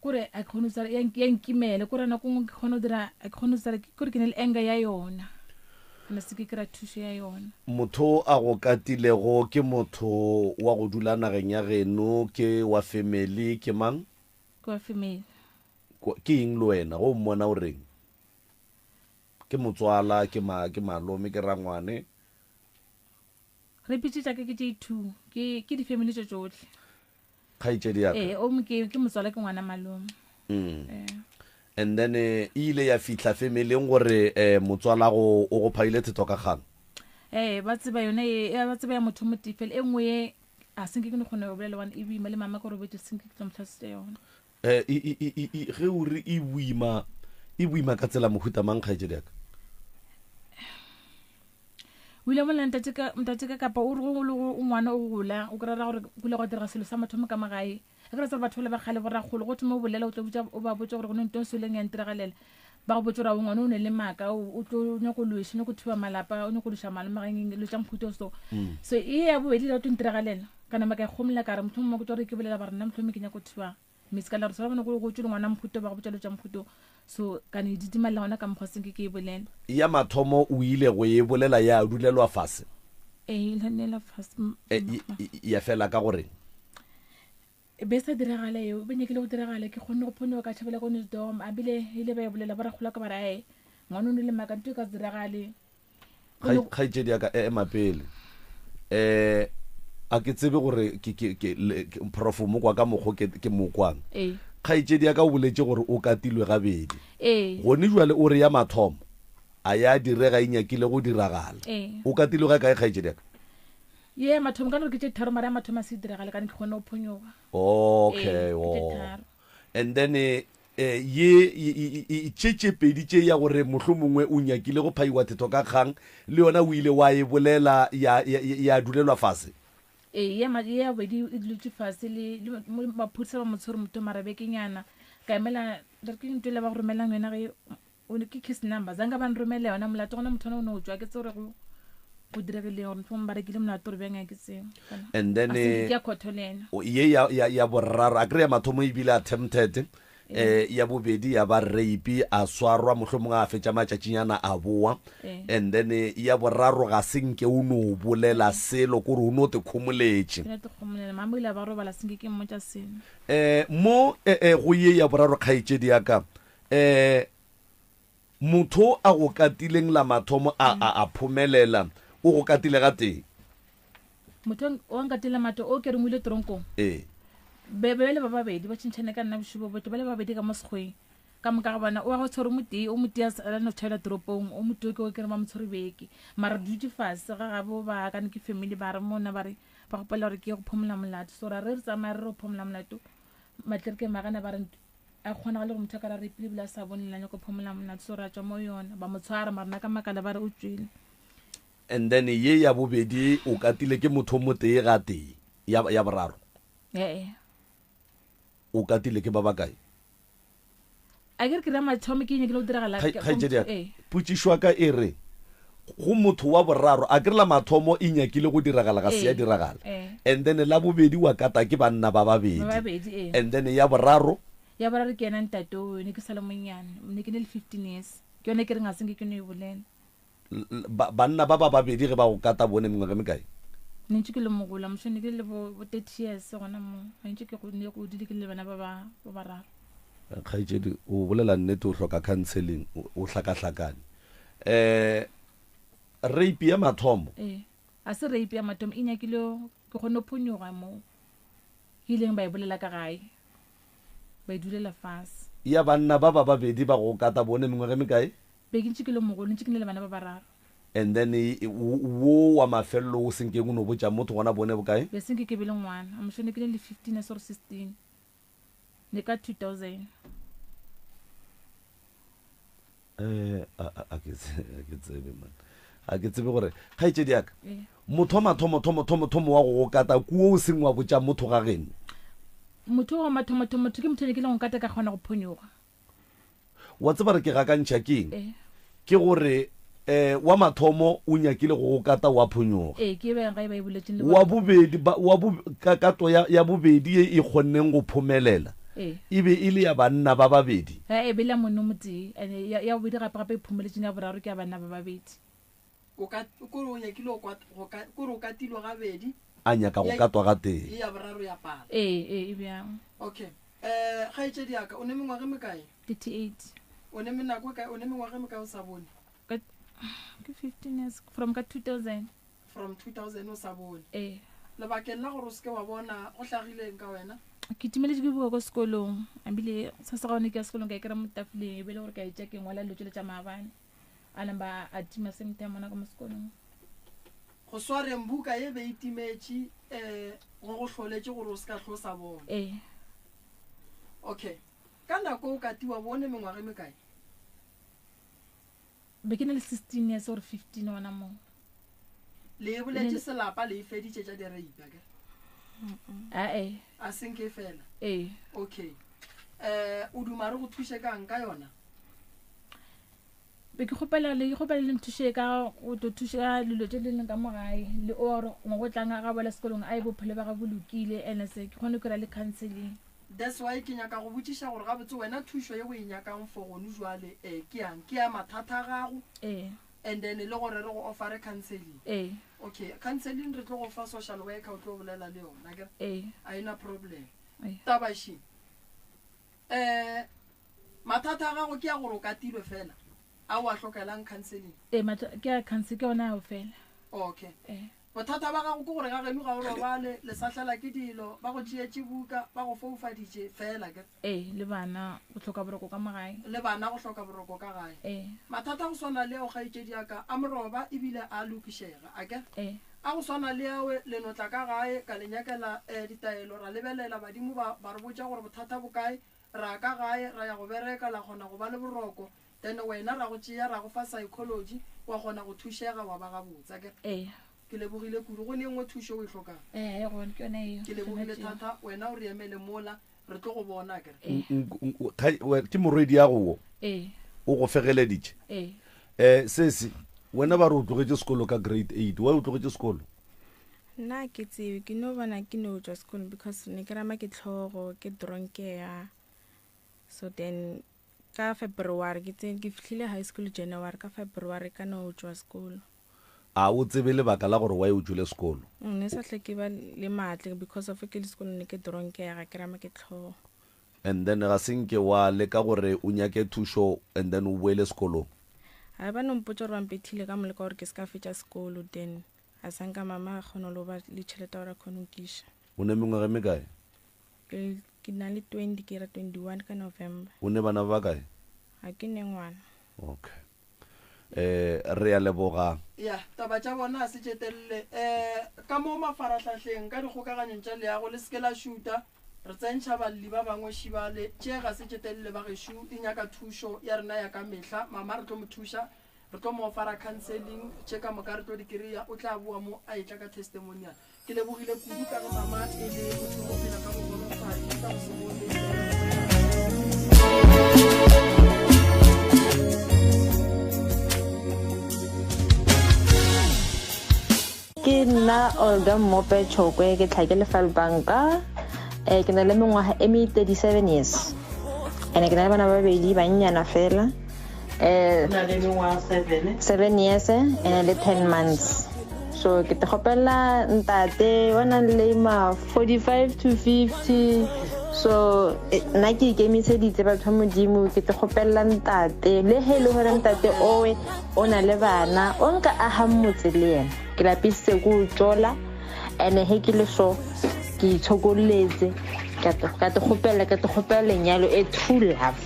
kore a kgone tsara ya nkimele kore na go kgone dira a kgone tsara kore ke ne le enga ya yona na se ke kra thušo ya yona motho a go katilego ke motho wa go dula nageng ya geno ke wa family ke mang ke wa family ke eng le wena go mmona o reng ke motswala ke malome ke rangwane re pitša ke J2 ke di family tše tšohle kgaitšedi ya ka o ke motswala ke ngwana malome and then ile ya fitla family gore motswala go o go phaile thetho ka gang ba tseba yone ba tseba ya motho mo tifel e ngwe a senke ke no gone go bolela one e buima le mama ka re botse senke ke tlomtlhasitse yona ge o re e buima ka tsela mohuta mang kgaitšedi ya ka o ile mola ntate ka kapa o re go le go ngwana o gola o kra ra gore kula go dira selo sa mathomo ka magae a kra tsa batho le ba khale bora golo go tmo bolela o tlo botsa o ba botsa gore go nne ntse le ngeng tiragalela ba go botsa ra ngwana o ne le maka o tlo nya go lwese ne go thuba malapa o ne go lusha malama le tsa mkhuto so ya boedi la tlo tiragalela kana maka khomla ka re motho mo go tsore ke bolela ba rena motho me ke nya go thuba miskala re sa bona go tsholo ngwana mkhuto ba go botsa le tsa mkhuto so kana di dimalla hona ka mkhoseng ke bolela ya mathomo o ile go e bolela ya dulelwa fase ilanela fase ya fela ka gore be sa diragala yo be nyekile go diragala ke kgonne go phone ka tšhabela go wisdom a bile ile ba bolela ba ra khola ka bara ngwana o ne le maka ntwe ka diragale kgaitšedi ya ka mapele a ke tsebe gore ke prof mo kwa ka moggo ke mokwang kgaitšedi ya ka o boletse gore o katilwe gabedi gone jwale o re ya mathomo a ya direga inyakile go diragala o katilwe ga kae kgaitšedi ya ka ye mathomo ka gore ke tše tharo mara ya mathomo a se diragale kana ke kgone go phonyoga okay and then ye tše pedi tše ya gore mohlho mongwe o nyakile go phaiwa thetho ka kgang le yona o ile wa e bolela ya dulelwa fase ya bedi e duletse fase le maphodisa ba motshwere motho marabekenyana ka emela re ke ntwele ba go romelang yona ge o ke kiss number zanga ba nromele yona molato gona motho ona o ne o tswa ke tse gore go o diregile gore ntho mo barekile mona tore beng ke seng and then ya khotholena ye ya boraro a kry mathomo ibile attempted ya bobedi ya ba rape a swarwa mohlomong a fetša matšatšinyana a boa and then ya boraro ga senke o no bolela selo kore o no te khomoletše mo go ye ya boraro kgaetšedi yaka motho a go katileng la mathomo a phomelela o go katile ga teng motho o nkatile mato o ke rengwile tronkong bebele ba babedi ba tšhintšhane ka nna bošupo botho ba le babedi ka mo sekgweng ka moka ga bona o wa go tshware motee o motee a no tšhaela toropong o moteo ke o kere ba motshware beke mara dutse fase ga gabo ba kane ke family ba re mona ba re ba gopela gore ke ye go phomola molato so ra re tsamaya re re go phomola molato matleri ke magana ba re a kgona ga le go motho ka ra re pele bila sa bonelanya go phomola molato so ra tswa mo yona ba mo tshwara marena ka makala ba re o tswile and then ye ya bobedi o katile ke motho mo tee ga tee ya boraro o katile ke ba bakae a ke re mathomo ke nye ke lo diragala putsišwa ka e re go motho wa boraro a ke re la mathomo e nyakile go diragala ga se ya diragala and then la bobedi wa kata ke banna ba babedi and then ya boraro ke ena ntato ne ke sala monyane ne ke ne le 15 years ke yone ke re nga senge ke no e bolela banna ba babedi ge ba go kata bone mengwe ga mekae ne ntse ke le mogola mosone ke le bo 30 years gona mo ga ntse ke go ne go dile ke le bana ba bararo kgaitsedi o bolela nnete o hloka counseling o hlakahlakane rape ya mathomo a se rape ya mathomo e nyakile ke gone phonyoga mo hileng ba e bolela ka gae ba e dulela fase ya banna ba babedi ba go kata bone mengwe ga mekae be ke ntse ke le mogolo ntse ke le bana ba bararo and then wo wa mafello o senke go no botsa motho gona bone bokae be senke ke bele ngwana a mosone ke le 15 or 16 ne ka 2000 a ke tsebe man a ke tsebe gore ga itse diaka motho mathomo wa go kata kuo o seng wa botsa motho ga gene motho wa mathomo ke motho ke le go kata ka gona go phonyoga wa tseba re ke ga kantšha keng ke gore wa mathomo o nyakile go kata wa phonyoga ke ba ga ba e buletseng wa bobedi kato ya bobedi e kgonneng go phomelela e be e le ya banna ba babedi e be la monno motse ya bobedi gape e phomeletseng ya boraro ke ya banna ba babedi o nyakile go katilo gabedi a nyaka go katwa ga teng ya boraro ya pala e bjang okay ga itse diaka o ne mengwaga mekae 38 o ne menako kae o ne mengwaga mekae o sa bone ke 15 years from ka 2000 o sa bone lebakeng la gore o seke wa bona go tlhagileng ka wena ke timeletse ke bua ko sekolong ambile sa se gaone ke ya sekolong ka e kry-a mo tafoleng e bele gore ka e tša ke ngwala dilo tšele tša maabane a namba a tima same time mona ka mo sekolong go swareng buka ye be itimetše go tlholetse gore o se ka tlosa bona okay ka nako o katiwa bone mengwaga mekae be ke ne le 16 years or 15 ona mo le boletse selapa le feditše tša diraipa ke a senke fela okay o duma re go thushe kang ka yona be ke gopela le nthushe ka go to thusha lelo tše le leng ka mogae le ore ngo go tlanga ga bola sekolong a e bophelo ba ga bolokile ene se ke kgone go ra le counseling that's why ke nyaka go botšiša gore ga botse wena thusho ye o e nyakang for gone jwale ke yang ke ya mathata gago and then le gore re go offere counseling okay counseling re tlo go fa social worker o tlo bolela le yona ke a ina problem tabashi mathata gago ke ya gore o katilwe fela a wa hlokelang counseling ke ya counseling ke ona o fela okay bothata ba gago ke gore ga geno ga o robale le sahlela ke dilo ba go tšeetše buka ba go foufaditše fela ke le bana go hloka boroko ka magae le bana go hloka boroko ka gae mathata go swana le o gaitšedi aka a moroba ebile a lokišega ake a go swana le awe le notla ka gae ka lenyakela ditaelo ra lebelela badimo ba re botša gore bothata bokae ra ka gae ra ya go bereka la kgona go ba le boroko then wena ra go tšea ra go fa psychology wa kgona go thušega wa ba gabotsa ke ke lebogile kudu go ne ngwe thušo o e tlhokang ke lebogile thata wena o re emele mola re tlo go bona ke morwedi ya go o go fegeleditše sese wena ba re o tlogetse sekolo ka grade 8 wa o tlogetse sekolo nna ke tsebe ke no bona ke no tswa school because ne ke rama ke tlhogo ke dronkea so then ka February ke fihlile high school January ka February ka no tswa school a o tsebe le baka la gore wa o tswile sekolo ne sa tle ke ba le matle because of ke school ne ke dronkea ke rama ke tlhogo and then ga senke wa le ka gore o nyake thusho and then o boele sekolo ha ba no mpotsa re mpethile ka moleka gore ke ska fetsa sekolo then asanka mama khona lo ba le tšhelete ora khona ukisha o ne mengwe me kae ke na le 20 ke ra 21 ka November o ne bana ba kae ha ke ne ngwana okay re ya leboga ya taba tša bona se tšetelle ka mo mafarahlahleng ka dikgokaganyong tša leago le sekela shoota re tsentšha balli ba bangwe šibale tše ga se tšetelle ba gešo di nyaka thušo ya rena ya ka mehla mama re tlo mo thuša re tlo mo fara counseling tše ka moka re tlo dikry-a o tla bua mo a etla ka testimonial ke lebogile kudu ka ge mama e le motho mo phela ka bogolofadi ka go se bone ke nna Olga Mope Chokwe ke tlhakele Falbanka ke na le mengwaga e 37 years ene ke na le bana ba babedi bannyana fela na le mengwaga 7 years and 10 months so ke te gopela ntate wana le ma 45 to 50 so na ke ikemiseditse batho modimo ke te gopela ntate le hele hore ntate owe o na le bana o nka aha mmotse le yena ke lapisitse go tsola ene he ke le so ke itshokoletse ka te gopela lenyalo e true love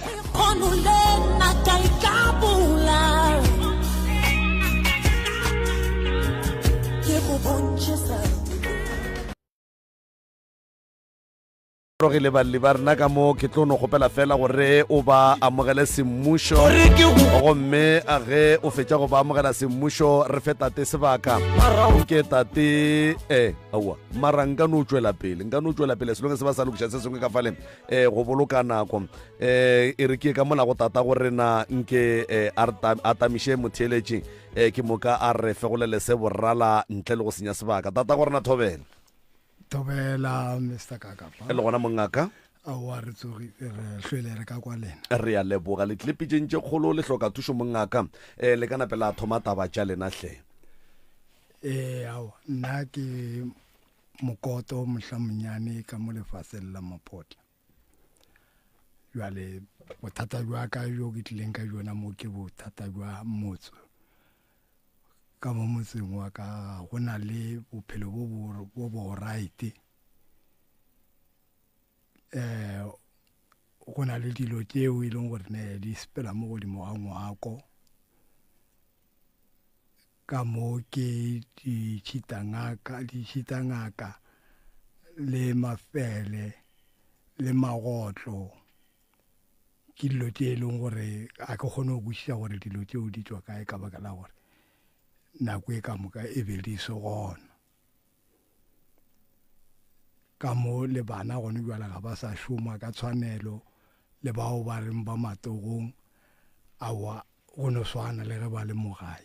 rogile balli ba rena ka mo ke tlo no gopela fela gore o ba amogele semmušo gomme a ge o fetša go ba amogela semmušo re fe tate sebaka ke tate aua mara nka no tšwela pele selonge se ba sa lokiša se sengwe ka faleng go boloka nako e re ke ka mona go tata gore na nke a tamiše motheeletše ke moka a re fegolele se borrala ntle le go senya sebaka tata gore na thobela Tobela Mr. Kakapa. Le gona mongaka? Awa re tsogi re hlwele re ka kwa lena. Re ya leboga le tlipi tšentše kgolo le hloka thušo mongaka le kana pela thoma taba tša lena hle. Awa nna ke mokoto mohlamunyane ka mo lefaseng la Mapotla. Jwale bothata jwa ka jo ke tlileng ka jona mo ke bothata jwa motso. Ka mo motseng wa ka go na le bophelo bo right go na le dilo tšeo e leng gore ne di sepela mo godimo ga ngwako ka mo ke di tšhitangaka le mafele le magotlo ke dilo tše e leng gore a ke kgone go kwešiša gore dilo tšeo di tswa kae ka baka la gore nako e ka moka e be di se gona ka mo le bana gone jwala ga ba sa šoma ka tshwanelo le bao ba reng ba matogong awa go no swana le ge ba le mogae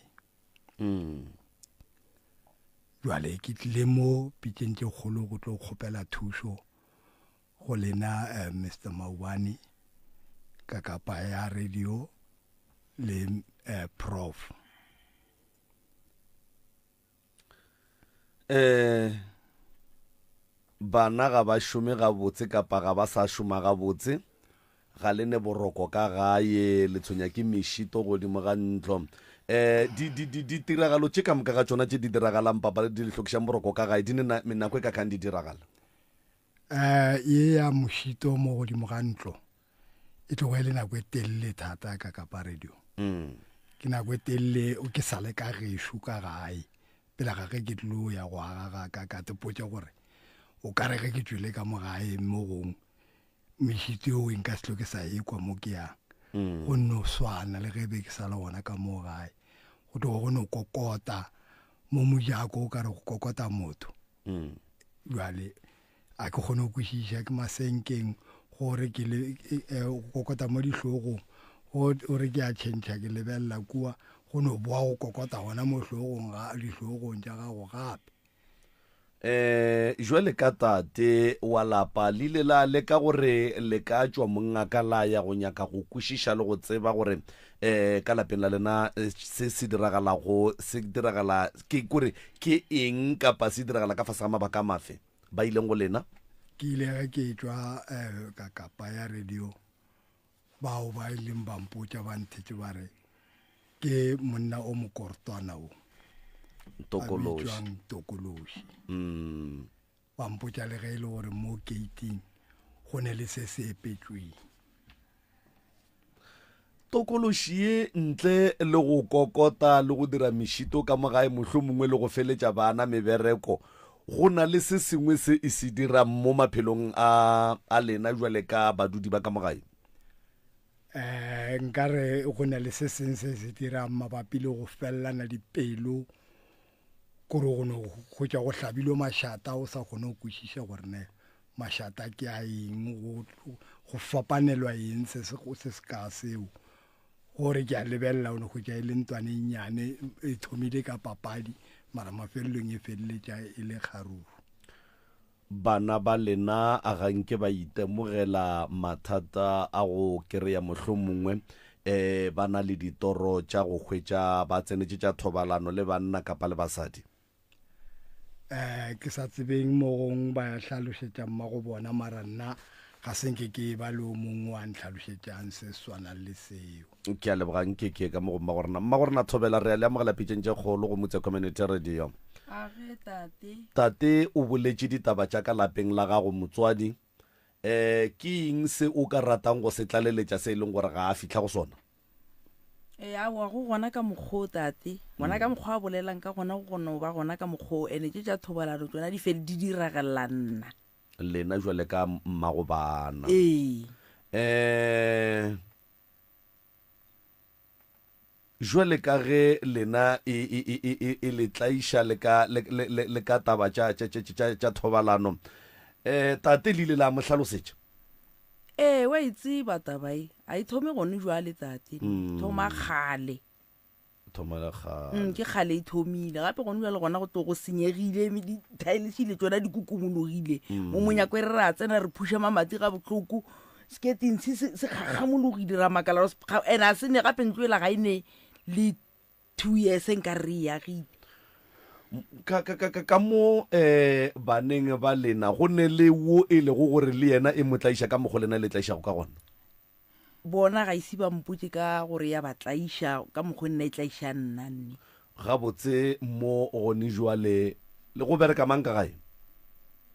jwale ke tlile mo pitšeng tše kgolo go tlo kgopela thušo go lena Mr. Maubane ka kapa ya radio le prof bana ga ba šome gabotse kapa ga ba sa šoma gabotse ga le ne boroko ka gae le tshwenya ke mešito godimo ga ntlo ditiragalo tše ka moka ga tšona tše di diragalang papa di le hlokišang boroko ka gae di ne menako e ka kgang di diragala ye ya mošito mo godimo ga ntlo e tlogo e le nako e telele thata ka kapa radio ke nako e telele o ke sale ka gešo ka gae pela ga ge ke tlo ya go aga ka tepotša gore o ka re ge ke tswile ka mogae mo gong mešito eo nka selo ke sa ekwa mo ke yang go nno swana le ge be ke sa le gona ka mo gae go tlogo go no kokota mo mojako o ka re go kokota motho jwale a ke kgone go kwešiša ke masenkeng gore ke kokota mo dihlogong gore ke a tšhentšha ke lebelela kua go no boa go kokota gona mo hlogong ga dihlogong tša gago gape. Jwale ka tate wa lapa le la le ka gore le ka tšwa mongaka la ya go nyaka go kwešiša le go tseba gore ka lapeng la lena se diragala ke kore ke eng kapa se diragala ka fase ga mabaka mafe ba ileng go lena? Ke ile ge ke tšwa ka kapa ya radio bao ba ileng bampotša ba nthetše ba re ke monna o mokortwana o Tokoloshi. Bampotša le ge e le gore mo gating go ne le se se epetšweng. Tokoloshi ye ntle le go kokota le go dira mešito ka mogae mohlomongwe le go feletša bana mebereko, go na le se sengwe se e se dira mo maphelong a lena jwale ka badudi ba ka mogae? Nkare go na le se sengwe se se dira mabapi le go felelana dipelo kore go no go tša go hlabilo mašata o sa kgone go kwešiša gore ne mašata ke a eng, go fapanelwa eng se se ka seo, gore ke a lebelela o ne go tša e le ntwane nnyane e thomile ka papadi mara mafelelong e feleletša e le kgaruru. Bana ba lena a ganke ba itemogela mathata a go kry-a mohlomongwe ba na le ditoro tša go hwetša ba tsenetše tša thobalano le banna kapa le basadi? Ke sa tsebeng mo gong ba hlalošetša mmago bona mara nna ga senke ke ba le o mongwe wa ntlhalošetšang se swanang le seo. Ke a lebogang ke ka mo go mmagorena thobela re a le amogela pitšeng tše kgolo go Motse Community Radio. Tate o boletše ditaba tša ka lapeng la gago motswadi, ke eng se o ka ratang go se tlaleletša se e leng gore ga a fitlha go sona? Awa go gona ka mokgwa tate, gona ka mokgwa a bolelang ka gona go no ba gona ka mokgwa ene tše tša thobalano tsona di fedi di diragella nna lena jwale ka mmago bana. Jwale ka ge lena e le tlaiša le ka taba tša thobalano, tate le ile la mo hlalosetša? Wa itseba tabae a ithome gone jwale tate, thoma kgale ke kgale e thomile gape gone jwale gona go go senyegile dithaelesile tsona di kukumologile mo monyako e re ra tsena re phusha mamati ga botlhoko sketting se kgagamologile ra makala ene a se ne gape ntloela ga ene le 2 years nka re yagile ka mo baneng ba lena go ne le wo e le go gore le yena e motlaiša ka mogo lena le tlaišago ka gona? Bona ga ise ba mpotse ka gore ya batlaiša ka mogo nna e tlaiša nnanne gabotse mo gone jwale le go bereka mang ka gae?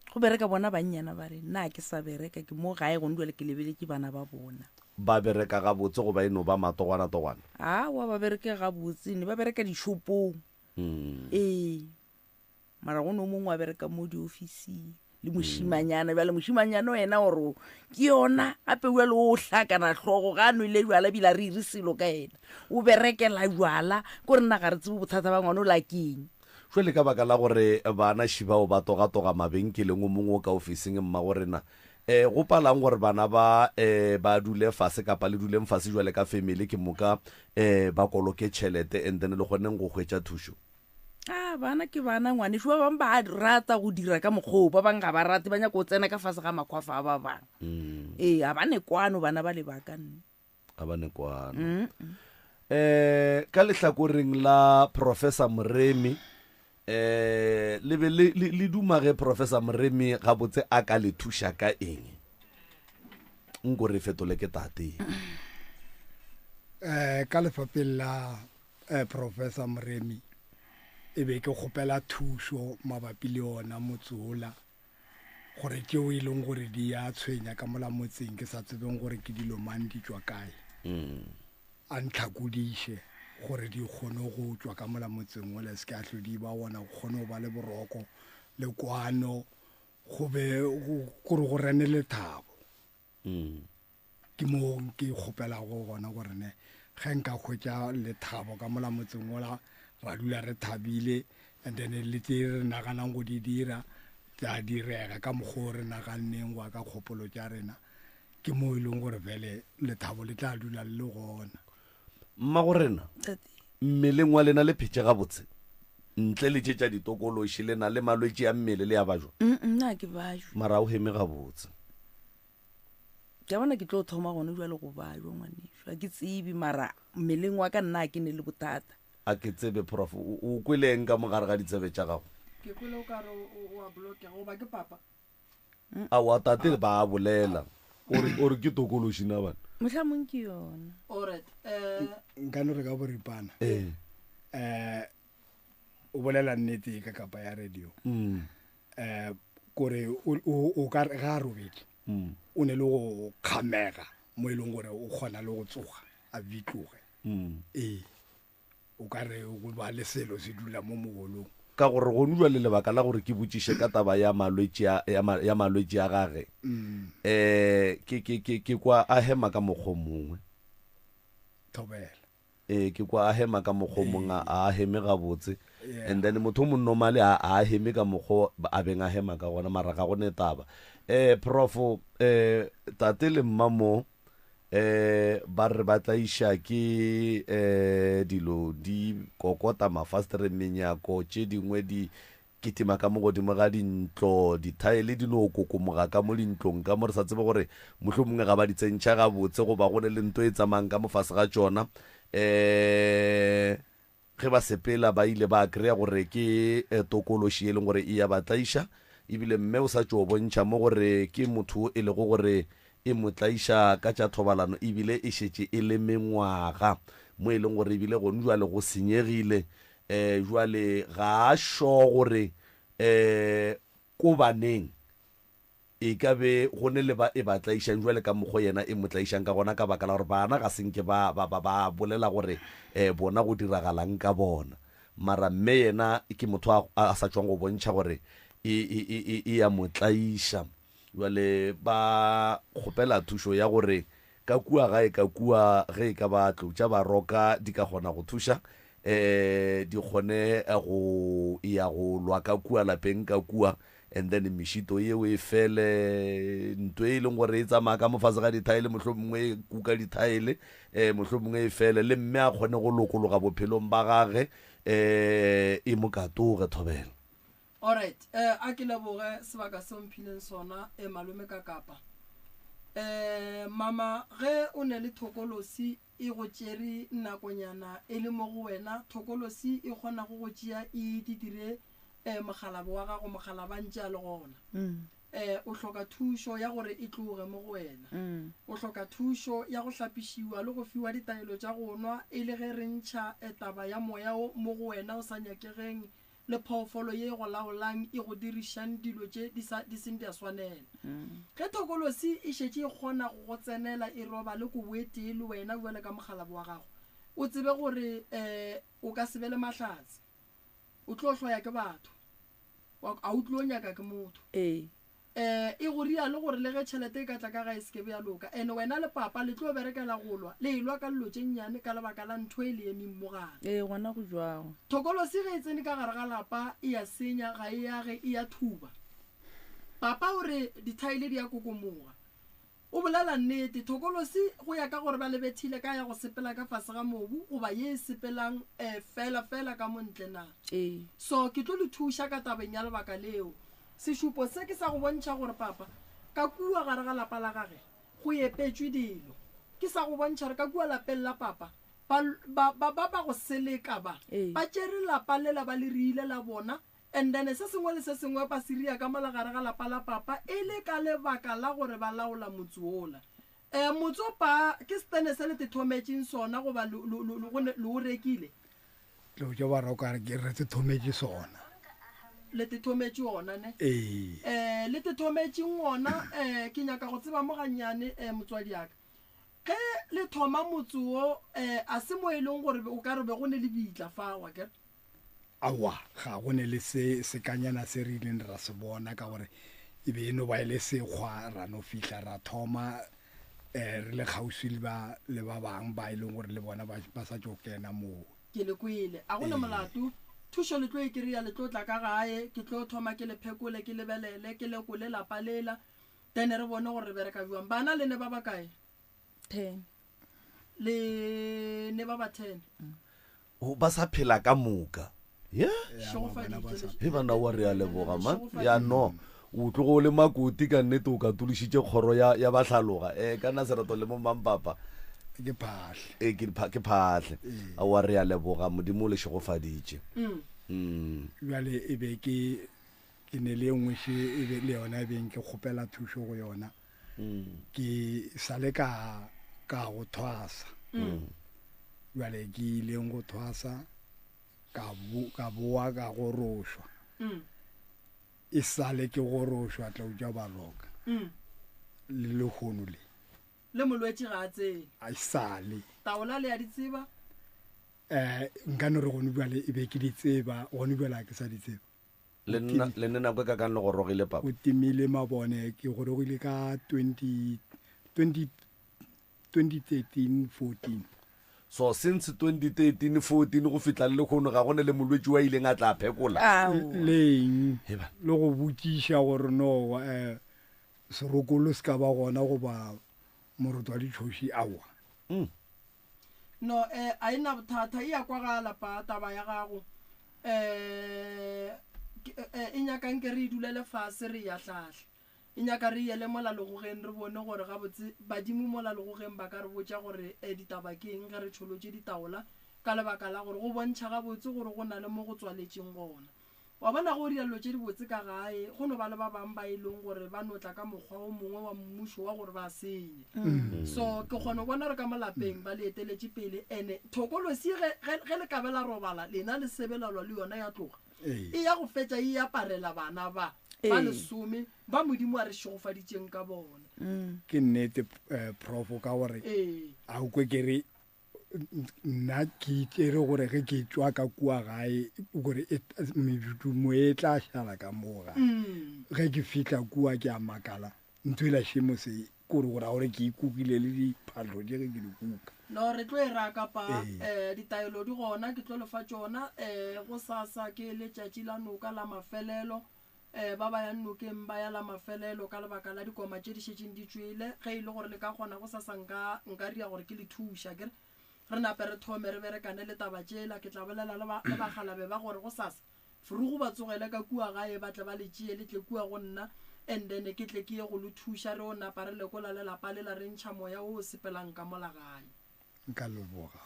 Go bereka bona bannyana ba re nna ke sa bereka ke mo gae gone jwale ke lebeletse bana ba bona. Ba bereka gabotse go ba eno ba matogwana-togwana? Wa ba bereke gabotse ne ba bereka dishopong. Mara go no mongwe a bereka mo diofising le moshimanyana bjale moshimanyana wena ore ke yona gape o le o hlakana hlogo ga no ile jwala bila re ire selo ka ena o berekela jwala ko re nna ga re tsebo bothata ba ngwana o la keng. Jwale ka baka la gore bana shibao ba toga mabenkeleng o mongwe ka ofising mma gorena go palang gore bana ba dule fase kapa le duleng fase jwale ka family ke moka ba koloke tšhelete and then le goneng go hwetša thušo? Bana ke bana ngwane ba bang ba rata go dira ka mokgwa ba bang ga ba rate ba nya go tsena ka fase ga makhwafa a ba bang. A ba ne kwano bana ba le bakanne a ba ne kwano. Ka lehlakoreng la Professor Moremi le duma ge Professor Moremi ga botse a ka le thuša ka eng nko re fetole ke tate? Ka lefapeng la Professor Moremi e be ke kgopela thušo mabapi le ona motsola gore tšeo e leng gore di a tshwenya ka mola motseng ke sa tsebeng gore ke dilo mang di tšwa kae, a ntlhakodiše gore di kgone go tšwa ka mola motseng o le se ke a tlhodi ba bona go kgone go ba le boroko le kwano go be gore go rene lethabo. Ke mo ke kgopelago gona gore ne ge nka hwetša lethabo ka mola motseng ola ra dula re thabile and then le tse re naganang go di dira tsa direga ka mokgwa re naganneng wa ka kgopolo tša rena ke mo e leng gore vele lethabo le tla dula le gona. Mma gorena mmeleng wa lena le phetse ga botse ntle le tšetša ditokološi lena le malwetse a mmele le ya bajo nna ke bajo mara o heme ga botse ke bona ke tlo thoma gone jwa le go bajo ngwaneso a ke tsebe mara mmeleng wa ka nna ke ne le bothata a ke tsebe prof o kweleng ka mogare ga ditsebe tša gago ke kwele o kare o a bloke go ba ke papa a wa tate ba a bolela ore ke tokološi na bana mohlhamong ke yona alright nkano re ka boripana o bolela nnete ka kapa ya radio kore o ka ga robedi o ne le go kgamega mo e leng gore o kgona le go tsoga a vitloge o ka re o ba le selo se dula mo mogolong ka gore go nulwa le lebaka la gore ke botšiše ka taba ya malwetse a gage ke kwa a hema ka mokgwa mongwe thobela ke kwa a hema ka mokgwa mongwe a heme ga botse and then motho mo normally a heme ka mokgwa a beng a hema ka gona mara ga go ne taba prof tate le mmamo ba re ba tlaiša ke dilo di kokota mafastere menyako tše dingwe di kitima ka mo godimo ga dintlo dithaele di no kokomoga ka mo dintlong ka mo re sa tsebe gore mohlomongwe ga ba di tsentšha ga botse go ba gone le nto e tsamayang ka mofase ga tšona ge ba sepela ba ile ba kry-a gore ke tokološi e leng gore e ya ba tlaiša ebile mme o sa tšo bontšha mo gore ke motho e lego gore e motlaiša ka tša thobalano ebile e šetše e le mengwaga mo e leng gore ebile gone jwale go senyegile jwale ga a sho gore ko baneng e ka be go ne le ba e ba tlaišang jwale ka mokgwa yena e motlaišang ka gona ka baka la gore bana ga senke ba bolela gore bona go diragalang ka bona mara mme yena ke motho a sa tswang go bontšha gore e ya motlaiša jwale ba kgopela thušo ya gore ka kua gae ka kua ge e ka ba tlotša ba roka di ka kgona go thuša di kgone go ya go lwa ka kua lapeng ka kua and then mešito yeo e fele nto e leng gore e tsamaya ka mofase ga dithaele mohlomongwe e kuka dithaele mohlomongwe e fele le mme a kgone go lokologa bophelong ba gage e mo katoge thobela alright a ke leboge sebaka se mphileng sona malome ka kapa mama ge o ne le thokolosi e go tšere nakonyana e le mo go wena thokolosi e kgona go tšea e di dire mogalabo wa gago mogalabantše a le gona o hloka thušo ya gore e tloge mo go wena o hloka thušo ya go hlapišiwa le go fiwa ditaelo tša go nwa e le ge re ntšha taba ya moya mo go wena o sa nyakegeng le phoofolo ye go laolang e go dirišang dilo tše di seng di a swanela ge thokolosi e šetše e kgona go tsenela e roba le koboetee le wena buele ka mogalabo wa gago o tsebe gore o ka se be le mahlatse o tlo hloya ke batho a o tlo nyaka ke motho e go rialo gore le ge tšhelete e ka tla ka ga e sekebe ya loka and wena le papa le tlo berekela go lwa le ilwa ka dilo tše nnyane ka lebaka la ntho e le emeng mo gare gona go jwago thokolosi ge e tsene ka gare ga lapa e ya senya ga e yage e ya thuba papa o re dithaele di ya kokomoga o bolela nnete thokolosi go ya ka gore ba lebethile ka ya go sepela ka fase ga mobu goba ye e sepelang fela ka montle na so ke tlo le thuša ka tabeng ya lebaka leo sešupo se ke sa go bontšha gore papa ka kua gare ga lapa la gage go epetswe dilo ke sa go bontšha gore ka kua lapeng la papa ba go seleka ba tšere lapa lela ba le riile la bona and then se sengwe le se sengwe ba seria ka mola gare ga lapa la papa e le ka lebaka la gore ba laola motse ola motse pa ke stene se le tethometšeng sona goba le o rekile lo jo ba roka ke re tethometše sona le tethometše ona ne le tethometšeng ona ke nyaka go tseba mo gannyane motswadi yaka ge le thoma motse o a se mo e leng gore o ka re be go ne le bitla fawa ke awa ga go ne le se kanyana se re ileng ra se bona ka gore e be eno ba ile sekgwa ra no fihla ra thoma re le kgauswi le ba bang ba ileng gore le bona ba sa tšo kena moo ke le kwele a gona molato thušo le tlo e kry-a le tlo tla ka gae ke tlo thoma ke le phekole ke lebelele ke lekole lapa lela then re bone gore re bereka jwang bana le ne ba ba kae 10 le ne ba ba 10 ba sa phela ka moka bana wa re a leboga man ya no o tlogo le makoti ka nnete o ka tulisitse kgoro ya bahlaloga kana serato le mo mampapa ke phahle a wa re a leboga modimo le shegofaditše jale e be ke ne le nngwe e be le yona e beng ke kgopela thušo go yona ke sale ka go thwasa jale ke ileng go thwasa ka boa ka go rošwa e sale ke go rošwa tla o ja baloka le lekgono le molwetse ga a tsene a sale taola le ya di tseba nka no re gone bjale e be ke di tseba gone bjale a ke sa di tseba le nne nako ka kang le go rogile papa o timile mabone ke go rogile ka 2013-14 so since 2013-14 go fitla le kgono ga gone le molwetse wa ileng a tla phekola leng le go botšiša gore no serokolo se ka ba gona goba moroto wa ditšhoši awa no a ena bothata e ya kwagala pa taba ya gago e nyakang ke re dulele fase re ya hlahle e nyaka re yele molalogogeng re bone gore gabotse badimo molalogogeng ba ka re botša gore ditaba ke eng ge re tšholotše ditaola ka lebaka la gore go bontšha gabotse gore go na le mo go tswaletšeng gona wa bona go dialo tše di botse ka gae go no ba le ba bang ba e leng gore ba notla ka mokgwa o mongwe wa mmušo wa gore ba senye so ke kgone bona re ka malapeng ba le eteletše pele ene thokolosi ge le kabela robala lena le sebelalwa le yona ya tloga e ya go fetša e aparela bana ba lesome ba modimo a re šegofaditšeng ka bona ke nnete profo ka gore a o kwe ke re nna ke tere gore ge ke tswa ka kua gae gore medumo e tla šala ka moga ge ke fihla kua ke a makala ntho e la šemo se kore gore gore ke ikukile le diphatlo je ge ke di kuka no re tlo e raka pa ditaelo di gona ke tlo lefa tšona go sasa ke letšatši la noka la mafelelo ba ba ya nnokeng ba ya la mafelelo ka lebaka la dikoma tše di šetšeng di tswile ge e le gore le ka kgona go sasa nka ria gore ke le thuša kere re nape re thome re berekane le taba tšela ke tla bolela le bagalabe ba gore go sasa furugo ba tsogele ka kua gae ba tle ba le tšee le tle kua go nna and then ke tle ke ye go le thuša re o napa re lekola lelapa le la re ntšha moya o o sepelang ka mola gae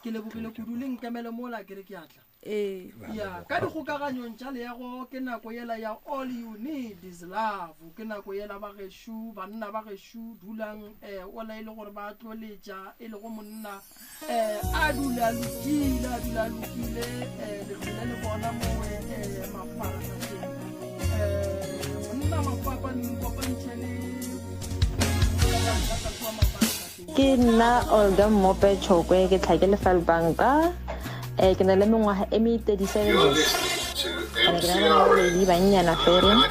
ke lebogile kudu le nkemele mola ke re ke atla ya ka dikgokaganyong tša leego ke nako yela ya all you need is love ke nako yela bagešo banna ba gešo dulang ola e le gore ba tloletša e le go monna a dula lokile legile le bona mowe mafarateng monna mafapa nkopantšhele ke nna Olga Mope Chokwe ke tlhake lefelbanka ke na le mengwaga e me 37 years ene ke na le babedi bannyana fela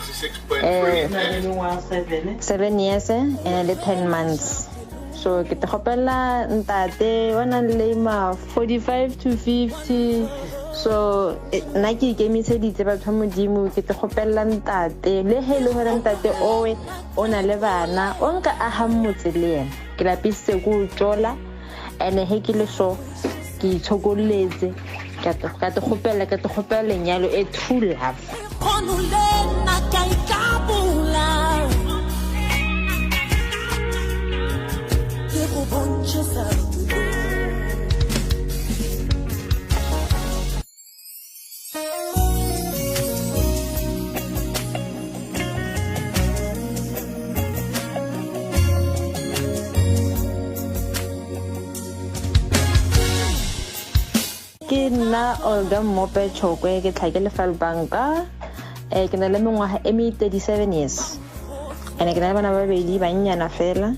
7 years and 10 months so ke te kgopela ntate wa nang le ma 45 to 50 so nna ke ikemiseditse batho modimo ke te kgopela ntate le he le gore ntate owe o na le bana o nka aga mmotse le yena ke lapisitse ko tšola ene he ke le so ke itshokoletse ka te kgopela lenyalo e true love ke nna Olga Mope Chokwe ke tlhake lefelbanka ke na le mengwaga e me 37 years ene ke na le bana babedi bannyana fela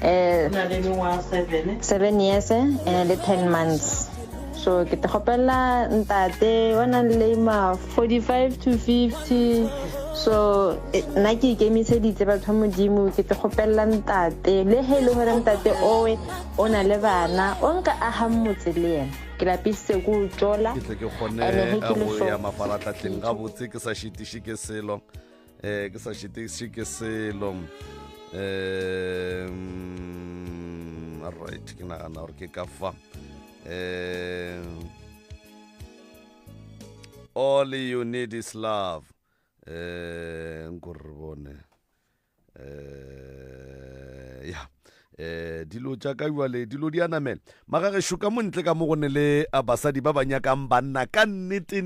7 years and 10 months so ke te kgopela ntate wa nang le ma 45 to 50 so nna ke ikemiseditse batho modimo ke te kgopela ntate le he le gore ntate owe o na le bana o nka aga mmotse le yena ke lapisitse ko tšola ke tle ke kgone go ya mafaratlhatlheng ga botse ke sa šitiše ke selo right ke nagana gore ke ka fa all you need is love. Nkoribone. Yeah. Dilo tša ka jwale dilo di anamela maga ge šoka montle ka mo go ne le basadi ba ba nyakang banna ka nnete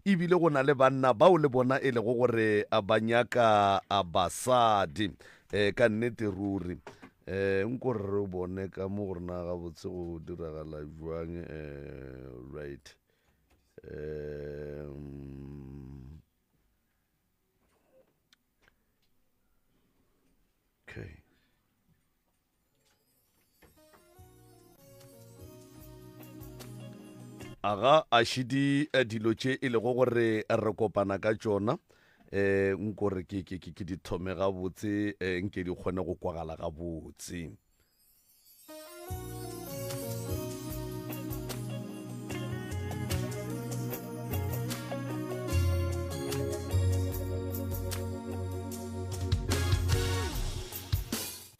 ebile go na le banna bao le bona e le go gore ba nyaka basadi ka nnete ruri nko re bone ka mo gore na ga botse go diragala jwang right okay. Aga a shidi dilo tše e le go gore re kopana ka tšona nko re ke di thome ga botse nke di kgone go kwagala ga botse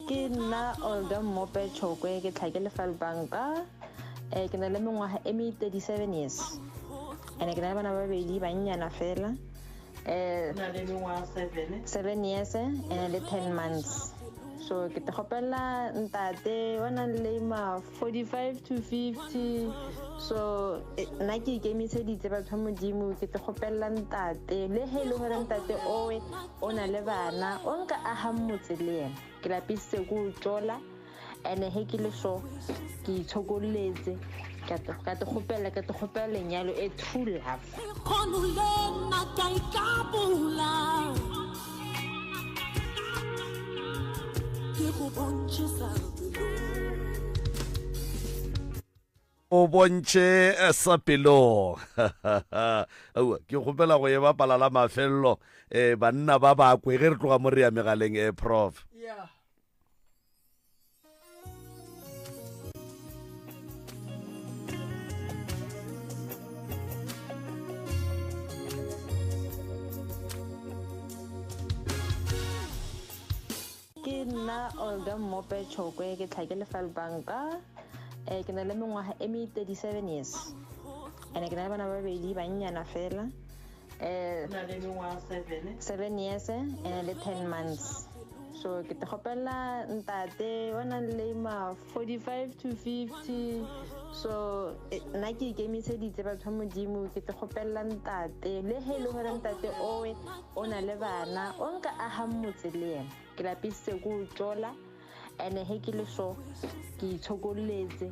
ke nna Olga Mope Chokwe ke tlhakele Falbanka ke na le mengwaga e me 37 years ene ke na le bana ba babedi bannyana fela 7 years and le 10 months so ke te gopela ntate wa nang le ma 45 to 50 so nna ke ikemiseditse batho modimo ke te gopela ntate le he le gore ntate owe o na le bana o nka aga motse le ena ke lapisitse go tjola ene he ke le so ke itshokoletse ka te gopela lenyalo e true love o bontše sa pelo ke gopela go e bapala la mafello banna ba bakwe ge re tloga mo re ya megaleng prof yeah. ke nna Olga Mope Chokwe ke tlhakele Falbanka ke na le mengwaga e me 37 years ene ke na le bana ba babedi bannyana fela 7 years and le 10 months so ke te gopela ntate wa nang le ma 45 to 50 so nna ke ikemiseditse batho modimo ke te gopela ntate le he le gore ntate owe o na le bana o nka aga motse le ena ke lapisitse go tjola ene he ke le so ke itshokoletse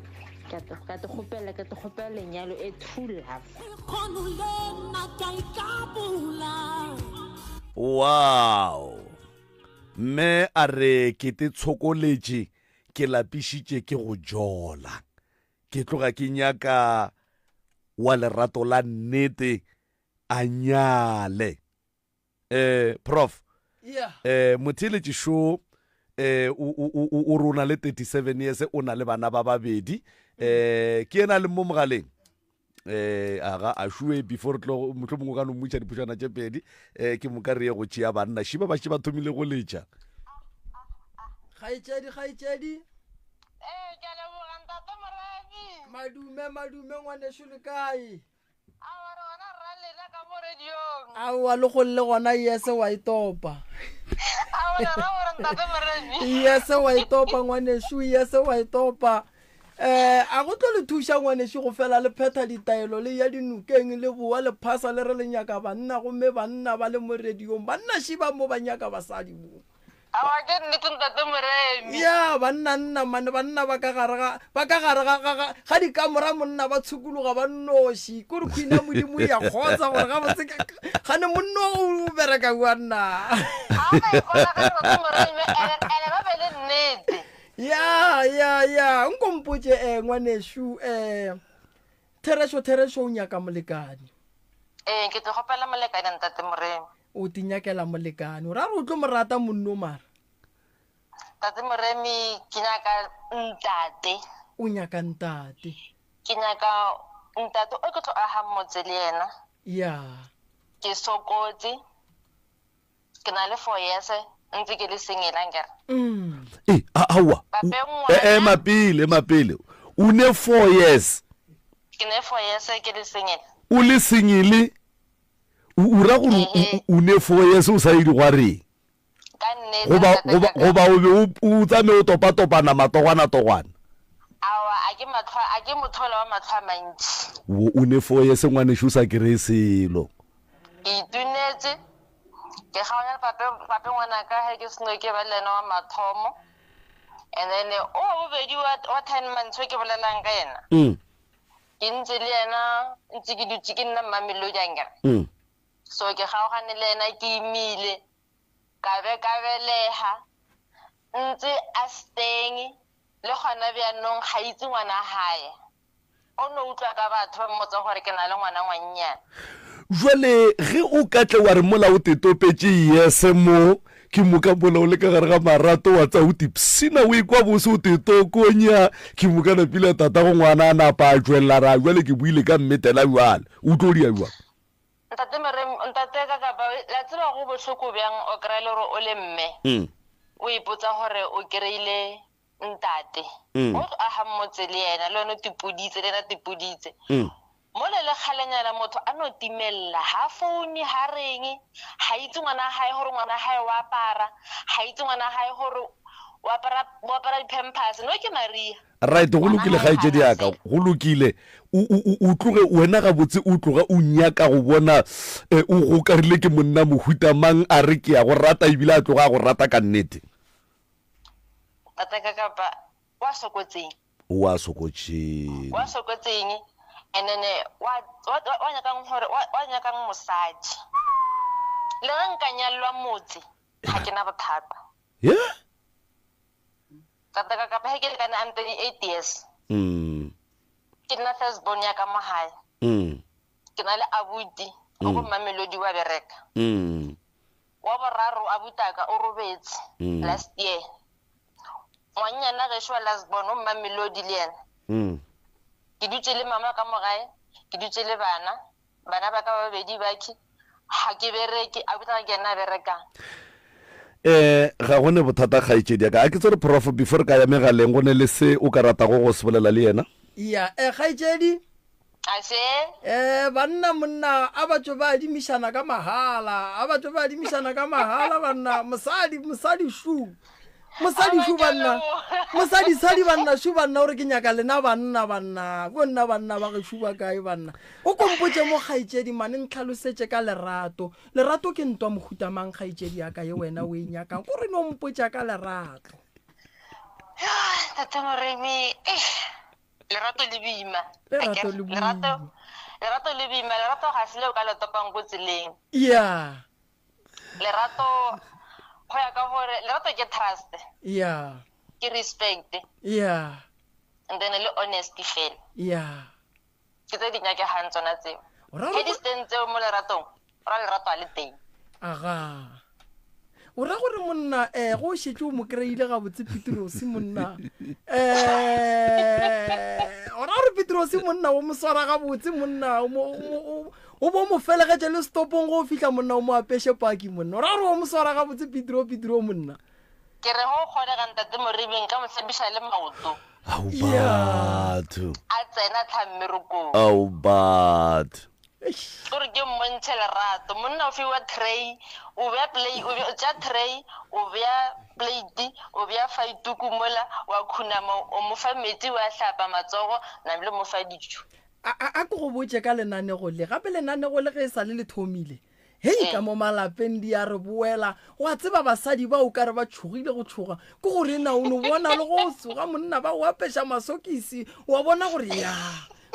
ka te gopela lenyalo e true love wow me a re ke te tshokoletse ke lapisitse ke go jola ke tloga ke nyaka wa lerato la nnete a nyale prof yeah. Motheletši šo o rona le 37 years o na le bana ba babedi ke ena le mo mogaleng aga a šue before tlo motho mongwe ka no mmutša dipušana tše pedi ke mo ka re ye go tšea banna šiba ba ba thomile go letša kgaetšedi madume ngwaneso le kae aowa le go le gona yese wa itopa yese wa itopa ngwaneso yese wa itopa a go tlo le thuša ngwaneso go fela le phetha ditaelo le ya dinukeng le boa le phasa le re le nyaka banna gomme banna ba le mo radiong banna šiba mo ba nyaka basadi bo ya banna banna ba ka gare ga dikamora monna ba tshukologa ba nnoši kore khwina modimo ya kgotsa gore ga botse gane monno o bereka banna ya nkompotse ngwaneso thereso o nyaka molekane ke te gopela molekane ntate Moremi o ti nyakela molekane o ra re o tlo mo rata monno mara tate Moremi ke nyaka ntate o nyaka ntate ke nyaka ntate o ke tlo aga motse le ena ya ke sokotse ke na le 4 years ntse ke le singelang kere awa mapile o ne 4 years ke ne 4 years ke le singela o le senyele o ra gore o ne 4 years o sa e di gwareng goba o be o tsame o topa-topana matogwana awa a ke mothola wa matlho a mantši o ne 4 years ngwaneše o sa kry-e selo ke itunetse ke kgaonya pape ngwanaka ge ke seno ke ba lena wa mathomo and then bobedi wa 10 months o ke bolelang ka yena ke ntse le yena ntse ke dutse ke nna Mamelodi ankere so ke kgaogane le yena ke imile ka belega ntse a steng le gona bjanong ga itse ngwana gae o no utlwa ka batho ba mmotsa gore ke na le ngwana ngwannyana jwale ge o katle wa re mola o tetopetse yese mo ke moka mola o le ka gare ga marato wa tsa o tipsina o ikwa bose o tetokonya ke moka na pila tata go ngwana a napa a jwelela ra jwale ke buile ka mmetela jwale o tlo dia jwa ntate ka kapa la tseba go bohloko bjang o kry le gore o le mme o ipotsa gore o kry-ile ntate o a gammotse le yena le yone tipoditse le yena tipoditse mo le kgalenyana motho a no timelela ha founi ha reng ha itse ngwana hae gore ngwana hae wa apara ha itse ngwana hae gore wa apara di-pampers no ke Maria right go lokile ga etse diaka go lokile o tloge wena ga botse o tloga o nyaka go bona o go karile ke monna mohuta mang a re ke ya go rata ebile a tloga go rata ka nnete tata ka kapa wa sokotseng and then wa nyakang mosadi le ge nka nyalelwa motse ga ke na bothata tata ka kapa ge ke lekane I'm 38 years ke nna first born ya ka mogae ke na le abuti o go Mamelodi wa bereka wa boraro abutaka o robetse last year ngwanyana gešo wa last born o Mamelodi le yena ke dutse le mama ka mogae ke dutse le bana ba ka babedi baki ha ke bereke abutaka ke nna berekang ga gone bothata ga itsedi ka a ke tsere prof before ka ya megaleng go ne le se o ka rata go sebolela le yena ga itsedi banna monna a batho ba adimišana ka mahala banna mosadi shu banna shu banna gore ke nyaka lena banna ko nna banna ba ge shuba kae banna o kompotse mo kgaitsedi mane ntlhalosetse ka lerato ke ntwa mohutamang kgaitsedi ya ka ye wena o e nyakang gore no mpotsa ka lerato tata Moremi lerato le boima lerato ga se leo ka le topang ko tseleng lerato go ya ka gore lerato ke trust ke respect and then le honesty fela ke tse di nyakegang tsona tseo ge di steng tseo mo leratong ra lerato a le teng o ra gore monna go šetse o mo kry-ile ga botse Petrosi monna o ra gore Petrosi monna o mo swara ga botse monna o bo mo felegetse le stopong go fihla monna o mo apeshe paki monna o ra gore o mo swara ga botse Petro monna ke re go kgonega ntate Morebeng ka mosebiša le maoto a tsena tlhammerokong gore ke mmontšhe lerato monna o fiwa tray o bea tray o bea plate o bea faituku mola wa khunama o mo fa metsi wa hlapa matsogo namile mo fa dijo a go botse ka lenanego le gape lenanego le ge e sa le thomile hei ka mo malapeng di a re boela wa tseba basadi ba o ka re ba tshogile go tshoga ke gore na o no bona le go tsoga monna ba o apesha masokisi wa bona gore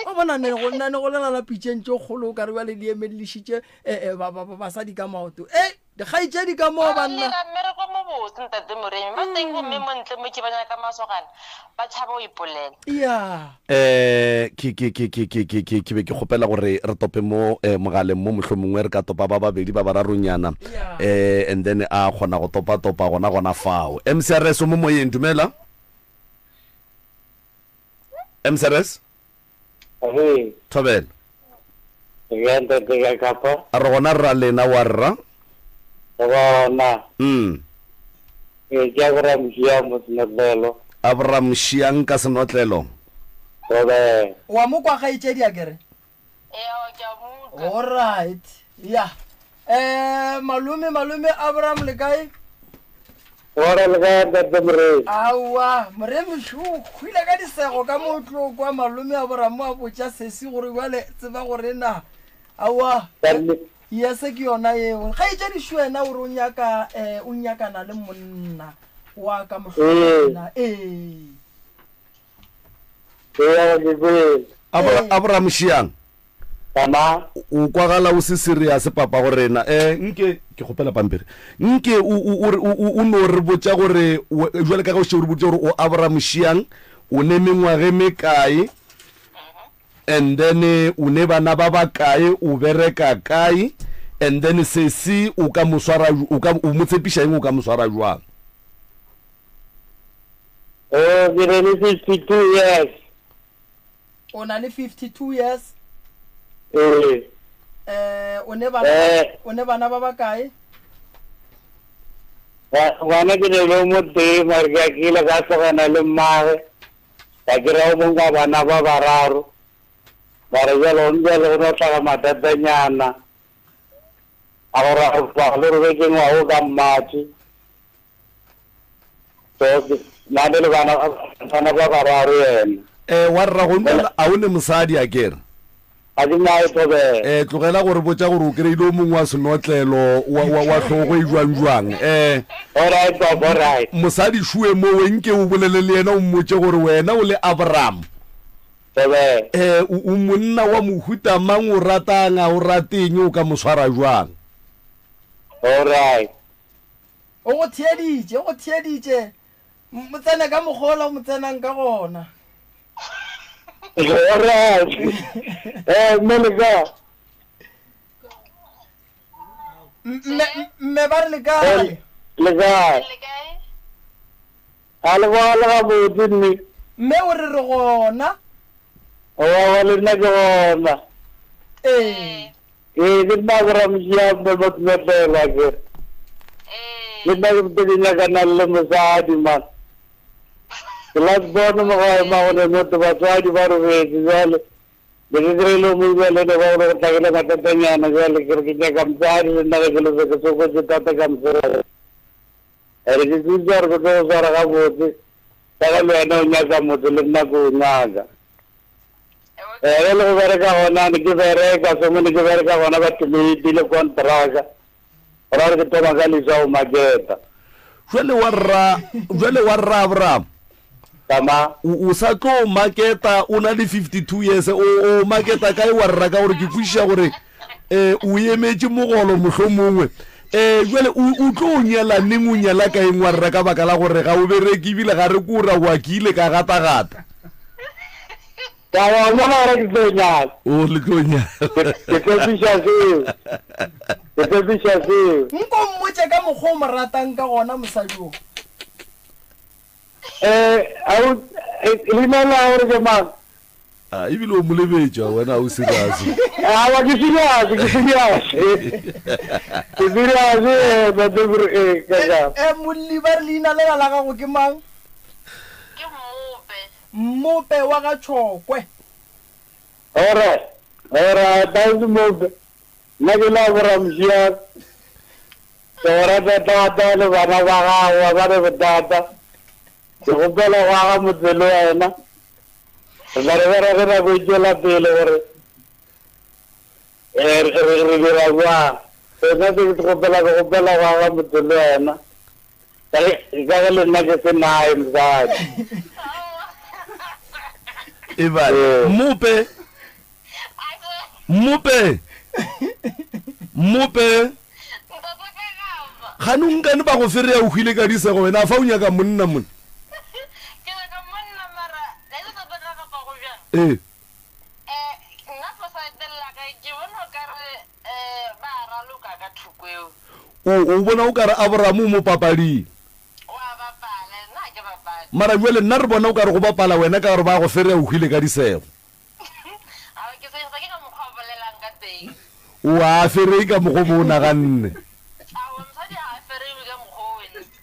wa bona go lena la pitšeng tše kgolo o ka re ba le diemedilišitše basadi ka maoto dikgaitsedi ka moo banna mmereko mo botse ntate Moremi ba teng bomme montle mo ke bana ka masogana ba tšhaba o ipolela ke be ke kgopela gore re tope mo mogaleng mo mohlho mongwe re ka topa ba babedi ba bararonyana and then a kgona go topa gona fao MCRS mo moyeng dumela MCRS thobela a re gona rra lena wa rra Abraham Shiang ka senotlelo wa mo kwa kgaitsedi a kere all right yeah malume Abraham le kae ora le ga ntate Moremi awa Moremi shu khwile ka disego ka motlo kwa malume Abraham a botsa sesi gore wale tseba gore na awa yes ke yona eo ga itse di shwena gore o nyakana le monna wa ka mohlona Abraham Shiang tama o kwagala o se serious papa go rena nke ke gopela pampiri nke o no re botsa gore jwale ka go se re botsa gore o Abraham Shiang o ne mengwage me kae and then o ne bana ba ba kae o bereka kae and then sesi o ka moswara o motsepisha eng o ka moswara jwang ke re 52 years o na le 52 years o ne bana ba ba kae wana ke le mo te marga ke la ga tsana le mmae ka kira mo nga bana ba bararo bara jalo ndelo no tla matata nyana ahora ba lo ke ngwa o ga mati to na le bana ba bararo yena warra go nna a o ne mosadi a kere tlogela gore botsa gore o kry-ile o mongwe wa senotlelo wa tlhogo e jwang mosadi shue mo wenke o bolele le yena o mmotse gore wena o le Abraham o monna wa mohuta mang o ratang a o rateng o ka moswara jwang o go thieditše motsena ka mogola o motsenang ka gona Melega me ba re le kae ala bo dinni me o re gona o wa le na gona ke ba gra mja be bot me be la ke le ba ke na kana le mosadi man las bono mo ma one mo to ba tsadi ba ro ve jale de gre lo mo vele de ba ro ta gele ka tanya na jale ke ke kam tsari na ke lo ke so ko ta ta kam sura ere ke jar ko to sara ga bo te ta le na nya ka mo le na ko nyaga ere lo vere ka ona ni ke vere ka so mo ni ke vere ka ona ba tumi di le kon traga ora ke to ma ga li sa o mageta jwale warra Abraham tama o sa tlo marketa o na le 52 years o marketa kae warra ka gore ke kwisha gore o emetse mogolo mohlomongwe jwale o tlo nyela neng o nyela ka eng warra ka baka la gore ga o bereke bile ga re kura wa kile ka gata ka wa mama re tlonya o le tlonya ke tlonya nko mmotse ka mogho mo ratang ka gona mosadio au lima la hore ke mang ibile o molebetša wena o serious wa ke serious ba de ka mollibar lina le la ga go ke mang ke mope wa ga tshokwe ora taus mope na ke la bora mjia ora ta le bana ba re data ke go bela wa mo tselo ena re go jela pele gore re dira wa na ke go bela wa mo tselo ena ka le nna ke se nae mzadi eba mope gane nkane ba go ferea o hwile ka disego wena fa o nyaka monna monna o bona o kare Abraham mo papading mara jwale nna re bona o kare go bapala wena ka gore ba go ferea o hwile ka disego wa ferei ka mogo bo o naganne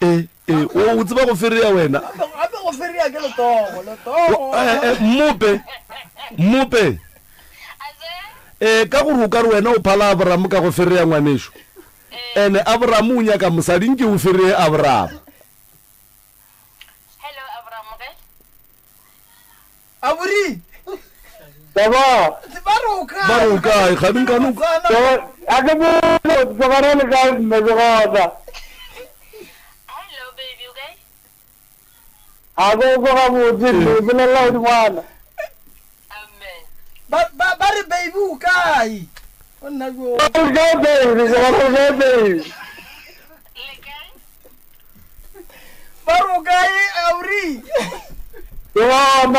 o tseba go ferea wena gape go ferea ke letogo mope ka gore o ka re wena o phala Abraham ka go fereya ngwanesho ene Abraham o nyaka mosadi nke o fereye Abraham. Hello Abraham ke Aburi Baba baroka ga nka no aga bo tsogara le ka me tsogara Hello baby okay aga go ga bo tsile bela la di mwana ba re baby o kae o nna go baroka Aburi Gora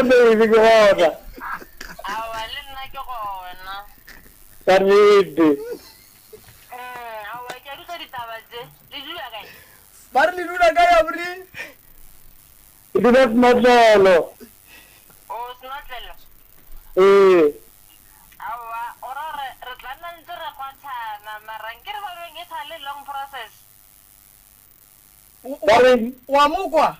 baby gora. Awa le nna ke gona. Saridi. Awa ke di ditaba tse. Le dula kae? Ba re le dula kae Aburi? It is not lelo. Oh, snotlelo. Awa ora re tlanna ntse re kwatshana mara nkere ba re ngeta le long process. Wa mokwa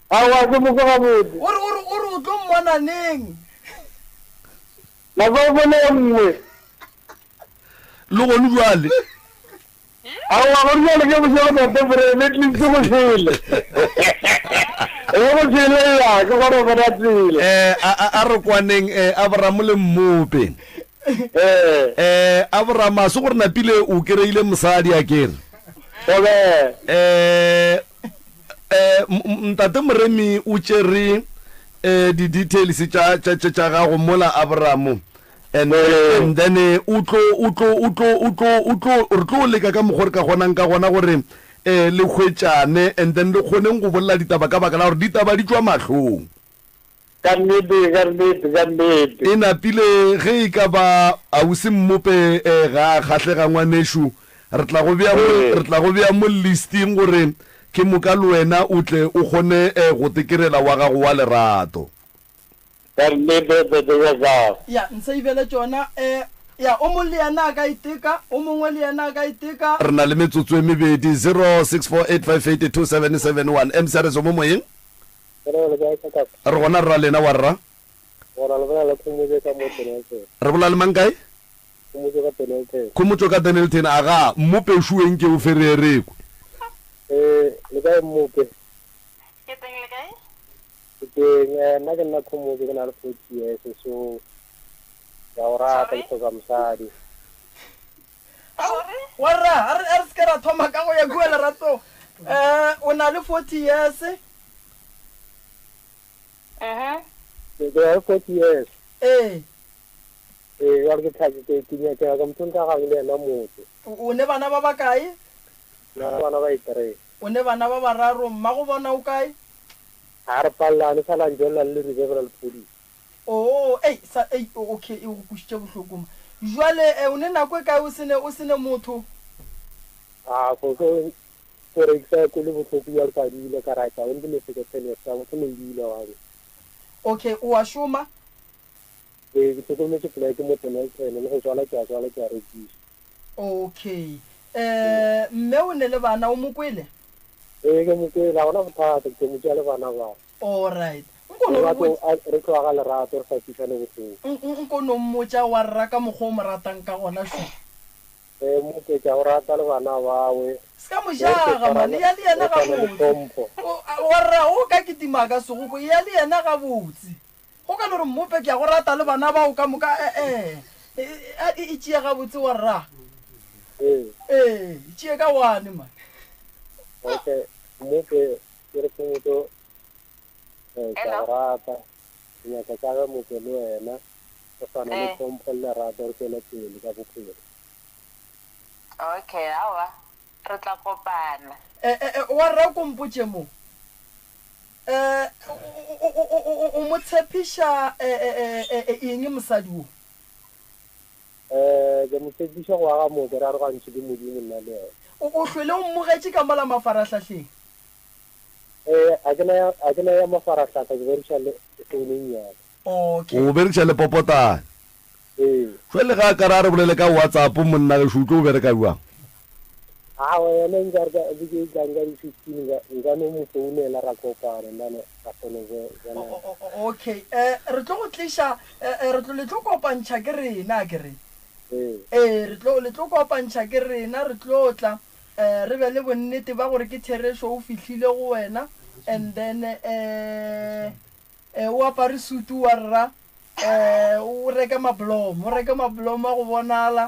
awa ke mo go bodi o tlo mmona neng la go bona nngwe lo go njuale awa go nna ke mo go te bere le tleng go sele go sele ya go go bona tsile a re kwaneng Abraham le mmope Abraham a se gore na pile o kereile mosadi a kere ntate Moremi o tšere di details tša gago mola Abraham and then o tlo leka ka mogore ka gonang ka gona gore le hwetšane and then le kgoneng go bolela ditaba ka baka la gore ditaba di tšwa mahlong ka nnete e napile ge e ka ba ausi mmope ga kgatlega ngwaneshu re tla go bea mo listing gore ke moka le wena o tle o kgone go tekerela wa gago wa lerato ya ntse ibele tsona ya o mo le yana ka iteka o mongwe le yana ka iteka re na le metsotso e mebedi 0648582771 msrs mo moyeng re gona rra lena wa rra re bola le mang kae khomotso ka Dennilton aga mmopeshueng ke o ferereko le kae mmope ke teng le kae nna ke nna khomotso ke na le 40 years so ya ora ka tsoga mosadi warra a re se ra thoma ka go ya go lerato o na le 40 years ke ya 40 years ya ke thaje ke tinya ke ga mtunta ga le na motho o ne bana ba kae na bana ba itere o ne bana ba bararo mma go bona o kae ha re palla le sala njola le reserve police okay o kushitse bohlokoma jwale o ne nako kae o sene motho for example le botlhoko ya ka dile ka rata o ndile se ke tsene sa mo tsene dile wa re okay o a shoma ke tsone ke play ke mo tsene le go tswala ke rekisa okay mme o ne le bana o mokwele ke mokwele ona go thata ke mo tsale bana ba all right re tlo ga lerato re sa tsitsane botlhoko nkono mmotsa wa rra ka mogho mo ratang ka gona sho mo ke tsa o rata le bana bawe ska mo jaga mane ya le yena ga botse wa rra o ka kitima ka sego go ya le yena ga botse go ka no re mmope ke ya go rata le bana ba o ka moka e tšea ga botse wa rra tšea ka one man okay mmope ke re tshwetso ka rata ya ka ga mo ke le wena o fana le tlhompho le rata re tsela pele ka bophelo okay awa re tla kopana wa rra ko mpotse mo o mo tshepisha eng mosadi o ke mo tshepisha go aga mo ke ra re ga ntse di modimo nna le o hlwele o mmogetse ka mola mafarahlahleng a ke na ya mafarahlahla ke berisha le founung ya okay o berisha le popotane jwale ga ka ra re bolele ka WhatsApp monna ge shutlo o bereka buang awe ene ngarga bige ganga di 15 ngano mo founela ra kopana nane ka tone bona okay re tlo go tlisha re tlo le tlo kopantšha ke rena ke re re tlo le tlo kopantšha ke rena re tlo tla re be le bonnete ba gore ke theresho o fihlile go wena and then o apare sutu wa rra o reka mablomo a go bonala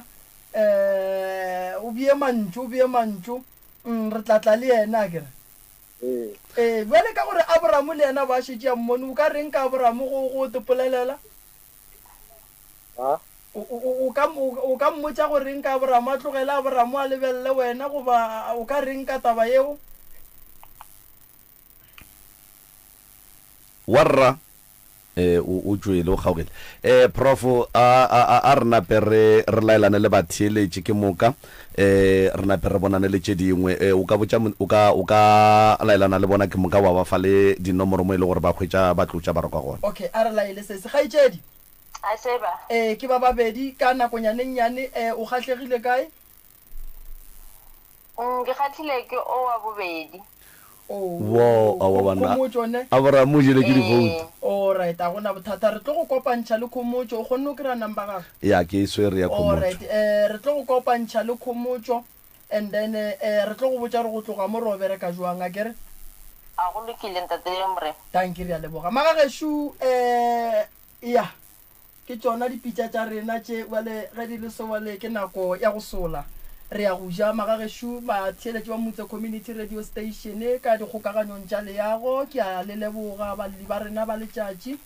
o bie mantšu re tlatla le yena kere bjale ka gore Abraham le yena ba šetše a mmone o ka reng ka Abraham go topolelela o ka mmotša go reng ka Abraham a tlogela Abraham a lebelele wena goba o ka reng ka taba yeo warra o tswele o kgaogele prof a re nape re laelane le batheeletše ke moka re nape re bonane le tše dingwe o ka laelana le bona ke moka wa ba fa le dinomoro mo e le gore ba kgwetša ba tlotša ba rekwa gona okay a re laele se gaetšedi ke ba babedi ka nakonyaneng nyane o kgatlhegile kae ke kgatlhile ke o wa bobedi wow Abraham o jele ke di-vote alright a gona bothata re tlo go kopantšha le Khomotšo o kgonne o kry-a number gago ya ke swere ya alright re tlo go kopantšha le Khomotšo and then re tlo go botša re go tloga mo re o bereka jwang a kere a go lokile ntate mre thank you re a leboga magageshu ya ke tsona dipitša tša rena tše wale ge di le so wale ke nako ya go sola re ya go ja magageshu batheeletši ba Motse Community Radio Station ka dikgokaganyong tša leago ke a le leboga baledi ba rena ba letšatši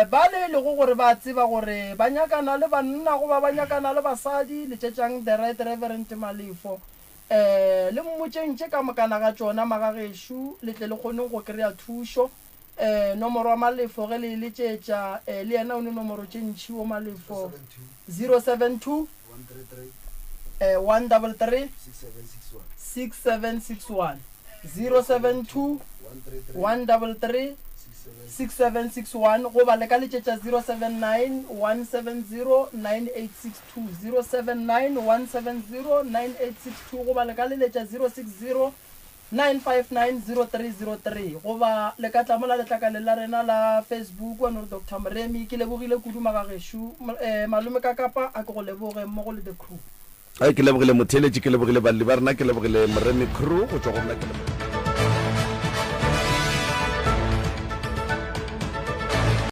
ba le go gore ba tseba gore ba nyakana le banna goba ba nyakana le basadi letšetšang the right reverend Malefo le mmotšeng tše ka mokana ga tšona magageshu le tle le kgone go kry-a thušo nomoro wa Malefo ge le letšetša le yena o ne nomoro tše ntšhi wo Malefo 072 133 6761 072 133 6761 go ba le ka letšetša 079 170 9862 079 170 9862 go ba le ka letšetša 060 9590303 go ba le ka tlamola letlakale la rena la Facebook wa Dr. Mremi ke lebogile kudu magageshu malume ka kapa a ke go leboge mmogo le the crew ke lebogile motheeletši ke lebogile baledi ba rena ke lebogile Mremi crew go tswa go nna ke lebogile